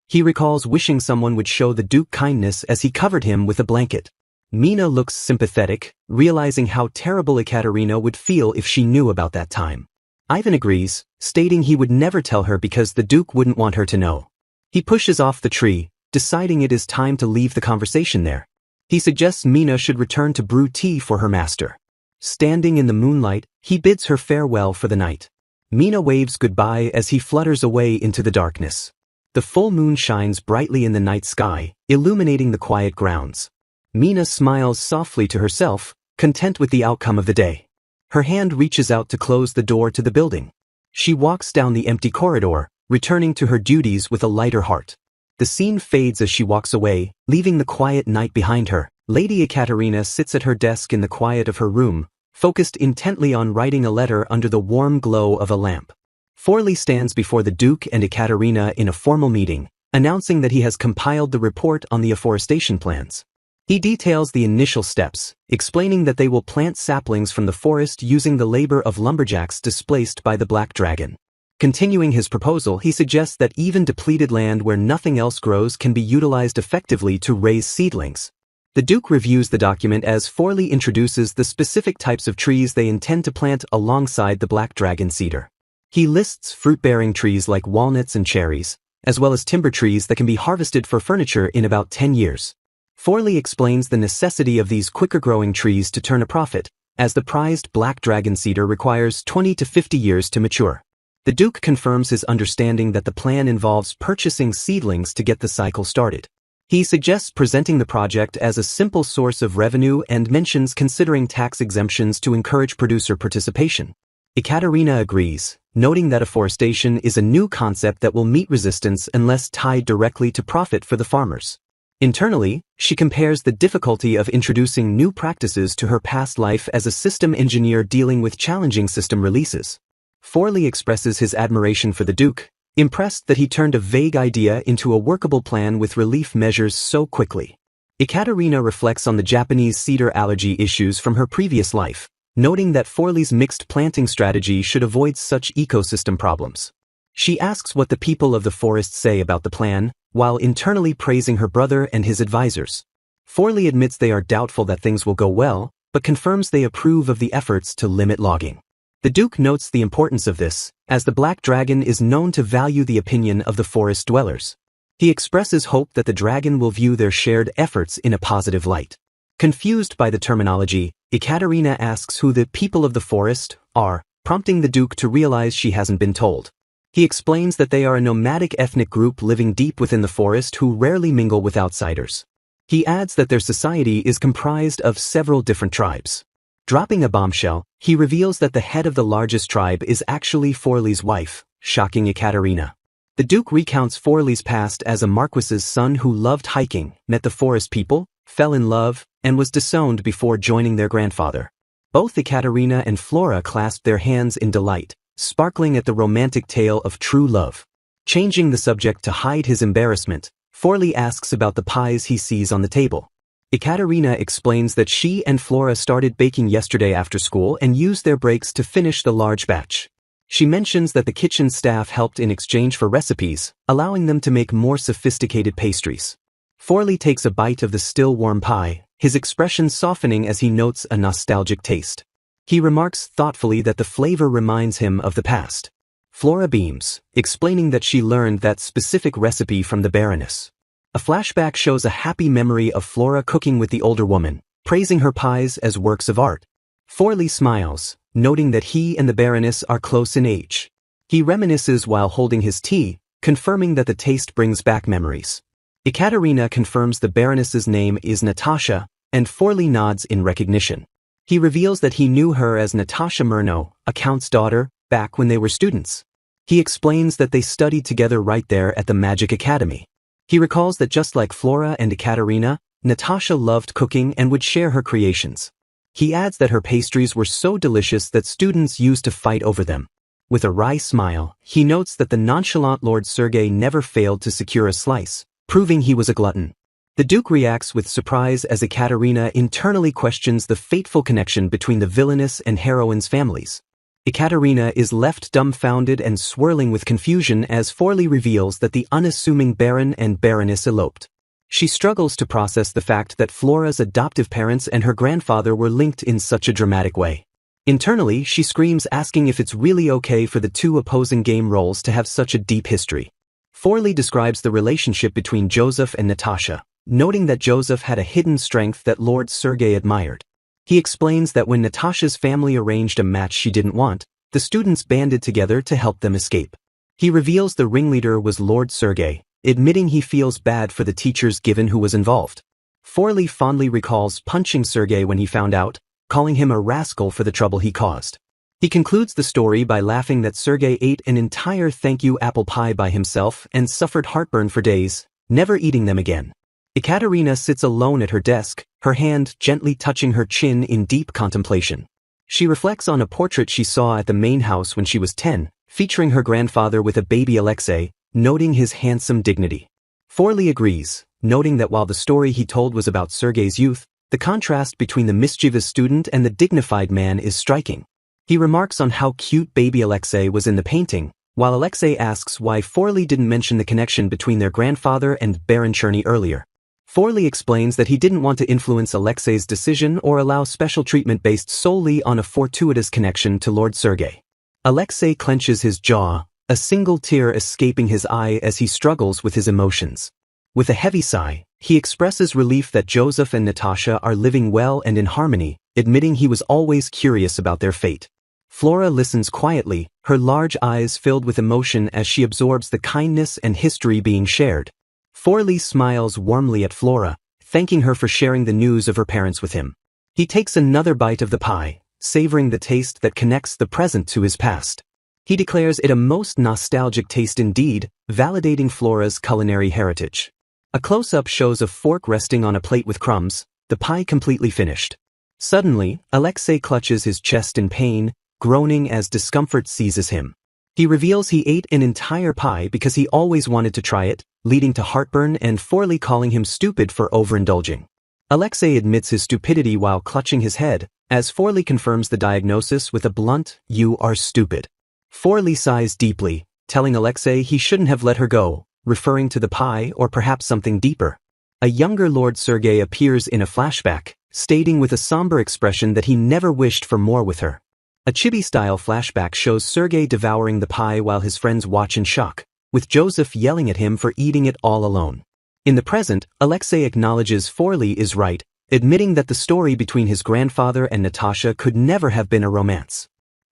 He recalls wishing someone would show the Duke kindness as he covered him with a blanket. Mina looks sympathetic, realizing how terrible Ekaterina would feel if she knew about that time. Ivan agrees, stating he would never tell her because the Duke wouldn't want her to know. He pushes off the tree, deciding it is time to leave the conversation there. He suggests Mina should return to brew tea for her master. Standing in the moonlight, he bids her farewell for the night. Mina waves goodbye as he flutters away into the darkness. The full moon shines brightly in the night sky, illuminating the quiet grounds. Mina smiles softly to herself, content with the outcome of the day. Her hand reaches out to close the door to the building. She walks down the empty corridor, returning to her duties with a lighter heart. The scene fades as she walks away, leaving the quiet night behind her. Lady Ekaterina sits at her desk in the quiet of her room, focused intently on writing a letter under the warm glow of a lamp. Forley stands before the Duke and Ekaterina in a formal meeting, announcing that he has compiled the report on the afforestation plans. He details the initial steps, explaining that they will plant saplings from the forest using the labor of lumberjacks displaced by the Black Dragon. Continuing his proposal, he suggests that even depleted land where nothing else grows can be utilized effectively to raise seedlings. The Duke reviews the document as Forley introduces the specific types of trees they intend to plant alongside the Black Dragon cedar. He lists fruit-bearing trees like walnuts and cherries, as well as timber trees that can be harvested for furniture in about 10 years. Forley explains the necessity of these quicker-growing trees to turn a profit, as the prized Black Dragon cedar requires 20 to 50 years to mature. The Duke confirms his understanding that the plan involves purchasing seedlings to get the cycle started. He suggests presenting the project as a simple source of revenue and mentions considering tax exemptions to encourage producer participation. Ekaterina agrees, noting that afforestation is a new concept that will meet resistance unless tied directly to profit for the farmers. Internally, she compares the difficulty of introducing new practices to her past life as a system engineer dealing with challenging system releases. Forley expresses his admiration for the Duke, impressed that he turned a vague idea into a workable plan with relief measures so quickly. Ekaterina reflects on the Japanese cedar allergy issues from her previous life, noting that Forley's mixed planting strategy should avoid such ecosystem problems. She asks what the people of the forest say about the plan, while internally praising her brother and his advisors. Forley admits they are doubtful that things will go well, but confirms they approve of the efforts to limit logging. The Duke notes the importance of this, as the Black Dragon is known to value the opinion of the forest dwellers. He expresses hope that the dragon will view their shared efforts in a positive light. Confused by the terminology, Ekaterina asks who the people of the forest are, prompting the Duke to realize she hasn't been told. He explains that they are a nomadic ethnic group living deep within the forest who rarely mingle with outsiders. He adds that their society is comprised of several different tribes. Dropping a bombshell, he reveals that the head of the largest tribe is actually Forley's wife, shocking Ekaterina. The Duke recounts Forley's past as a marquis's son who loved hiking, met the forest people, fell in love, and was disowned before joining their grandfather. Both Ekaterina and Flora clasped their hands in delight, sparkling at the romantic tale of true love. Changing the subject to hide his embarrassment, Forley asks about the pies he sees on the table. Ekaterina explains that she and Flora started baking yesterday after school and used their breaks to finish the large batch. She mentions that the kitchen staff helped in exchange for recipes, allowing them to make more sophisticated pastries. Forley takes a bite of the still warm pie, his expression softening as he notes a nostalgic taste. He remarks thoughtfully that the flavor reminds him of the past. Flora beams, explaining that she learned that specific recipe from the Baroness. A flashback shows a happy memory of Flora cooking with the older woman, praising her pies as works of art. Forley smiles, noting that he and the Baroness are close in age. He reminisces while holding his tea, confirming that the taste brings back memories. Ekaterina confirms the Baroness's name is Natasha, and Forley nods in recognition. He reveals that he knew her as Natasha Murno, a count's daughter, back when they were students. He explains that they studied together right there at the Magic Academy. He recalls that just like Flora and Ekaterina, Natasha loved cooking and would share her creations. He adds that her pastries were so delicious that students used to fight over them. With a wry smile, he notes that the nonchalant Lord Sergei never failed to secure a slice, proving he was a glutton. The Duke reacts with surprise as Ekaterina internally questions the fateful connection between the villainous and heroine's families. Ekaterina is left dumbfounded and swirling with confusion as Forley reveals that the unassuming Baron and Baroness eloped. She struggles to process the fact that Flora's adoptive parents and her grandfather were linked in such a dramatic way. Internally, she screams, asking if it's really okay for the two opposing game roles to have such a deep history. Forley describes the relationship between Joseph and Natasha, noting that Joseph had a hidden strength that Lord Sergei admired. He explains that when Natasha's family arranged a match she didn't want, the students banded together to help them escape. He reveals the ringleader was Lord Sergei, admitting he feels bad for the teachers given who was involved. Forley fondly recalls punching Sergei when he found out, calling him a rascal for the trouble he caused. He concludes the story by laughing that Sergei ate an entire thank you apple pie by himself and suffered heartburn for days, never eating them again. Ekaterina sits alone at her desk, her hand gently touching her chin in deep contemplation. She reflects on a portrait she saw at the main house when she was 10, featuring her grandfather with a baby Alexei, noting his handsome dignity. Forley agrees, noting that while the story he told was about Sergei's youth, the contrast between the mischievous student and the dignified man is striking. He remarks on how cute baby Alexei was in the painting, while Alexei asks why Forley didn't mention the connection between their grandfather and Baron Cherny earlier. Forley explains that he didn't want to influence Alexei's decision or allow special treatment based solely on a fortuitous connection to Lord Sergei. Alexei clenches his jaw, a single tear escaping his eye as he struggles with his emotions. With a heavy sigh, he expresses relief that Joseph and Natasha are living well and in harmony, admitting he was always curious about their fate. Flora listens quietly, her large eyes filled with emotion as she absorbs the kindness and history being shared. Forley smiles warmly at Flora, thanking her for sharing the news of her parents with him. He takes another bite of the pie, savoring the taste that connects the present to his past. He declares it a most nostalgic taste indeed, validating Flora's culinary heritage. A close-up shows a fork resting on a plate with crumbs, the pie completely finished. Suddenly, Alexei clutches his chest in pain, groaning as discomfort seizes him. He reveals he ate an entire pie because he always wanted to try it, leading to heartburn and Forley calling him stupid for overindulging. Alexei admits his stupidity while clutching his head, as Forley confirms the diagnosis with a blunt, "You are stupid." Forley sighs deeply, telling Alexei he shouldn't have let her go, referring to the pie or perhaps something deeper. A younger Lord Sergei appears in a flashback, stating with a somber expression that he never wished for more with her. A chibi-style flashback shows Sergei devouring the pie while his friends watch in shock, with Joseph yelling at him for eating it all alone. In the present, Alexei acknowledges Forley is right, admitting that the story between his grandfather and Natasha could never have been a romance.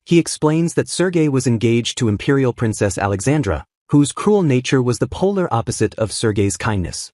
He explains that Sergei was engaged to Imperial Princess Alexandra, whose cruel nature was the polar opposite of Sergei's kindness.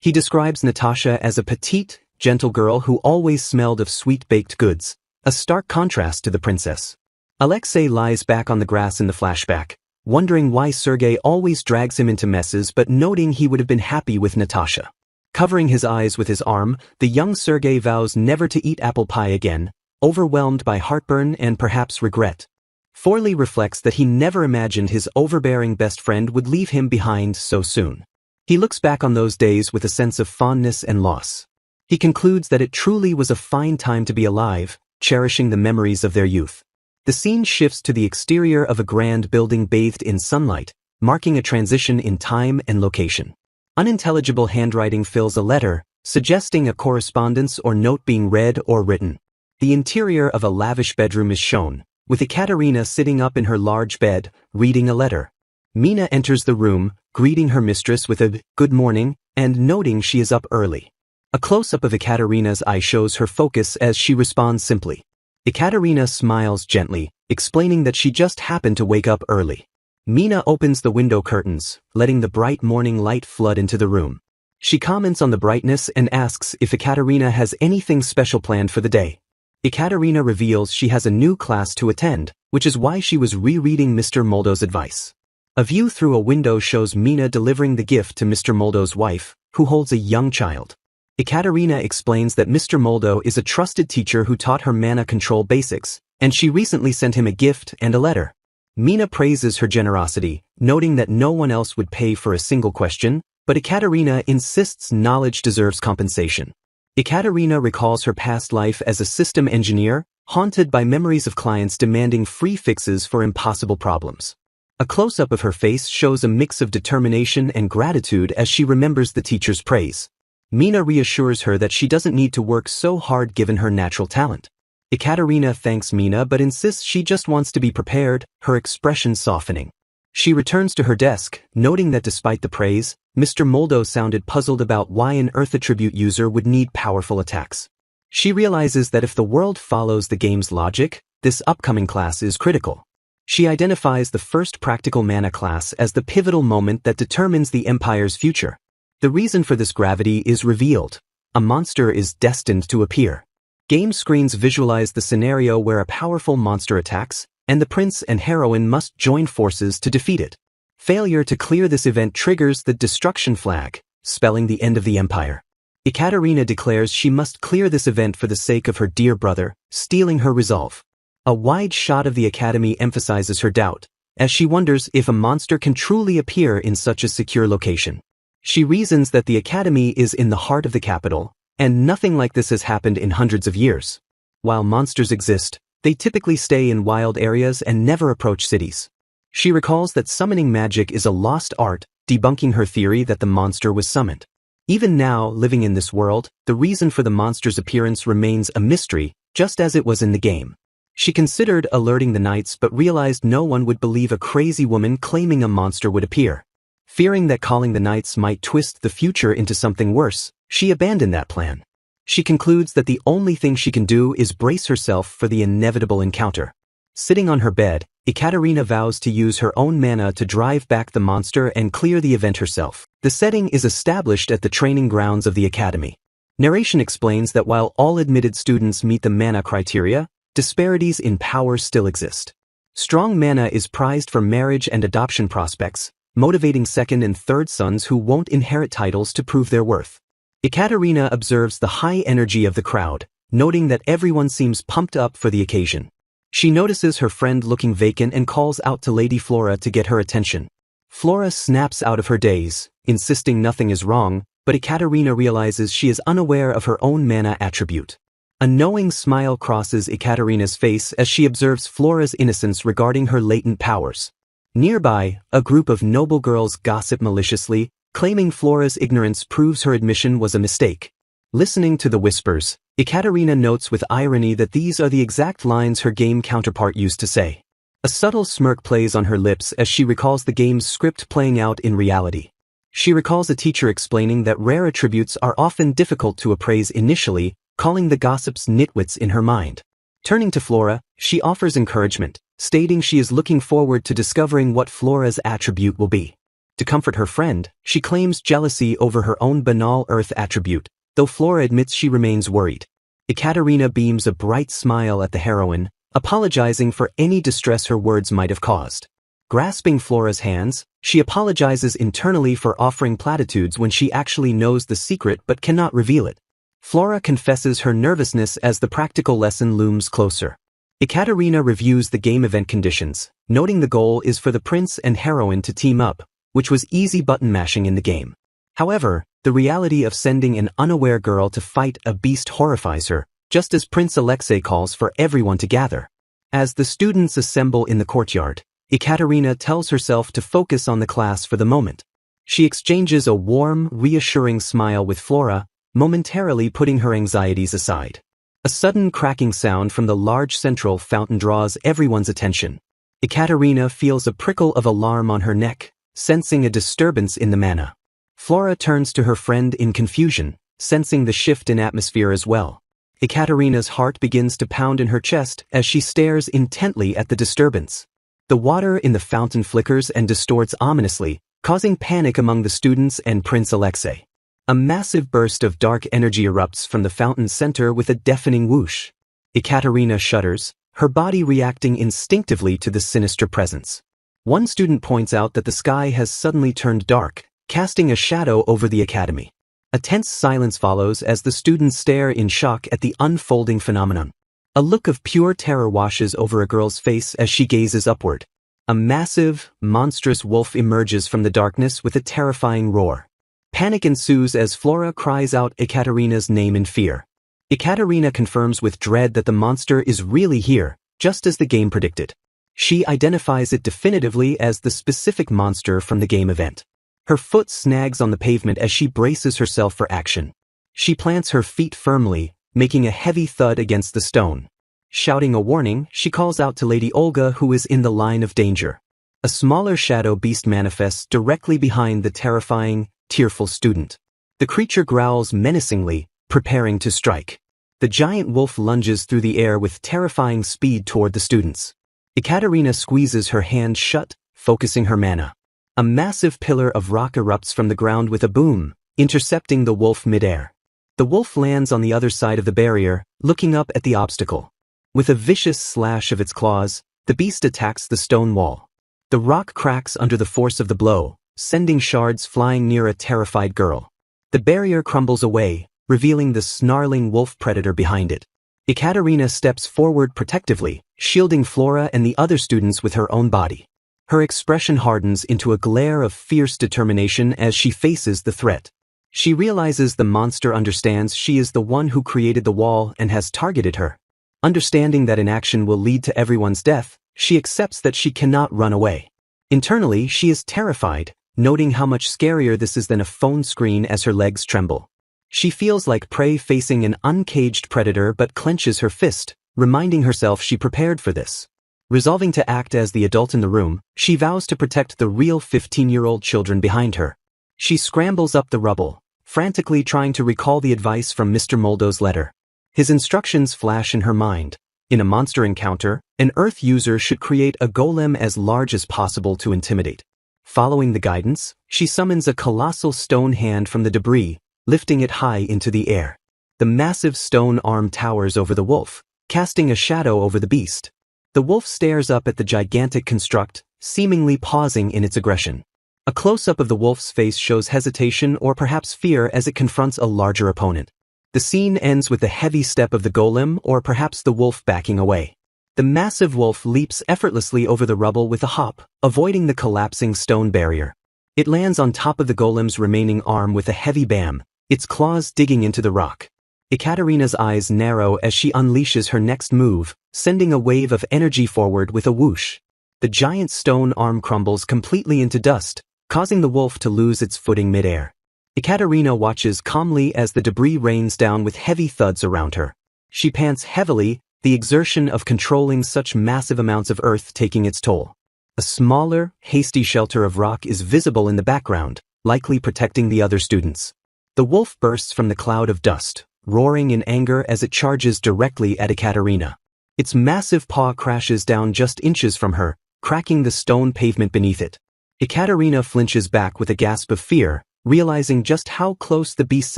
He describes Natasha as a petite, gentle girl who always smelled of sweet baked goods, a stark contrast to the princess. Alexei lies back on the grass in the flashback, wondering why Sergei always drags him into messes but noting he would have been happy with Natasha. Covering his eyes with his arm, the young Sergei vows never to eat apple pie again, overwhelmed by heartburn and perhaps regret. Forley reflects that he never imagined his overbearing best friend would leave him behind so soon. He looks back on those days with a sense of fondness and loss. He concludes that it truly was a fine time to be alive, cherishing the memories of their youth. The scene shifts to the exterior of a grand building bathed in sunlight, marking a transition in time and location. Unintelligible handwriting fills a letter, suggesting a correspondence or note being read or written. The interior of a lavish bedroom is shown, with Ekaterina sitting up in her large bed, reading a letter. Mina enters the room, greeting her mistress with a "good morning" and noting she is up early. A close-up of Ekaterina's eye shows her focus as she responds simply. Ekaterina smiles gently, explaining that she just happened to wake up early. Mina opens the window curtains, letting the bright morning light flood into the room. She comments on the brightness and asks if Ekaterina has anything special planned for the day. Ekaterina reveals she has a new class to attend, which is why she was rereading Mr. Moldo's advice. A view through a window shows Mina delivering the gift to Mr. Moldo's wife, who holds a young child. Ekaterina explains that Mr. Moldo is a trusted teacher who taught her mana control basics, and she recently sent him a gift and a letter. Mina praises her generosity, noting that no one else would pay for a single question, but Ekaterina insists knowledge deserves compensation. Ekaterina recalls her past life as a system engineer, haunted by memories of clients demanding free fixes for impossible problems. A close-up of her face shows a mix of determination and gratitude as she remembers the teacher's praise. Mina reassures her that she doesn't need to work so hard given her natural talent. Ekaterina thanks Mina but insists she just wants to be prepared, her expression softening. She returns to her desk, noting that despite the praise, Mr. Moldo sounded puzzled about why an Earth attribute user would need powerful attacks. She realizes that if the world follows the game's logic, this upcoming class is critical. She identifies the first practical mana class as the pivotal moment that determines the Empire's future. The reason for this gravity is revealed. A monster is destined to appear. Game screens visualize the scenario where a powerful monster attacks, and the prince and heroine must join forces to defeat it. Failure to clear this event triggers the destruction flag, spelling the end of the Empire. Ekaterina declares she must clear this event for the sake of her dear brother, steeling her resolve. A wide shot of the Academy emphasizes her doubt, as she wonders if a monster can truly appear in such a secure location. She reasons that the Academy is in the heart of the capital, and nothing like this has happened in hundreds of years. While monsters exist, they typically stay in wild areas and never approach cities. She recalls that summoning magic is a lost art, debunking her theory that the monster was summoned. Even now, living in this world, the reason for the monster's appearance remains a mystery, just as it was in the game. She considered alerting the knights but realized no one would believe a crazy woman claiming a monster would appear. Fearing that calling the knights might twist the future into something worse, she abandoned that plan. She concludes that the only thing she can do is brace herself for the inevitable encounter. Sitting on her bed, Ekaterina vows to use her own mana to drive back the monster and clear the event herself. The setting is established at the training grounds of the Academy. Narration explains that while all admitted students meet the mana criteria, disparities in power still exist. Strong mana is prized for marriage and adoption prospects, motivating second and third sons who won't inherit titles to prove their worth. Ekaterina observes the high energy of the crowd, noting that everyone seems pumped up for the occasion. She notices her friend looking vacant and calls out to Lady Flora to get her attention. Flora snaps out of her daze, insisting nothing is wrong, but Ekaterina realizes she is unaware of her own mana attribute. A knowing smile crosses Ekaterina's face as she observes Flora's innocence regarding her latent powers. Nearby, a group of noble girls gossip maliciously, claiming Flora's ignorance proves her admission was a mistake. Listening to the whispers, Ekaterina notes with irony that these are the exact lines her game counterpart used to say. A subtle smirk plays on her lips as she recalls the game's script playing out in reality. She recalls a teacher explaining that rare attributes are often difficult to appraise initially, calling the gossips nitwits in her mind. Turning to Flora, she offers encouragement, stating she is looking forward to discovering what Flora's attribute will be. To comfort her friend, she claims jealousy over her own banal Earth attribute, though Flora admits she remains worried. Ekaterina beams a bright smile at the heroine, apologizing for any distress her words might have caused. Grasping Flora's hands, she apologizes internally for offering platitudes when she actually knows the secret but cannot reveal it. Flora confesses her nervousness as the practical lesson looms closer. Ekaterina reviews the game event conditions, noting the goal is for the prince and heroine to team up, which was easy button mashing in the game. However, the reality of sending an unaware girl to fight a beast horrifies her, just as Prince Alexei calls for everyone to gather. As the students assemble in the courtyard, Ekaterina tells herself to focus on the class for the moment. She exchanges a warm, reassuring smile with Flora, momentarily putting her anxieties aside. A sudden cracking sound from the large central fountain draws everyone's attention. Ekaterina feels a prickle of alarm on her neck, sensing a disturbance in the mana. Flora turns to her friend in confusion, sensing the shift in atmosphere as well. Ekaterina's heart begins to pound in her chest as she stares intently at the disturbance. The water in the fountain flickers and distorts ominously, causing panic among the students and Prince Alexei. A massive burst of dark energy erupts from the fountain's center with a deafening whoosh. Ekaterina shudders, her body reacting instinctively to the sinister presence. One student points out that the sky has suddenly turned dark, casting a shadow over the academy. A tense silence follows as the students stare in shock at the unfolding phenomenon. A look of pure terror washes over a girl's face as she gazes upward. A massive, monstrous wolf emerges from the darkness with a terrifying roar. Panic ensues as Flora cries out Ekaterina's name in fear. Ekaterina confirms with dread that the monster is really here, just as the game predicted. She identifies it definitively as the specific monster from the game event. Her foot snags on the pavement as she braces herself for action. She plants her feet firmly, making a heavy thud against the stone. Shouting a warning, she calls out to Lady Olga, who is in the line of danger. A smaller shadow beast manifests directly behind the terrifying, tearful student. The creature growls menacingly, preparing to strike. The giant wolf lunges through the air with terrifying speed toward the students. Ekaterina squeezes her hand shut, focusing her mana. A massive pillar of rock erupts from the ground with a boom, intercepting the wolf midair. The wolf lands on the other side of the barrier, looking up at the obstacle. With a vicious slash of its claws, the beast attacks the stone wall. The rock cracks under the force of the blow, sending shards flying near a terrified girl. The barrier crumbles away, revealing the snarling wolf predator behind it. Ekaterina steps forward protectively, shielding Flora and the other students with her own body. Her expression hardens into a glare of fierce determination as she faces the threat. She realizes the monster understands she is the one who created the wall and has targeted her. Understanding that inaction will lead to everyone's death, she accepts that she cannot run away. Internally, she is terrified, noting how much scarier this is than a phone screen as her legs tremble. She feels like prey facing an uncaged predator but clenches her fist, reminding herself she prepared for this. Resolving to act as the adult in the room, she vows to protect the real 15-year-old children behind her. She scrambles up the rubble, frantically trying to recall the advice from Mr. Moldo's letter. His instructions flash in her mind. In a monster encounter, an Earth user should create a golem as large as possible to intimidate. Following the guidance, she summons a colossal stone hand from the debris, lifting it high into the air. The massive stone arm towers over the wolf, casting a shadow over the beast. The wolf stares up at the gigantic construct, seemingly pausing in its aggression. A close-up of the wolf's face shows hesitation or perhaps fear as it confronts a larger opponent. The scene ends with the heavy step of the golem or perhaps the wolf backing away. The massive wolf leaps effortlessly over the rubble with a hop, avoiding the collapsing stone barrier. It lands on top of the golem's remaining arm with a heavy bam, its claws digging into the rock. Ekaterina's eyes narrow as she unleashes her next move, sending a wave of energy forward with a whoosh. The giant stone arm crumbles completely into dust, causing the wolf to lose its footing midair. Ekaterina watches calmly as the debris rains down with heavy thuds around her. She pants heavily, the exertion of controlling such massive amounts of earth taking its toll. A smaller, hasty shelter of rock is visible in the background, likely protecting the other students. The wolf bursts from the cloud of dust, roaring in anger as it charges directly at Ekaterina. Its massive paw crashes down just inches from her, cracking the stone pavement beneath it. Ekaterina flinches back with a gasp of fear, realizing just how close the beast's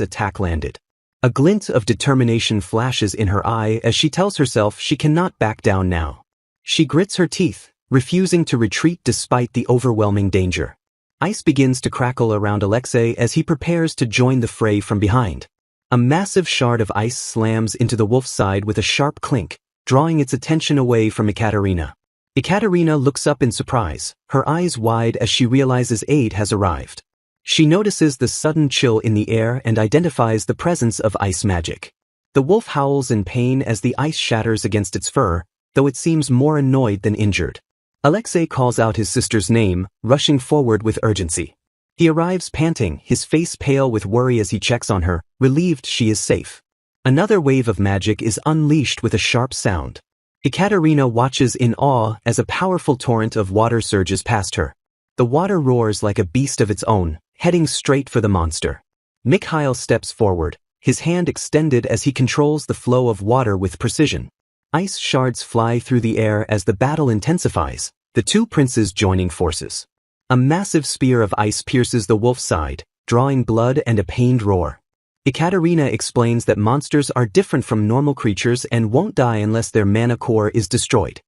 attack landed. A glint of determination flashes in her eye as she tells herself she cannot back down now. She grits her teeth, refusing to retreat despite the overwhelming danger. Ice begins to crackle around Alexei as he prepares to join the fray from behind. A massive shard of ice slams into the wolf's side with a sharp clink, drawing its attention away from Ekaterina. Ekaterina looks up in surprise, her eyes wide as she realizes aid has arrived. She notices the sudden chill in the air and identifies the presence of ice magic. The wolf howls in pain as the ice shatters against its fur, though it seems more annoyed than injured. Alexei calls out his sister's name, rushing forward with urgency. He arrives panting, his face pale with worry as he checks on her, relieved she is safe. Another wave of magic is unleashed with a sharp sound. Ekaterina watches in awe as a powerful torrent of water surges past her. The water roars like a beast of its own, heading straight for the monster. Mikhail steps forward, his hand extended as he controls the flow of water with precision. Ice shards fly through the air as the battle intensifies, the two princes joining forces. A massive spear of ice pierces the wolf's side, drawing blood and a pained roar. Ekaterina explains that monsters are different from normal creatures and won't die unless their mana core is destroyed.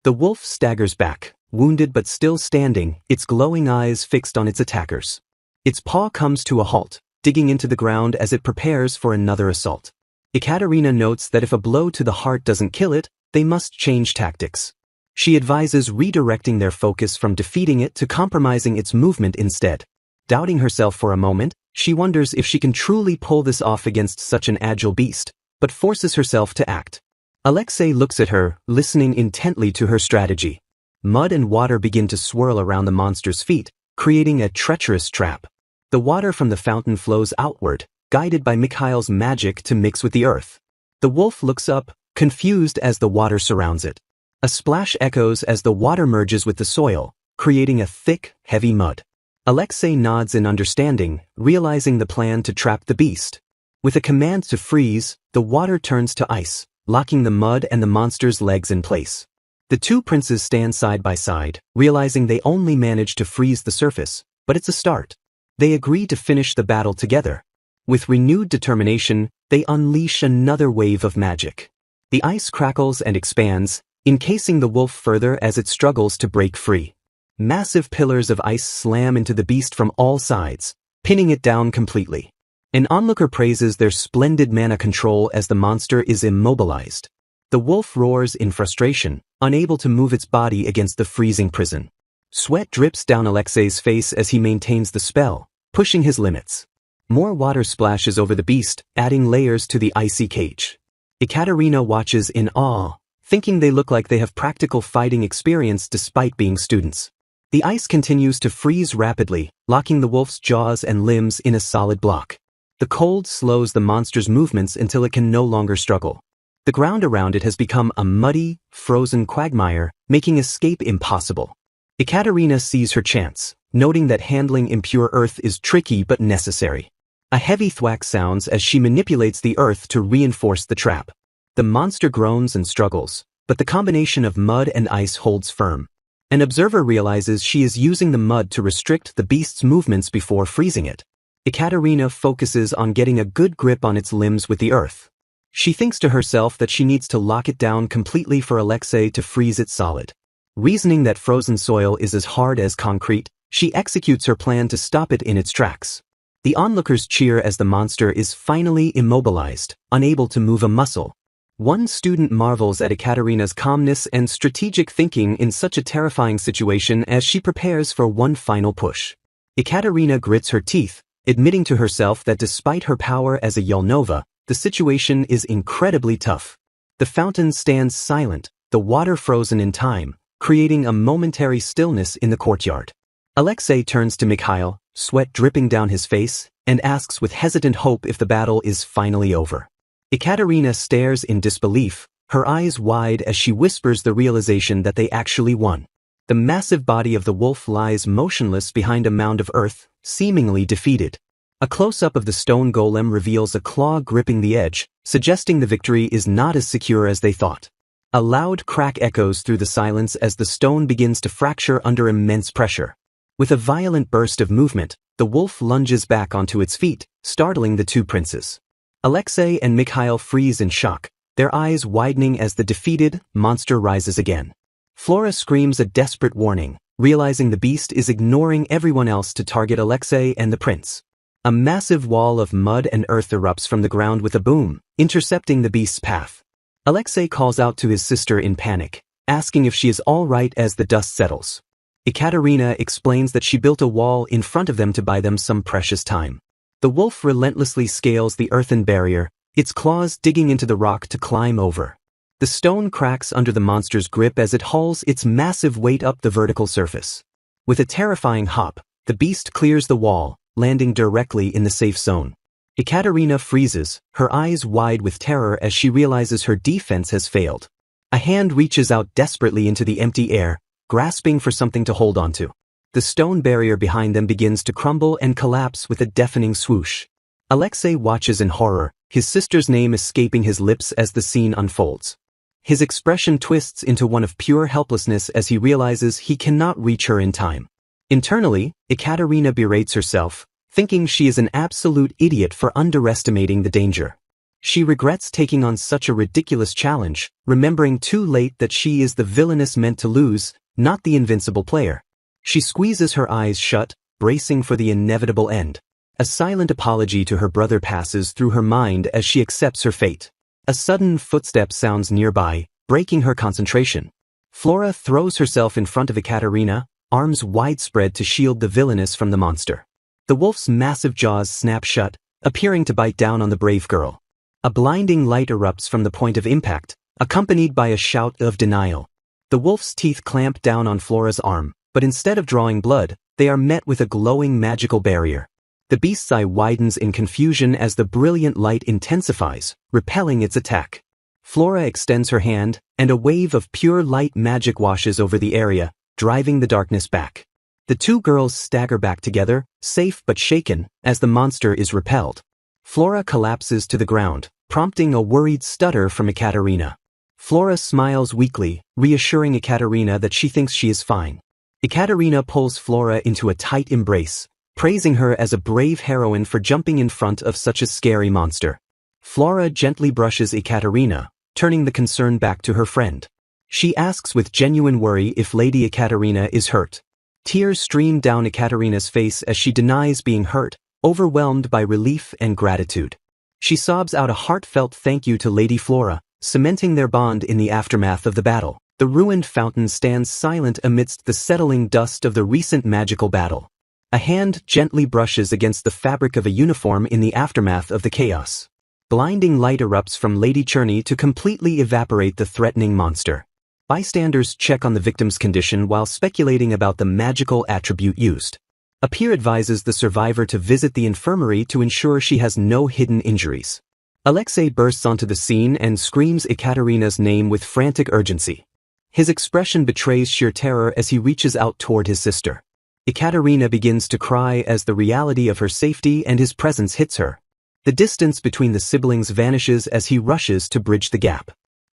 The wolf staggers back, wounded but still standing, its glowing eyes fixed on its attackers. Its paw comes to a halt, digging into the ground as it prepares for another assault. Ekaterina notes that if a blow to the heart doesn't kill it, they must change tactics. She advises redirecting their focus from defeating it to compromising its movement instead. Doubting herself for a moment, she wonders if she can truly pull this off against such an agile beast, but forces herself to act. Alexei looks at her, listening intently to her strategy. Mud and water begin to swirl around the monster's feet, creating a treacherous trap. The water from the fountain flows outward, guided by Mikhail's magic to mix with the earth. The wolf looks up, confused as the water surrounds it. A splash echoes as the water merges with the soil, creating a thick, heavy mud. Alexei nods in understanding, realizing the plan to trap the beast. With a command to freeze, the water turns to ice, locking the mud and the monster's legs in place. The two princes stand side by side, realizing they only managed to freeze the surface, but it's a start. They agree to finish the battle together. With renewed determination, they unleash another wave of magic. The ice crackles and expands, encasing the wolf further as it struggles to break free. Massive pillars of ice slam into the beast from all sides, pinning it down completely. An onlooker praises their splendid mana control as the monster is immobilized. The wolf roars in frustration, unable to move its body against the freezing prison. Sweat drips down Alexei's face as he maintains the spell, pushing his limits. More water splashes over the beast, adding layers to the icy cage. Ekaterina watches in awe, thinking they look like they have practical fighting experience despite being students. The ice continues to freeze rapidly, locking the wolf's jaws and limbs in a solid block. The cold slows the monster's movements until it can no longer struggle. The ground around it has become a muddy, frozen quagmire, making escape impossible. Ekaterina sees her chance, noting that handling impure earth is tricky but necessary. A heavy thwack sounds as she manipulates the earth to reinforce the trap. The monster groans and struggles, but the combination of mud and ice holds firm. An observer realizes she is using the mud to restrict the beast's movements before freezing it. Ekaterina focuses on getting a good grip on its limbs with the earth. She thinks to herself that she needs to lock it down completely for Alexei to freeze it solid. Reasoning that frozen soil is as hard as concrete, she executes her plan to stop it in its tracks. The onlookers cheer as the monster is finally immobilized, unable to move a muscle. One student marvels at Ekaterina's calmness and strategic thinking in such a terrifying situation as she prepares for one final push. Ekaterina grits her teeth, admitting to herself that despite her power as a Yelnova, the situation is incredibly tough. The fountain stands silent, the water frozen in time, creating a momentary stillness in the courtyard. Alexei turns to Mikhail, sweat dripping down his face, and asks with hesitant hope if the battle is finally over. Ekaterina stares in disbelief, her eyes wide as she whispers the realization that they actually won. The massive body of the wolf lies motionless behind a mound of earth, seemingly defeated. A close-up of the stone golem reveals a claw gripping the edge, suggesting the victory is not as secure as they thought. A loud crack echoes through the silence as the stone begins to fracture under immense pressure. With a violent burst of movement, the wolf lunges back onto its feet, startling the two princes. Alexei and Mikhail freeze in shock, their eyes widening as the defeated monster rises again. Flora screams a desperate warning, realizing the beast is ignoring everyone else to target Alexei and the prince. A massive wall of mud and earth erupts from the ground with a boom, intercepting the beast's path. Alexei calls out to his sister in panic, asking if she is all right as the dust settles. Ekaterina explains that she built a wall in front of them to buy them some precious time. The wolf relentlessly scales the earthen barrier, its claws digging into the rock to climb over. The stone cracks under the monster's grip as it hauls its massive weight up the vertical surface. With a terrifying hop, the beast clears the wall, landing directly in the safe zone. Ekaterina freezes, her eyes wide with terror as she realizes her defense has failed. A hand reaches out desperately into the empty air, grasping for something to hold onto. The stone barrier behind them begins to crumble and collapse with a deafening swoosh. Alexei watches in horror, his sister's name escaping his lips as the scene unfolds. His expression twists into one of pure helplessness as he realizes he cannot reach her in time. Internally, Ekaterina berates herself, thinking she is an absolute idiot for underestimating the danger. She regrets taking on such a ridiculous challenge, remembering too late that she is the villainess meant to lose, not the invincible player. She squeezes her eyes shut, bracing for the inevitable end. A silent apology to her brother passes through her mind as she accepts her fate. A sudden footstep sounds nearby, breaking her concentration. Flora throws herself in front of Ekaterina, arms widespread to shield the villainess from the monster. The wolf's massive jaws snap shut, appearing to bite down on the brave girl. A blinding light erupts from the point of impact, accompanied by a shout of denial. The wolf's teeth clamp down on Flora's arm, but instead of drawing blood, they are met with a glowing magical barrier. The beast's eye widens in confusion as the brilliant light intensifies, repelling its attack. Flora extends her hand, and a wave of pure light magic washes over the area, driving the darkness back. The two girls stagger back together, safe but shaken, as the monster is repelled. Flora collapses to the ground, prompting a worried stutter from Ekaterina. Flora smiles weakly, reassuring Ekaterina that she thinks she is fine. Ekaterina pulls Flora into a tight embrace, praising her as a brave heroine for jumping in front of such a scary monster. Flora gently brushes Ekaterina, turning the concern back to her friend. She asks with genuine worry if Lady Ekaterina is hurt. Tears stream down Ekaterina's face as she denies being hurt, overwhelmed by relief and gratitude. She sobs out a heartfelt thank you to Lady Flora, cementing their bond in the aftermath of the battle. The ruined fountain stands silent amidst the settling dust of the recent magical battle. A hand gently brushes against the fabric of a uniform in the aftermath of the chaos. Blinding light erupts from Lady Cherney to completely evaporate the threatening monster. Bystanders check on the victim's condition while speculating about the magical attribute used. A peer advises the survivor to visit the infirmary to ensure she has no hidden injuries. Alexei bursts onto the scene and screams Ekaterina's name with frantic urgency. His expression betrays sheer terror as he reaches out toward his sister. Ekaterina begins to cry as the reality of her safety and his presence hits her. The distance between the siblings vanishes as he rushes to bridge the gap.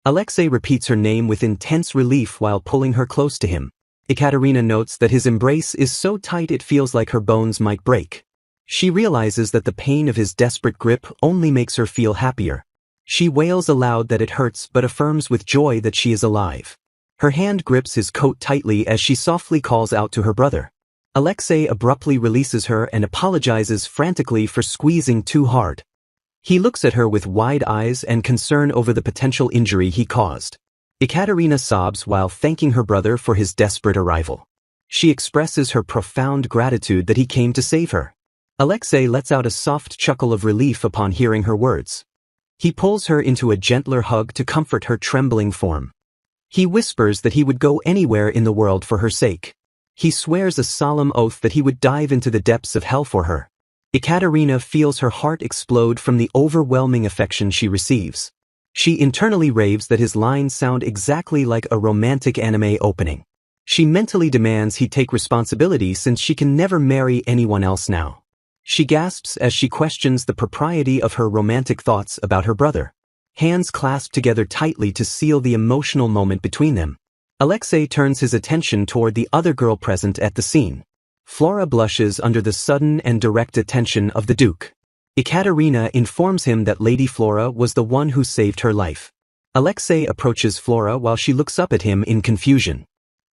Alexei repeats her name with intense relief while pulling her close to him. Ekaterina notes that his embrace is so tight it feels like her bones might break. She realizes that the pain of his desperate grip only makes her feel happier. She wails aloud that it hurts but affirms with joy that she is alive. Her hand grips his coat tightly as she softly calls out to her brother. Alexei abruptly releases her and apologizes frantically for squeezing too hard. He looks at her with wide eyes and concern over the potential injury he caused. Ekaterina sobs while thanking her brother for his desperate arrival. She expresses her profound gratitude that he came to save her. Alexei lets out a soft chuckle of relief upon hearing her words. He pulls her into a gentler hug to comfort her trembling form. He whispers that he would go anywhere in the world for her sake. He swears a solemn oath that he would dive into the depths of hell for her. Ekaterina feels her heart explode from the overwhelming affection she receives. She internally raves that his lines sound exactly like a romantic anime opening. She mentally demands he take responsibility since she can never marry anyone else now. She gasps as she questions the propriety of her romantic thoughts about her brother. hands clasped together tightly to seal the emotional moment between them. Alexei turns his attention toward the other girl present at the scene. Flora blushes under the sudden and direct attention of the Duke. Ekaterina informs him that Lady Flora was the one who saved her life. Alexei approaches Flora while she looks up at him in confusion.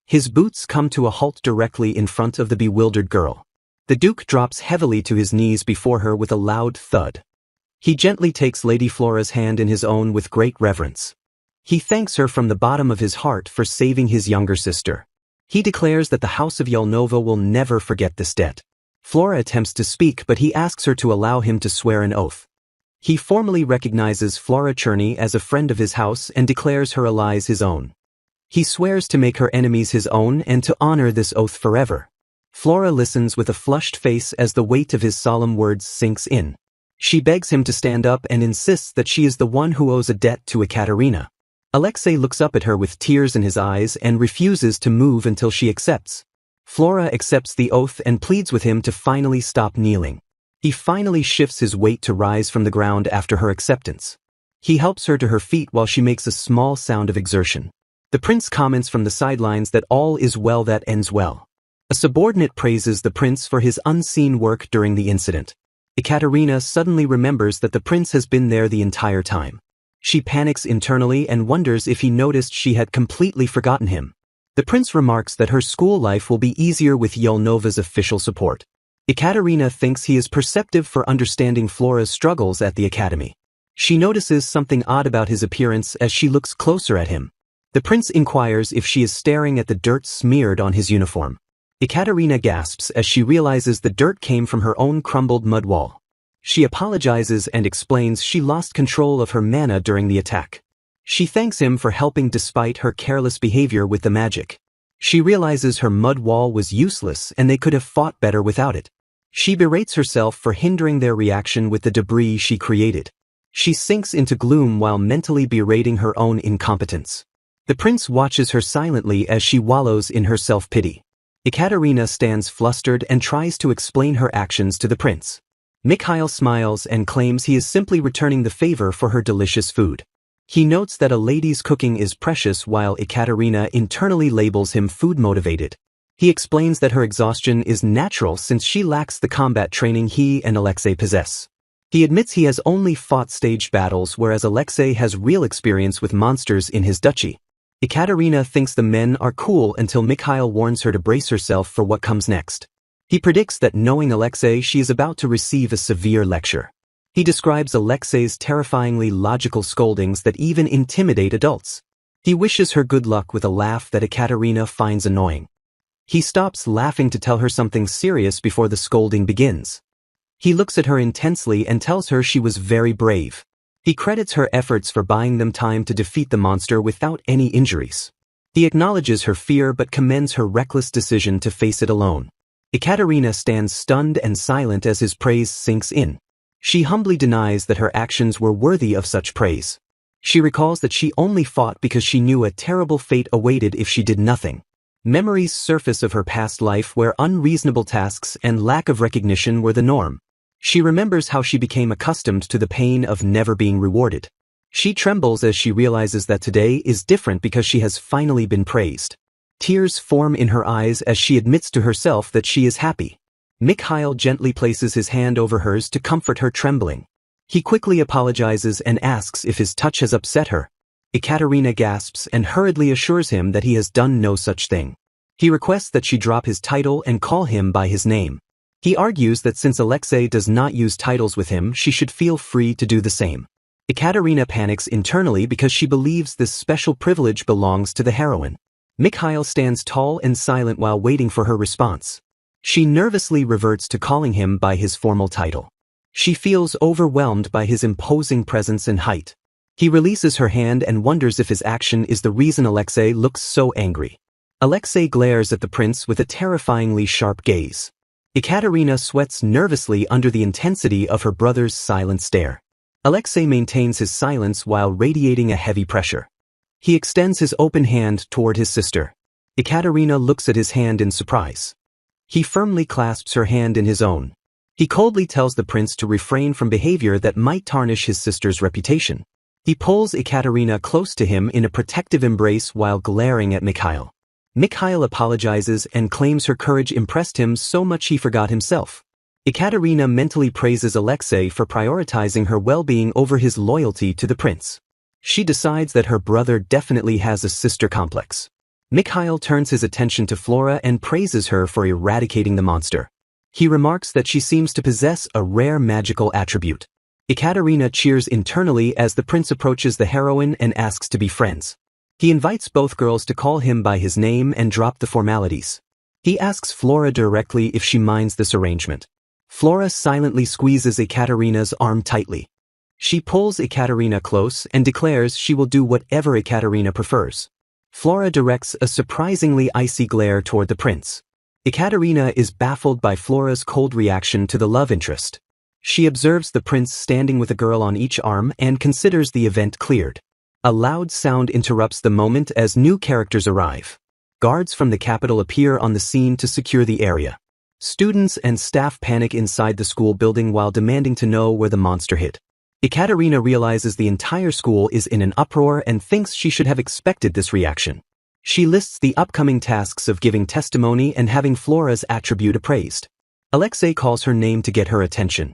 His boots come to a halt directly in front of the bewildered girl. The Duke drops heavily to his knees before her with a loud thud. He gently takes Lady Flora's hand in his own with great reverence. He thanks her from the bottom of his heart for saving his younger sister. He declares that the House of Yelnova will never forget this debt. Flora attempts to speak, but he asks her to allow him to swear an oath. He formally recognizes Flora Cherney as a friend of his house and declares her allies his own. He swears to make her enemies his own and to honor this oath forever. Flora listens with a flushed face as the weight of his solemn words sinks in. She begs him to stand up and insists that she is the one who owes a debt to Ekaterina. Alexei looks up at her with tears in his eyes and refuses to move until she accepts. Flora accepts the oath and pleads with him to finally stop kneeling. He finally shifts his weight to rise from the ground after her acceptance. He helps her to her feet while she makes a small sound of exertion. The prince comments from the sidelines that all is well that ends well. A subordinate praises the prince for his unseen work during the incident. Ekaterina suddenly remembers that the prince has been there the entire time. She panics internally and wonders if he noticed she had completely forgotten him. The prince remarks that her school life will be easier with Yelnova's official support. Ekaterina thinks he is perceptive for understanding Flora's struggles at the academy. She notices something odd about his appearance as she looks closer at him. The prince inquires if she is staring at the dirt smeared on his uniform. Ekaterina gasps as she realizes the dirt came from her own crumbled mud wall. She apologizes and explains she lost control of her mana during the attack. She thanks him for helping despite her careless behavior with the magic. She realizes her mud wall was useless and they could have fought better without it. She berates herself for hindering their reaction with the debris she created. She sinks into gloom while mentally berating her own incompetence. The prince watches her silently as she wallows in her self-pity. Ekaterina stands flustered and tries to explain her actions to the prince. Mikhail smiles and claims he is simply returning the favor for her delicious food. He notes that a lady's cooking is precious while Ekaterina internally labels him food-motivated. He explains that her exhaustion is natural since she lacks the combat training he and Alexei possess. He admits he has only fought staged battles whereas Alexei has real experience with monsters in his duchy. Ekaterina thinks the men are cool until Mikhail warns her to brace herself for what comes next. He predicts that knowing Alexei, she is about to receive a severe lecture. He describes Alexei's terrifyingly logical scoldings that even intimidate adults. He wishes her good luck with a laugh that Ekaterina finds annoying. He stops laughing to tell her something serious before the scolding begins. He looks at her intensely and tells her she was very brave. He credits her efforts for buying them time to defeat the monster without any injuries. He acknowledges her fear but commends her reckless decision to face it alone. Ekaterina stands stunned and silent as his praise sinks in. She humbly denies that her actions were worthy of such praise. She recalls that she only fought because she knew a terrible fate awaited if she did nothing. Memories surface of her past life where unreasonable tasks and lack of recognition were the norm. She remembers how she became accustomed to the pain of never being rewarded. She trembles as she realizes that today is different because she has finally been praised. Tears form in her eyes as she admits to herself that she is happy. Mikhail gently places his hand over hers to comfort her trembling. He quickly apologizes and asks if his touch has upset her. Ekaterina gasps and hurriedly assures him that he has done no such thing. He requests that she drop his title and call him by his name. He argues that since Alexei does not use titles with him, she should feel free to do the same. Ekaterina panics internally because she believes this special privilege belongs to the heroine. Mikhail stands tall and silent while waiting for her response. She nervously reverts to calling him by his formal title. She feels overwhelmed by his imposing presence and height. He releases her hand and wonders if his action is the reason Alexei looks so angry. Alexei glares at the prince with a terrifyingly sharp gaze. Ekaterina sweats nervously under the intensity of her brother's silent stare. Alexei maintains his silence while radiating a heavy pressure. He extends his open hand toward his sister. Ekaterina looks at his hand in surprise. He firmly clasps her hand in his own. He coldly tells the prince to refrain from behavior that might tarnish his sister's reputation. He pulls Ekaterina close to him in a protective embrace while glaring at Mikhail. Mikhail apologizes and claims her courage impressed him so much he forgot himself. Ekaterina mentally praises Alexei for prioritizing her well-being over his loyalty to the prince. She decides that her brother definitely has a sister complex. Mikhail turns his attention to Flora and praises her for eradicating the monster. He remarks that she seems to possess a rare magical attribute. Ekaterina cheers internally as the prince approaches the heroine and asks to be friends. He invites both girls to call him by his name and drop the formalities. He asks Flora directly if she minds this arrangement. Flora silently squeezes Ekaterina's arm tightly. She pulls Ekaterina close and declares she will do whatever Ekaterina prefers. Flora directs a surprisingly icy glare toward the prince. Ekaterina is baffled by Flora's cold reaction to the love interest. She observes the prince standing with a girl on each arm and considers the event cleared. A loud sound interrupts the moment as new characters arrive. Guards from the capital appear on the scene to secure the area. Students and staff panic inside the school building while demanding to know where the monster hid. Ekaterina realizes the entire school is in an uproar and thinks she should have expected this reaction. She lists the upcoming tasks of giving testimony and having Flora's attribute appraised. Alexei calls her name to get her attention.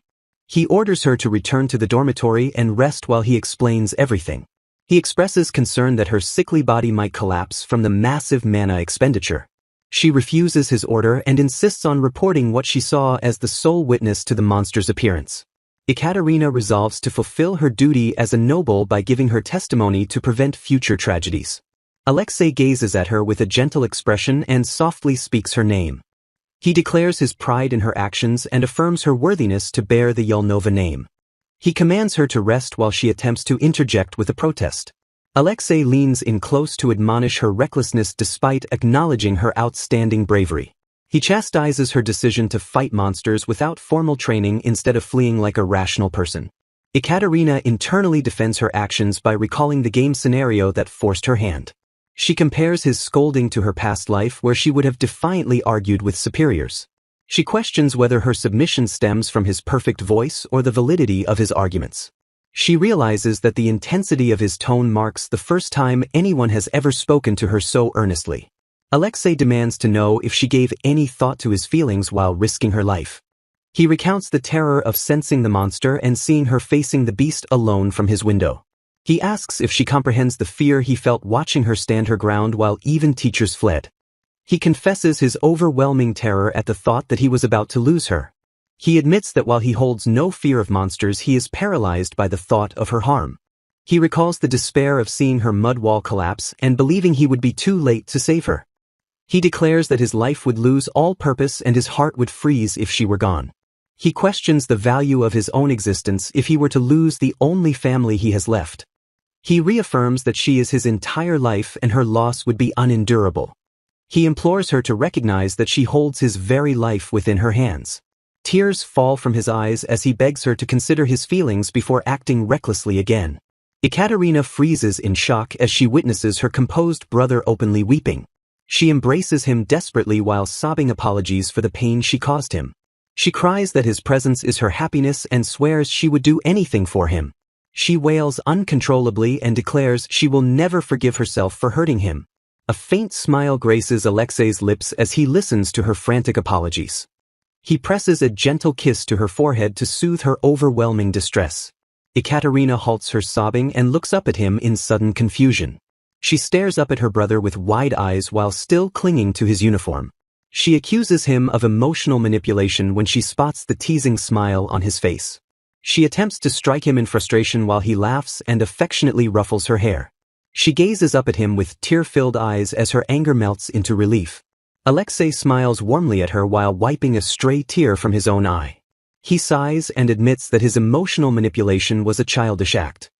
He orders her to return to the dormitory and rest while he explains everything. He expresses concern that her sickly body might collapse from the massive mana expenditure. She refuses his order and insists on reporting what she saw as the sole witness to the monster's appearance. Ekaterina resolves to fulfill her duty as a noble by giving her testimony to prevent future tragedies. Alexei gazes at her with a gentle expression and softly speaks her name. He declares his pride in her actions and affirms her worthiness to bear the Yelnova name. He commands her to rest while she attempts to interject with a protest. Alexei leans in close to admonish her recklessness despite acknowledging her outstanding bravery. He chastises her decision to fight monsters without formal training instead of fleeing like a rational person. Ekaterina internally defends her actions by recalling the game scenario that forced her hand. She compares his scolding to her past life where she would have defiantly argued with superiors. She questions whether her submission stems from his perfect voice or the validity of his arguments. She realizes that the intensity of his tone marks the first time anyone has ever spoken to her so earnestly. Alexei demands to know if she gave any thought to his feelings while risking her life. He recounts the terror of sensing the monster and seeing her facing the beast alone from his window. He asks if she comprehends the fear he felt watching her stand her ground while even teachers fled. He confesses his overwhelming terror at the thought that he was about to lose her. He admits that while he holds no fear of monsters, he is paralyzed by the thought of her harm. He recalls the despair of seeing her mud wall collapse and believing he would be too late to save her. He declares that his life would lose all purpose and his heart would freeze if she were gone. He questions the value of his own existence if he were to lose the only family he has left. He reaffirms that she is his entire life and her loss would be unendurable. He implores her to recognize that she holds his very life within her hands. Tears fall from his eyes as he begs her to consider his feelings before acting recklessly again. Ekaterina freezes in shock as she witnesses her composed brother openly weeping. She embraces him desperately while sobbing apologies for the pain she caused him. She cries that his presence is her happiness and swears she would do anything for him. She wails uncontrollably and declares she will never forgive herself for hurting him. A faint smile graces Alexei's lips as he listens to her frantic apologies. He presses a gentle kiss to her forehead to soothe her overwhelming distress. Ekaterina halts her sobbing and looks up at him in sudden confusion. She stares up at her brother with wide eyes while still clinging to his uniform. She accuses him of emotional manipulation when she spots the teasing smile on his face. She attempts to strike him in frustration while he laughs and affectionately ruffles her hair. She gazes up at him with tear-filled eyes as her anger melts into relief. Alexei smiles warmly at her while wiping a stray tear from his own eye. He sighs and admits that his emotional manipulation was a childish act.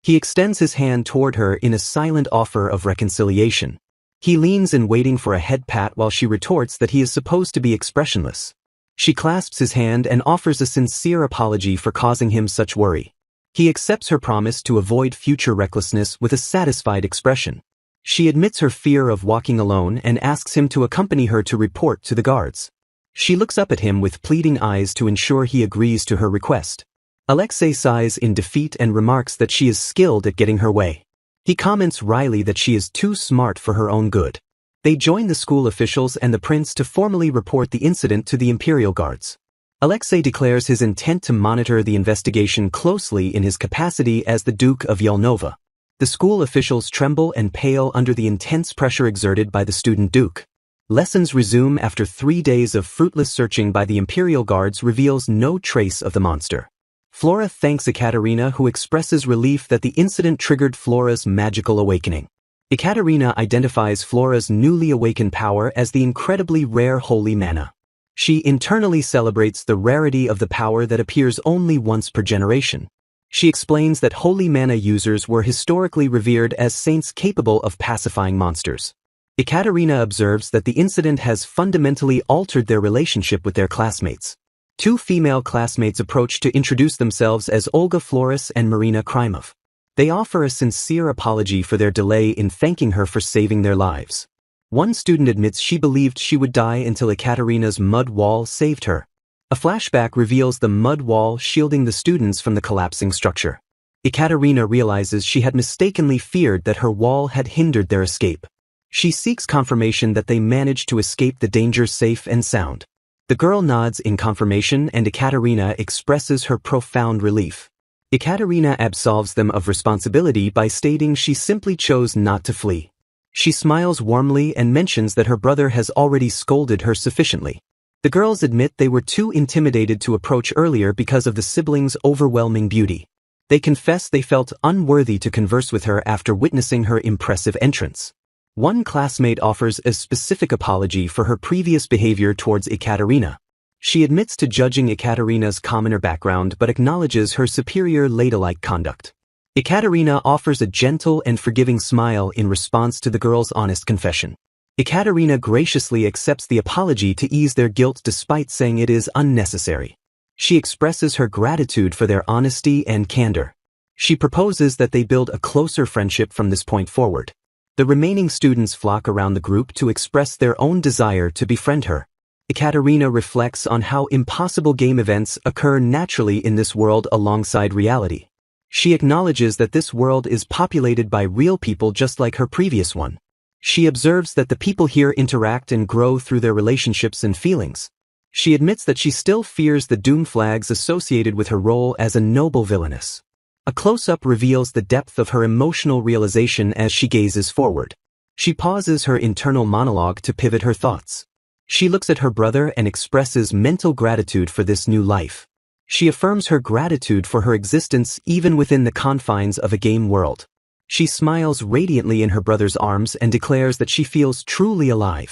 He extends his hand toward her in a silent offer of reconciliation. He leans in waiting for a head pat while she retorts that he is supposed to be expressionless. She clasps his hand and offers a sincere apology for causing him such worry. He accepts her promise to avoid future recklessness with a satisfied expression. She admits her fear of walking alone and asks him to accompany her to report to the guards. She looks up at him with pleading eyes to ensure he agrees to her request. Alexei sighs in defeat and remarks that she is skilled at getting her way. He comments wryly that she is too smart for her own good. They join the school officials and the prince to formally report the incident to the Imperial Guards. Alexei declares his intent to monitor the investigation closely in his capacity as the Duke of Yelnova. The school officials tremble and pale under the intense pressure exerted by the student duke. Lessons resume after 3 days of fruitless searching by the Imperial Guards reveals no trace of the monster. Flora thanks Ekaterina, who expresses relief that the incident triggered Flora's magical awakening. Ekaterina identifies Flora's newly awakened power as the incredibly rare holy mana. She internally celebrates the rarity of the power that appears only once per generation. She explains that holy mana users were historically revered as saints capable of pacifying monsters. Ekaterina observes that the incident has fundamentally altered their relationship with their classmates. 2 female classmates approach to introduce themselves as Olga Floris and Marina Krymov. They offer a sincere apology for their delay in thanking her for saving their lives. One student admits she believed she would die until Ekaterina's mud wall saved her. A flashback reveals the mud wall shielding the students from the collapsing structure. Ekaterina realizes she had mistakenly feared that her wall had hindered their escape. She seeks confirmation that they managed to escape the danger safe and sound. The girl nods in confirmation and Ekaterina expresses her profound relief. Ekaterina absolves them of responsibility by stating she simply chose not to flee. She smiles warmly and mentions that her brother has already scolded her sufficiently. The girls admit they were too intimidated to approach earlier because of the siblings' overwhelming beauty. They confess they felt unworthy to converse with her after witnessing her impressive entrance. One classmate offers a specific apology for her previous behavior towards Ekaterina. She admits to judging Ekaterina's commoner background but acknowledges her superior ladylike conduct. Ekaterina offers a gentle and forgiving smile in response to the girl's honest confession. Ekaterina graciously accepts the apology to ease their guilt despite saying it is unnecessary. She expresses her gratitude for their honesty and candor. She proposes that they build a closer friendship from this point forward. The remaining students flock around the group to express their own desire to befriend her. Ekaterina reflects on how impossible game events occur naturally in this world alongside reality. She acknowledges that this world is populated by real people just like her previous one. She observes that the people here interact and grow through their relationships and feelings. She admits that she still fears the doom flags associated with her role as a noble villainess. A close-up reveals the depth of her emotional realization as she gazes forward. She pauses her internal monologue to pivot her thoughts. She looks at her brother and expresses mental gratitude for this new life. She affirms her gratitude for her existence even within the confines of a game world. She smiles radiantly in her brother's arms and declares that she feels truly alive.